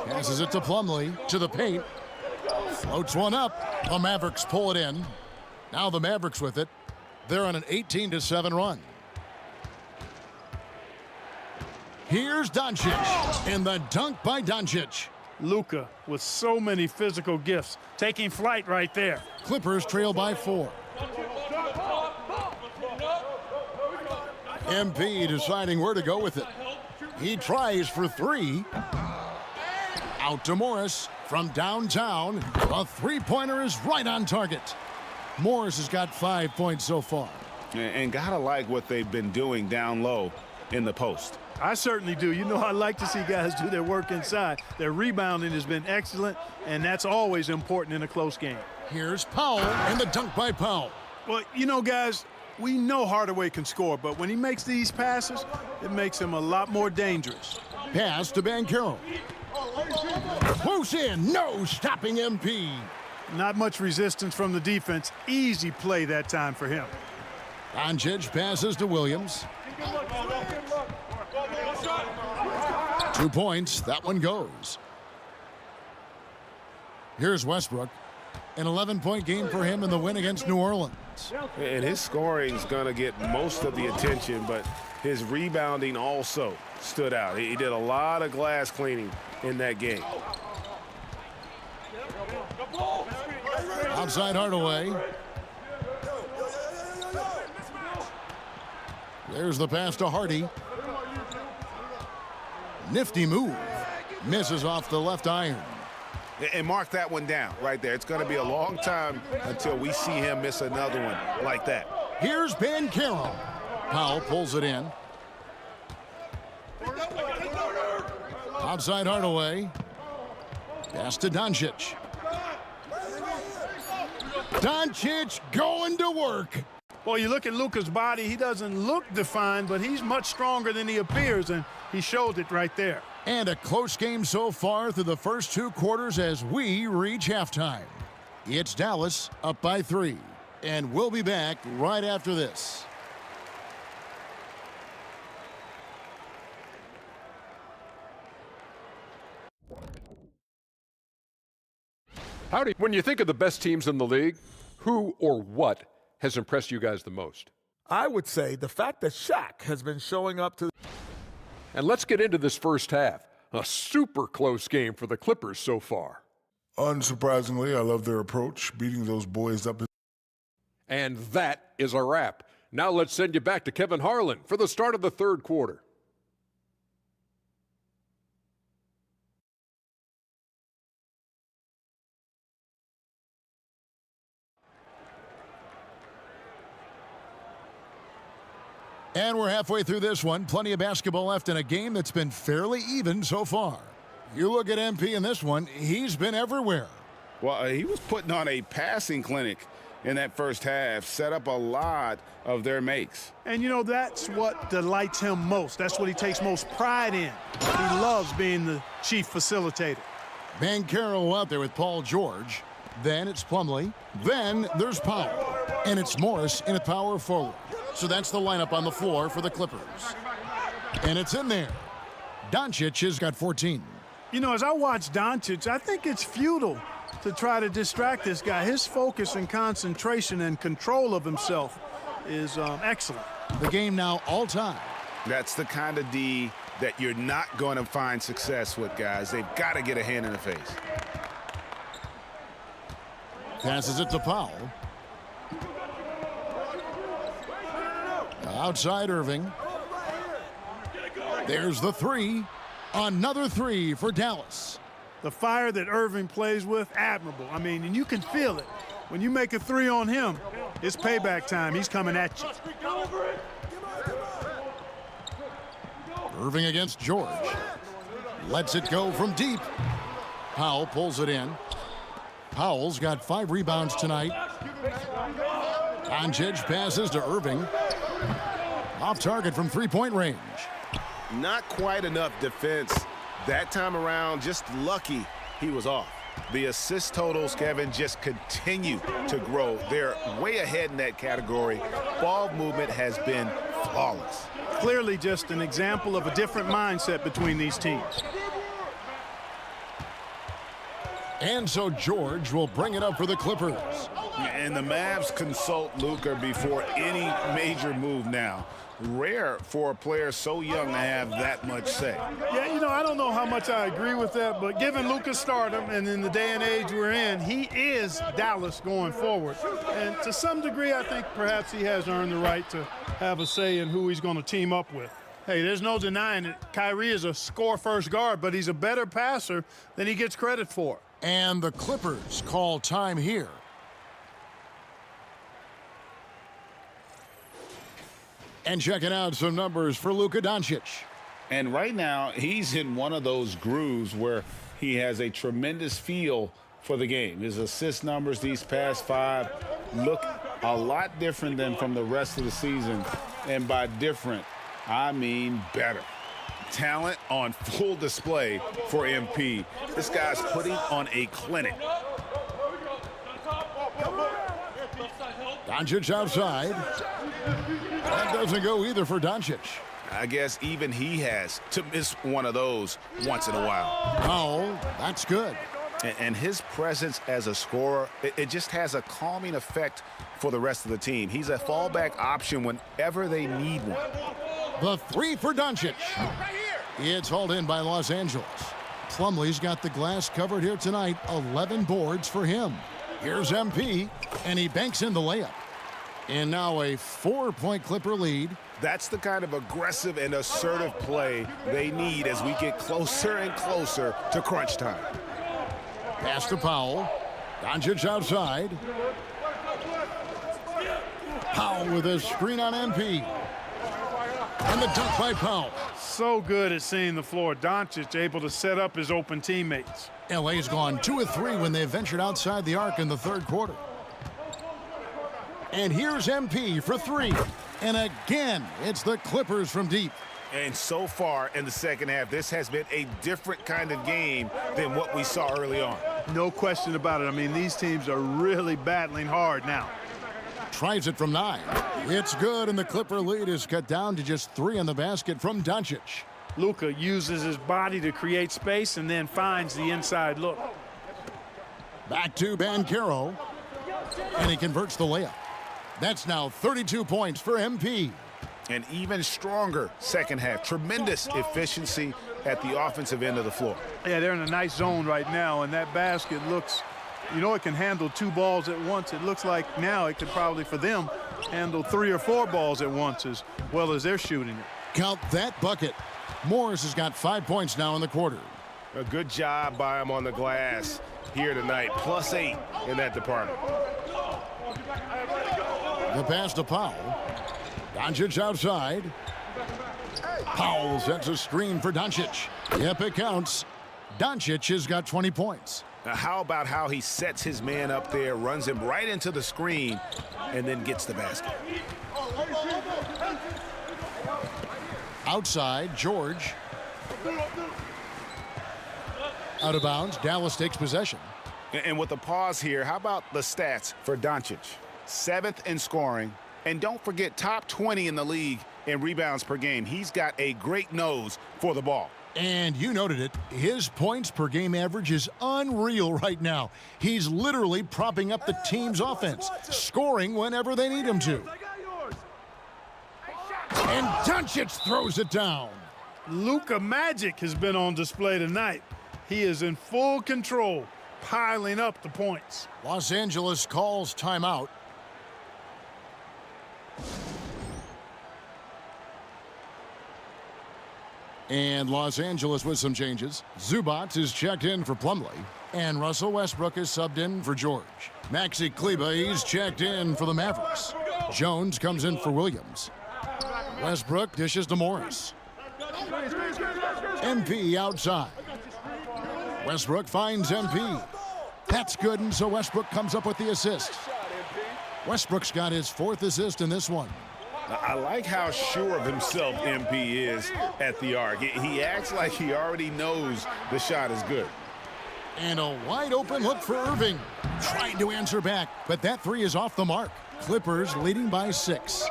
Passes it to Plumlee, to the paint. Floats one up. The Mavericks pull it in. Now the Mavericks with it. They're on an 18-7 run. Here's Doncic, and the dunk by Doncic. Luka with so many physical gifts, taking flight right there. Clippers trail by 4. MP deciding where to go with it. He tries for 3. Out to Morris from downtown. A three-pointer is right on target. Morris has got 5 points so far. And gotta like what they've been doing down low in the post. I certainly do. You know, I like to see guys do their work inside. Their rebounding has been excellent, and that's always important in a close game. Here's Powell, and the dunk by Powell. Well, you know, guys, we know Hardaway can score, but when he makes these passes, it makes him a lot more dangerous. Pass to Banchero. Close in, no stopping MP. Not much resistance from the defense. Easy play that time for him. Doncic passes to Williams. 2 points, that one goes. Here's Westbrook. An 11-point game for him in the win against New Orleans. And his scoring is going to get most of the attention, but his rebounding also stood out. He did a lot of glass cleaning in that game. Outside Hardaway. There's the pass to Hardy. Nifty move. Misses off the left iron. And mark that one down right there. It's going to be a long time until we see him miss another one like that. Here's Banchero. Powell pulls it in. Outside Hardaway. Pass to Doncic. Doncic going to work. Well, you look at Luka's body, he doesn't look defined, but he's much stronger than he appears, and he showed it right there. And a close game so far through the first 2 quarters as we reach halftime. It's Dallas up by 3, and we'll be back right after this. Howdy. When you think of the best teams in the league, who or what has impressed you guys the most? I would say the fact that Shaq has been showing up to... And let's get into this first half. A super close game for the Clippers so far. Unsurprisingly, I love their approach, beating those boys up. And that is a wrap. Now let's send you back to Kevin Harlan for the start of the third quarter. And we're halfway through this one. Plenty of basketball left in a game that's been fairly even so far. You look at MP in this one, he's been everywhere. Well, he was putting on a passing clinic in that first half, set up a lot of their makes. And, you know, that's what delights him most. That's what he takes most pride in. He loves being the chief facilitator. Banchero out there with Paul George. Then it's Plumlee. Then there's Powell. And it's Morris in a power forward. So that's the lineup on the floor for the Clippers. And it's in there. Doncic has got 14. You know, as I watch Doncic, I think it's futile to try to distract this guy. His focus and concentration and control of himself is excellent. The game now all time. That's the kind of D that you're not going to find success with, guys. They've got to get a hand in the face. Passes it to Powell. Outside Irving. There's the 3. Another three for Dallas. The fire that Irving plays with, admirable. I mean, and you can feel it. When you make a three on him, it's payback time. He's coming at you. Irving against George. Lets it go from deep. Powell pulls it in. Powell's got 5 rebounds tonight. Doncic passes to Irving. Off target from three-point range. Not quite enough defense that time around. Just lucky he was off. The assist totals, Kevin, just continue to grow. They're way ahead in that category. Ball movement has been flawless. Clearly just an example of a different mindset between these teams. And so George will bring it up for the Clippers. And the Mavs consult Luka before any major move now. Rare for a player so young to have that much say. Yeah, you know, I don't know how much I agree with that, but given Luka's stardom and in the day and age we're in, he is Dallas going forward. And to some degree, I think perhaps he has earned the right to have a say in who he's going to team up with. Hey, there's no denying it. Kyrie is a score-first guard, but he's a better passer than he gets credit for. And the Clippers call time here. And checking out some numbers for Luka Doncic. And right now, he's in one of those grooves where he has a tremendous feel for the game. His assist numbers these past 5 look a lot different than from the rest of the season. And by different, I mean better. Talent on full display for MP. This guy's putting on a clinic. Doncic outside. That doesn't go either for Doncic. I guess even he has to miss one of those once in a while. Oh, that's good. And his presence as a scorer, it just has a calming effect for the rest of the team. He's a fallback option whenever they need one. The three for Doncic. It's hauled in by Los Angeles. Plumlee's got the glass covered here tonight. 11 boards for him. Here's MP, and he banks in the layup. And now a 4-point Clipper lead. That's the kind of aggressive and assertive play they need as we get closer and closer to crunch time. Pass to Powell. Doncic outside. Powell with a screen on MP. And the dunk by Powell. So good at seeing the floor. Doncic able to set up his open teammates. LA's gone 2 of 3 when they ventured outside the arc in the third quarter. And here's MP for 3. And again, it's the Clippers from deep. And so far in the second half, this has been a different kind of game than what we saw early on. No question about it. I mean, these teams are really battling hard now. Tries it from 9. It's good, and the Clipper lead is cut down to just 3 in the basket from Doncic. Luka uses his body to create space and then finds the inside look. Back to Banchero, and he converts the layup. That's now 32 points for MP. An even stronger second half. Tremendous efficiency at the offensive end of the floor. Yeah, they're in a nice zone right now, and that basket looks, you know, it can handle 2 balls at once. It looks like now it could probably, for them, handle 3 or 4 balls at once as well as they're shooting it. Count that bucket. Morris has got 5 points now in the quarter. A good job by him on the glass here tonight. +8 in that department. The pass to Powell. Doncic outside. Powell sets a screen for Doncic. Yep, it counts. Doncic has got 20 points. Now, how about how he sets his man up there, runs him right into the screen, and then gets the basket. Outside, George. Out of bounds, Dallas takes possession. And with the pause here, how about the stats for Doncic? 7th in scoring, and don't forget top 20 in the league in rebounds per game. He's got a great nose for the ball. And you noted it, his points per game average is unreal right now. He's literally propping up the team's offense, scoring whenever they need him to. And Doncic throws it down. Luka Magic has been on display tonight. He is in full control, piling up the points. Los Angeles calls timeout. And Los Angeles with some changes. Zubac is checked in for Plumlee. And Russell Westbrook is subbed in for George. Maxi Kleber, he's checked in for the Mavericks. Jones comes in for Williams. Westbrook dishes to Morris. MP outside. Westbrook finds MP. That's good, and so Westbrook comes up with the assist. Westbrook's got his 4th assist in this one. I like how sure of himself MP is at the arc. He acts like he already knows the shot is good. And a wide open look for Irving. Trying to answer back, but that 3 is off the mark. Clippers leading by 6.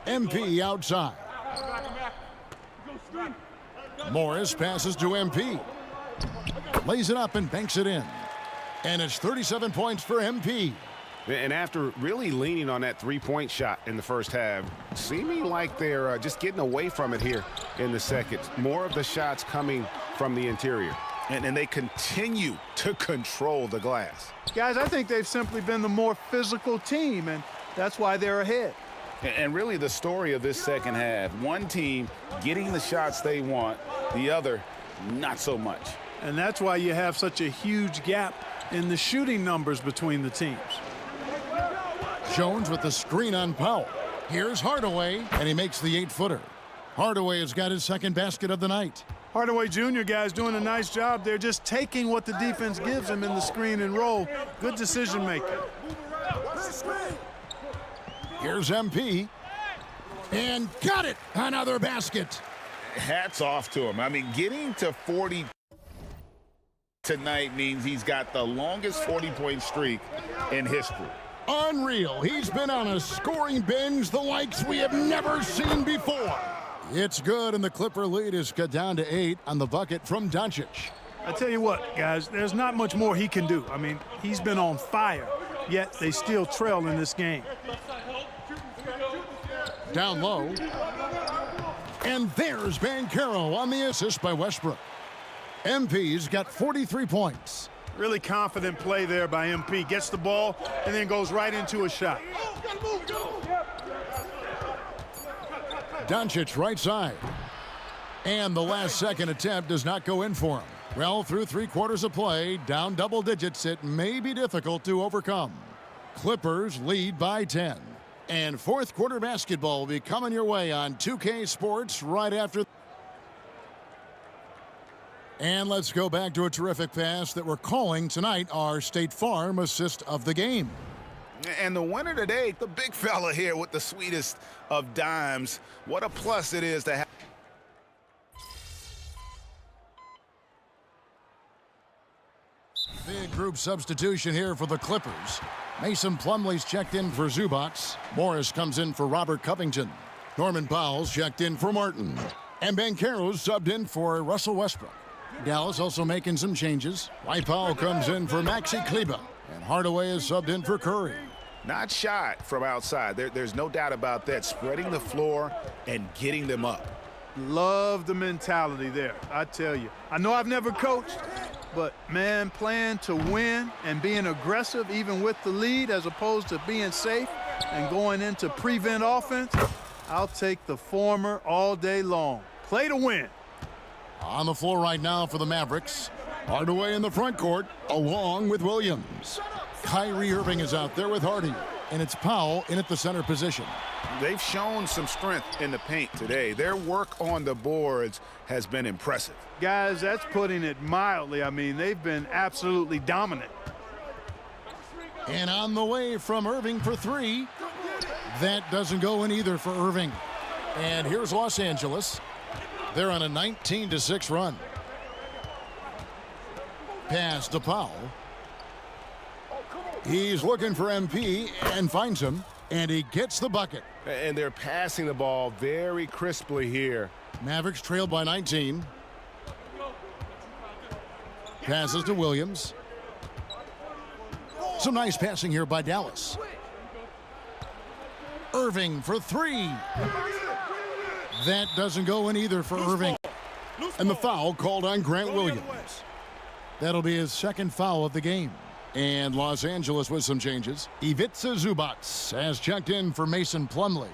MP outside. Morris passes to MP. Lays it up and banks it in. And it's 37 points for MP. And after really leaning on that three-point shot in the first half, seeming like they're just getting away from it here in the second. More of the shots coming from the interior. And they continue to control the glass. Guys, I think they've simply been the more physical team, and that's why they're ahead. And really the story of this second half, one team getting the shots they want, the other not so much. And that's why you have such a huge gap in the shooting numbers between the teams. Jones with the screen on Powell. Here's Hardaway, and he makes the 8-footer. Hardaway has got his 2nd basket of the night. Hardaway Jr., guys, doing a nice job. They're just taking what the defense gives him in the screen and roll. Good decision making. Here's MP. And got it! Another basket. Hats off to him. I mean, getting to 40 tonight means he's got the longest 40-point streak in history. Unreal. He's been on a scoring binge the likes we have never seen before. It's good, and the Clipper lead is cut down to 8 on the bucket from Doncic. I tell you what, guys, there's not much more he can do. I mean, he's been on fire, yet they still trail in this game. Down low. And there's Banchero on the assist by Westbrook. MP's got 43 points. Really confident play there by MP. Gets the ball and then goes right into a shot. Doncic right side. And the last second attempt does not go in for him. Well, through 3 quarters of play, down double digits, it may be difficult to overcome. Clippers lead by 10. And 4th quarter basketball will be coming your way on 2K Sports right after. And let's go back to a terrific pass that we're calling tonight our State Farm assist of the game. And the winner today, the big fella here with the sweetest of dimes. What a plus it is to have. Big group substitution here for the Clippers. Mason Plumlee's checked in for Zubac. Morris comes in for Robert Covington. Norman Powell's checked in for Martin. And Banchero's subbed in for Russell Westbrook. Dallas also making some changes. White Powell comes in for Maxi Kleber. And Hardaway is subbed in for Curry. Not shot from outside. There's no doubt about that. Spreading the floor and getting them up. Love the mentality there, I tell you. I know I've never coached, but, man, playing to win and being aggressive even with the lead as opposed to being safe and going into prevent offense, I'll take the former all day long. Play to win. On the floor right now for the Mavericks. Hardaway in the front court, along with Williams. Kyrie Irving is out there with Hardy, and it's Powell in at the center position. They've shown some strength in the paint today. Their work on the boards has been impressive. Guys, that's putting it mildly. I mean, they've been absolutely dominant. And on the way from Irving for 3. That doesn't go in either for Irving. And here's Los Angeles. They're on a 19-6 run. Pass to Powell. He's looking for MP and finds him, and he gets the bucket. And they're passing the ball very crisply here. Mavericks trailed by 19. Passes to Williams. Some nice passing here by Dallas. Irving for 3. That doesn't go in either for Irving. And the foul called on Grant Williams. That'll be his 2nd foul of the game. And Los Angeles with some changes. Ivica Zubac has checked in for Mason Plumlee.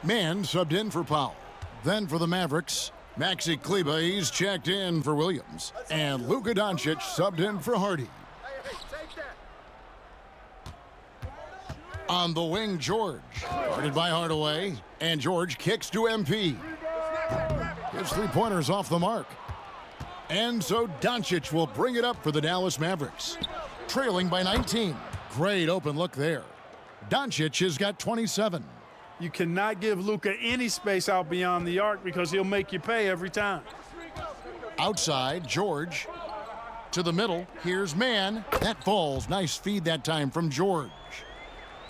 Mann subbed in for Powell. Then for the Mavericks, Maxi Kleba, he's checked in for Williams. And Luka Doncic subbed in for Hardy. On the wing, George. Guarded by Hardaway. And George kicks to MP. His three-pointers off the mark. And so Doncic will bring it up for the Dallas Mavericks. Trailing by 19. Great open look there. Doncic has got 27. You cannot give Luka any space out beyond the arc because he'll make you pay every time. Outside, George. To the middle, here's Mann. That falls. Nice feed that time from George.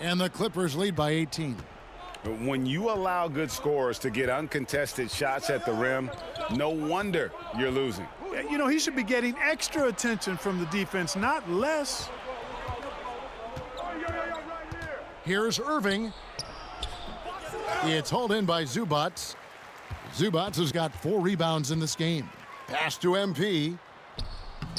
And the Clippers lead by 18. When you allow good scorers to get uncontested shots at the rim, no wonder you're losing. You know, he should be getting extra attention from the defense, not less. Here's Irving. It's hauled in by Zubats. Zubats has got 4 rebounds in this game. Pass to MP.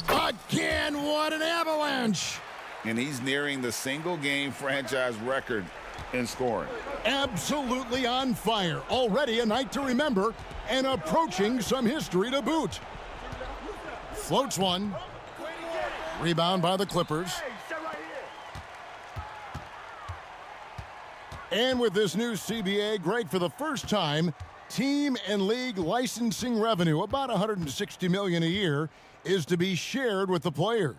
Again, what an avalanche! And he's nearing the single-game franchise record in scoring. Absolutely on fire. Already a night to remember and approaching some history to boot. Floats one. Rebound by the Clippers. And with this new CBA, Greg, for the first time, team and league licensing revenue, about $160 million a year, is to be shared with the players.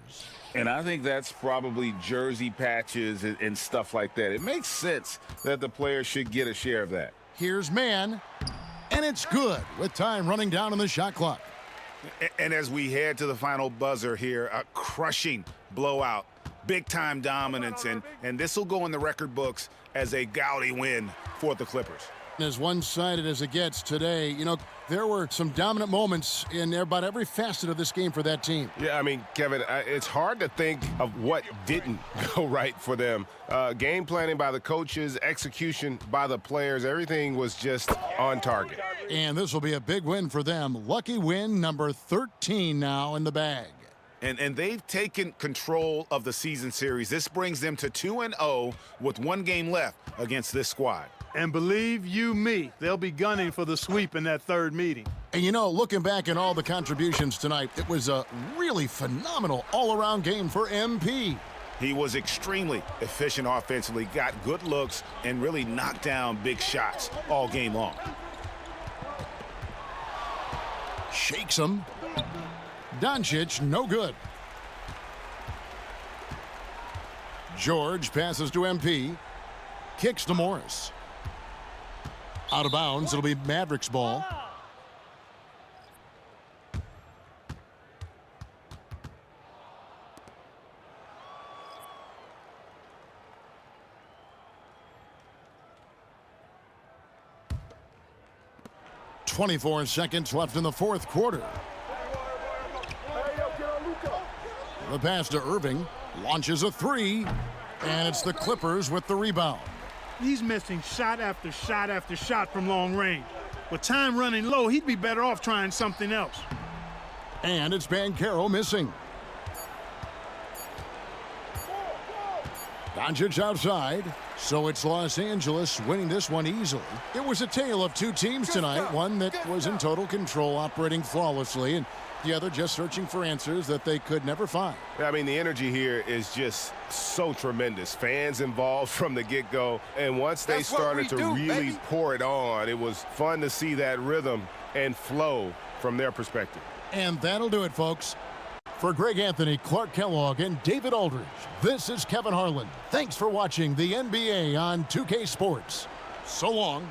And I think that's probably jersey patches and stuff like that. It makes sense that the players should get a share of that. Here's Mann, and it's good with time running down on the shot clock. And as we head to the final buzzer here, a crushing blowout, big-time dominance, and this will go in the record books as a gaudy win for the Clippers. As one-sided as it gets today, you know, there were some dominant moments in about every facet of this game for that team. Yeah, I mean, Kevin, it's hard to think of what didn't go right for them. Game planning by the coaches, execution by the players, everything was just on target. And this will be a big win for them. Lucky win number 13 now in the bag. And they've taken control of the season series. This brings them to 2-0 with 1 game left against this squad. And believe you me, they'll be gunning for the sweep in that third meeting. And you know, looking back at all the contributions tonight, it was a really phenomenal all-around game for MP. He was extremely efficient offensively, got good looks, and really knocked down big shots all game long. Shakes him. Doncic, no good. George passes to MP. Kicks to Morris. Out of bounds, it'll be Mavericks ball. .24 seconds left in the fourth quarter. The pass to Irving, launches a 3, and it's the Clippers with the rebound. He's missing shot after shot after shot from long range. With time running low, he'd be better off trying something else. And it's Banchero missing. Doncic outside, so it's Los Angeles winning this one easily. It was a tale of 2 teams tonight, one that was in total control, operating flawlessly, and the other just searching for answers that they could never find. I mean, the energy here is just so tremendous. Fans involved from the get-go, and once they started to really pour it on, it was fun to see that rhythm and flow from their perspective. And that'll do it, folks. For Greg Anthony, Clark Kellogg, and David Aldridge, this is Kevin Harlan. Thanks for watching the NBA on 2K Sports. So long.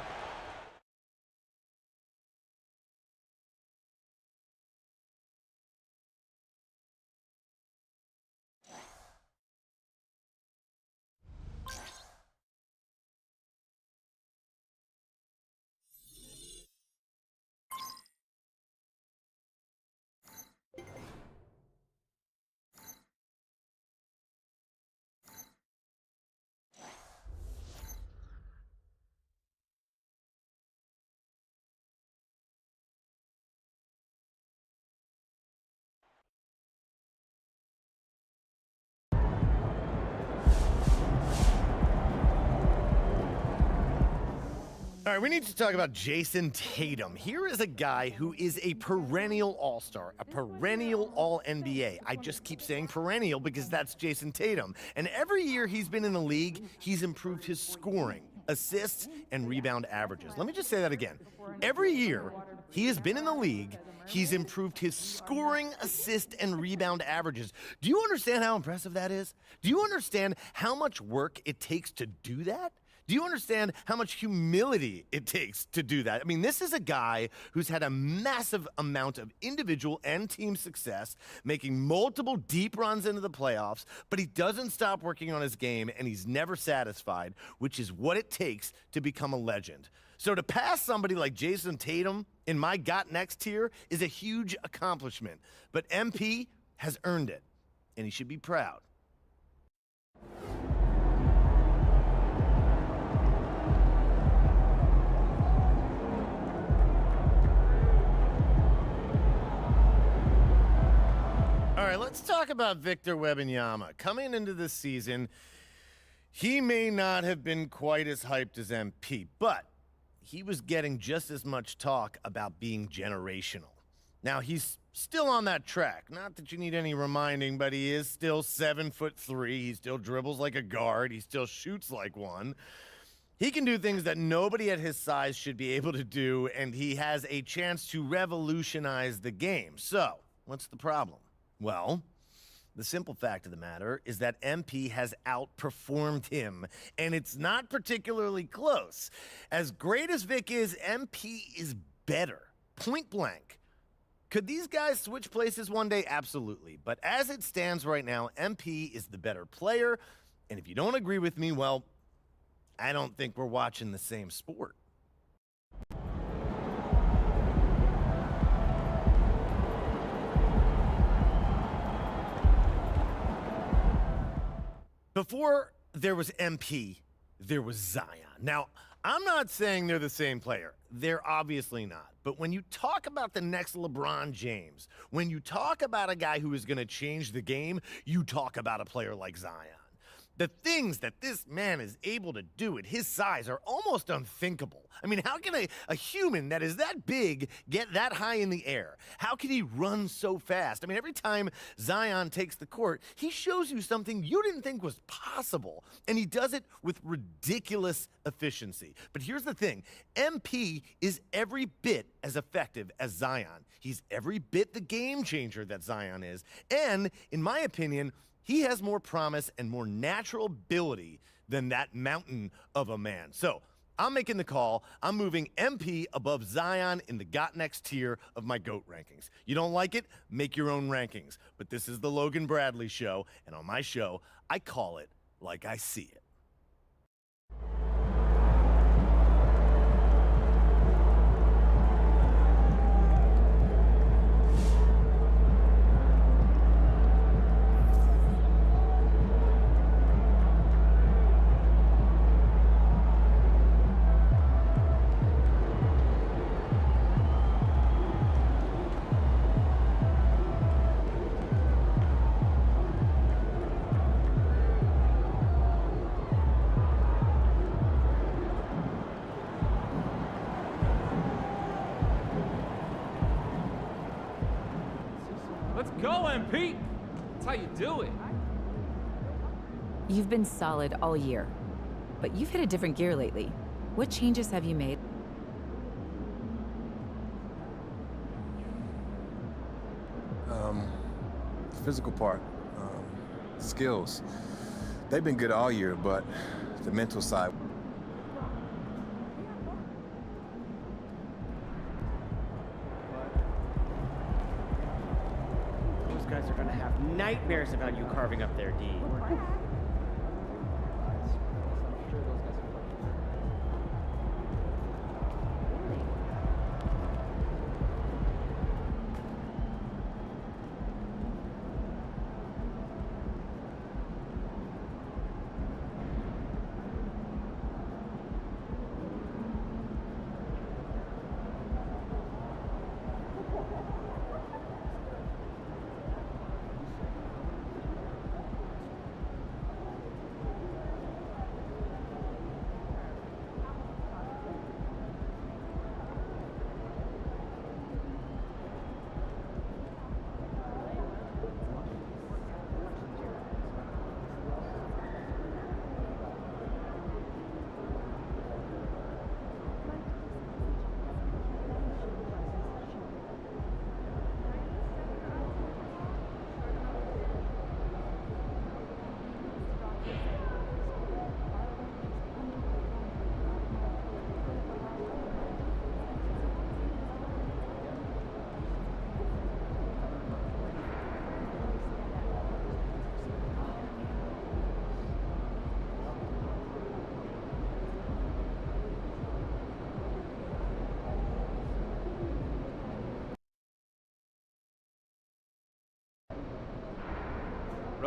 All right, we need to talk about Jason Tatum. Here is a guy who is a perennial all-star, a perennial all-NBA. I just keep saying perennial because that's Jason Tatum. And every year he's been in the league, he's improved his scoring, assists, and rebound averages. Let me just say that again. Every year he has been in the league, he's improved his scoring, assist, and rebound averages. Do you understand how impressive that is? Do you understand how much work it takes to do that? Do you understand how much humility it takes to do that? I mean, this is a guy who's had a massive amount of individual and team success, making multiple deep runs into the playoffs, but he doesn't stop working on his game, and he's never satisfied, which is what it takes to become a legend. So to pass somebody like Jason Tatum in my Got Next tier is a huge accomplishment, but MP has earned it, and he should be proud. All right, let's talk about Victor Wembanyama. Coming into this season, he may not have been quite as hyped as MP, but he was getting just as much talk about being generational. Now, he's still on that track. Not that you need any reminding, but he is still 7'3". He still dribbles like a guard. He still shoots like one. He can do things that nobody at his size should be able to do, and he has a chance to revolutionize the game. So, what's the problem? Well, the simple fact of the matter is that MP has outperformed him, and it's not particularly close. As great as Vic is, MP is better. Point blank. Could these guys switch places one day? Absolutely. But as it stands right now, MP is the better player, and if you don't agree with me, well, I don't think we're watching the same sport. Before there was MP, there was Zion. Now, I'm not saying they're the same player. They're obviously not. But when you talk about the next LeBron James, when you talk about a guy who is going to change the game, you talk about a player like Zion. The things that this man is able to do at his size are almost unthinkable. I mean, how can a human that is that big get that high in the air? How can he run so fast? I mean, every time Zion takes the court, he shows you something you didn't think was possible, and he does it with ridiculous efficiency. But here's the thing. MP is every bit as effective as Zion. He's every bit the game changer that Zion is, and, in my opinion, he has more promise and more natural ability than that mountain of a man. So I'm making the call. I'm moving MP above Zion in the Got Next tier of my GOAT rankings. You don't like it? Make your own rankings. But this is the Logan Bradley Show, and on my show, I call it like I see it. Let's go, MP! That's how you do it. You've been solid all year, but you've hit a different gear lately. What changes have you made? The physical part, skills. They've been good all year, but the mental side. Those guys are gonna have nightmares about you carving up their D.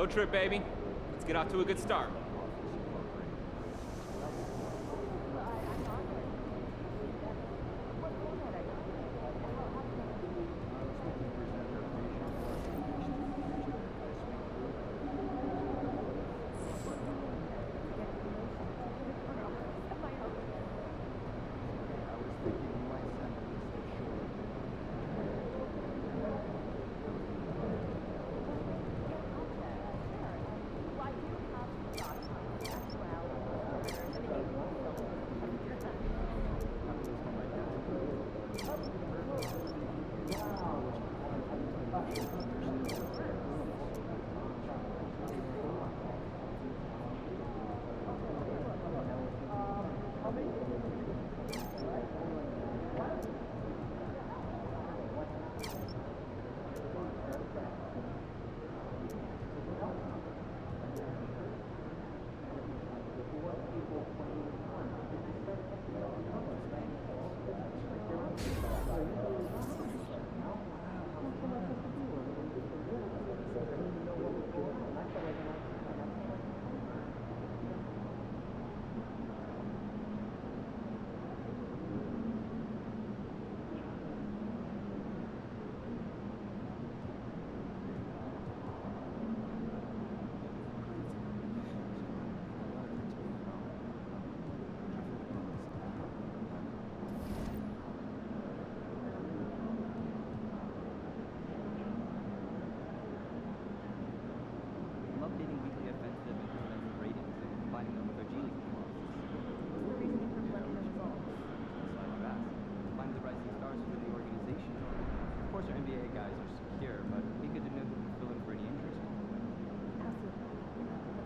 Road trip, baby. Let's get off to a good start.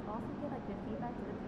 Also get like good feedback to the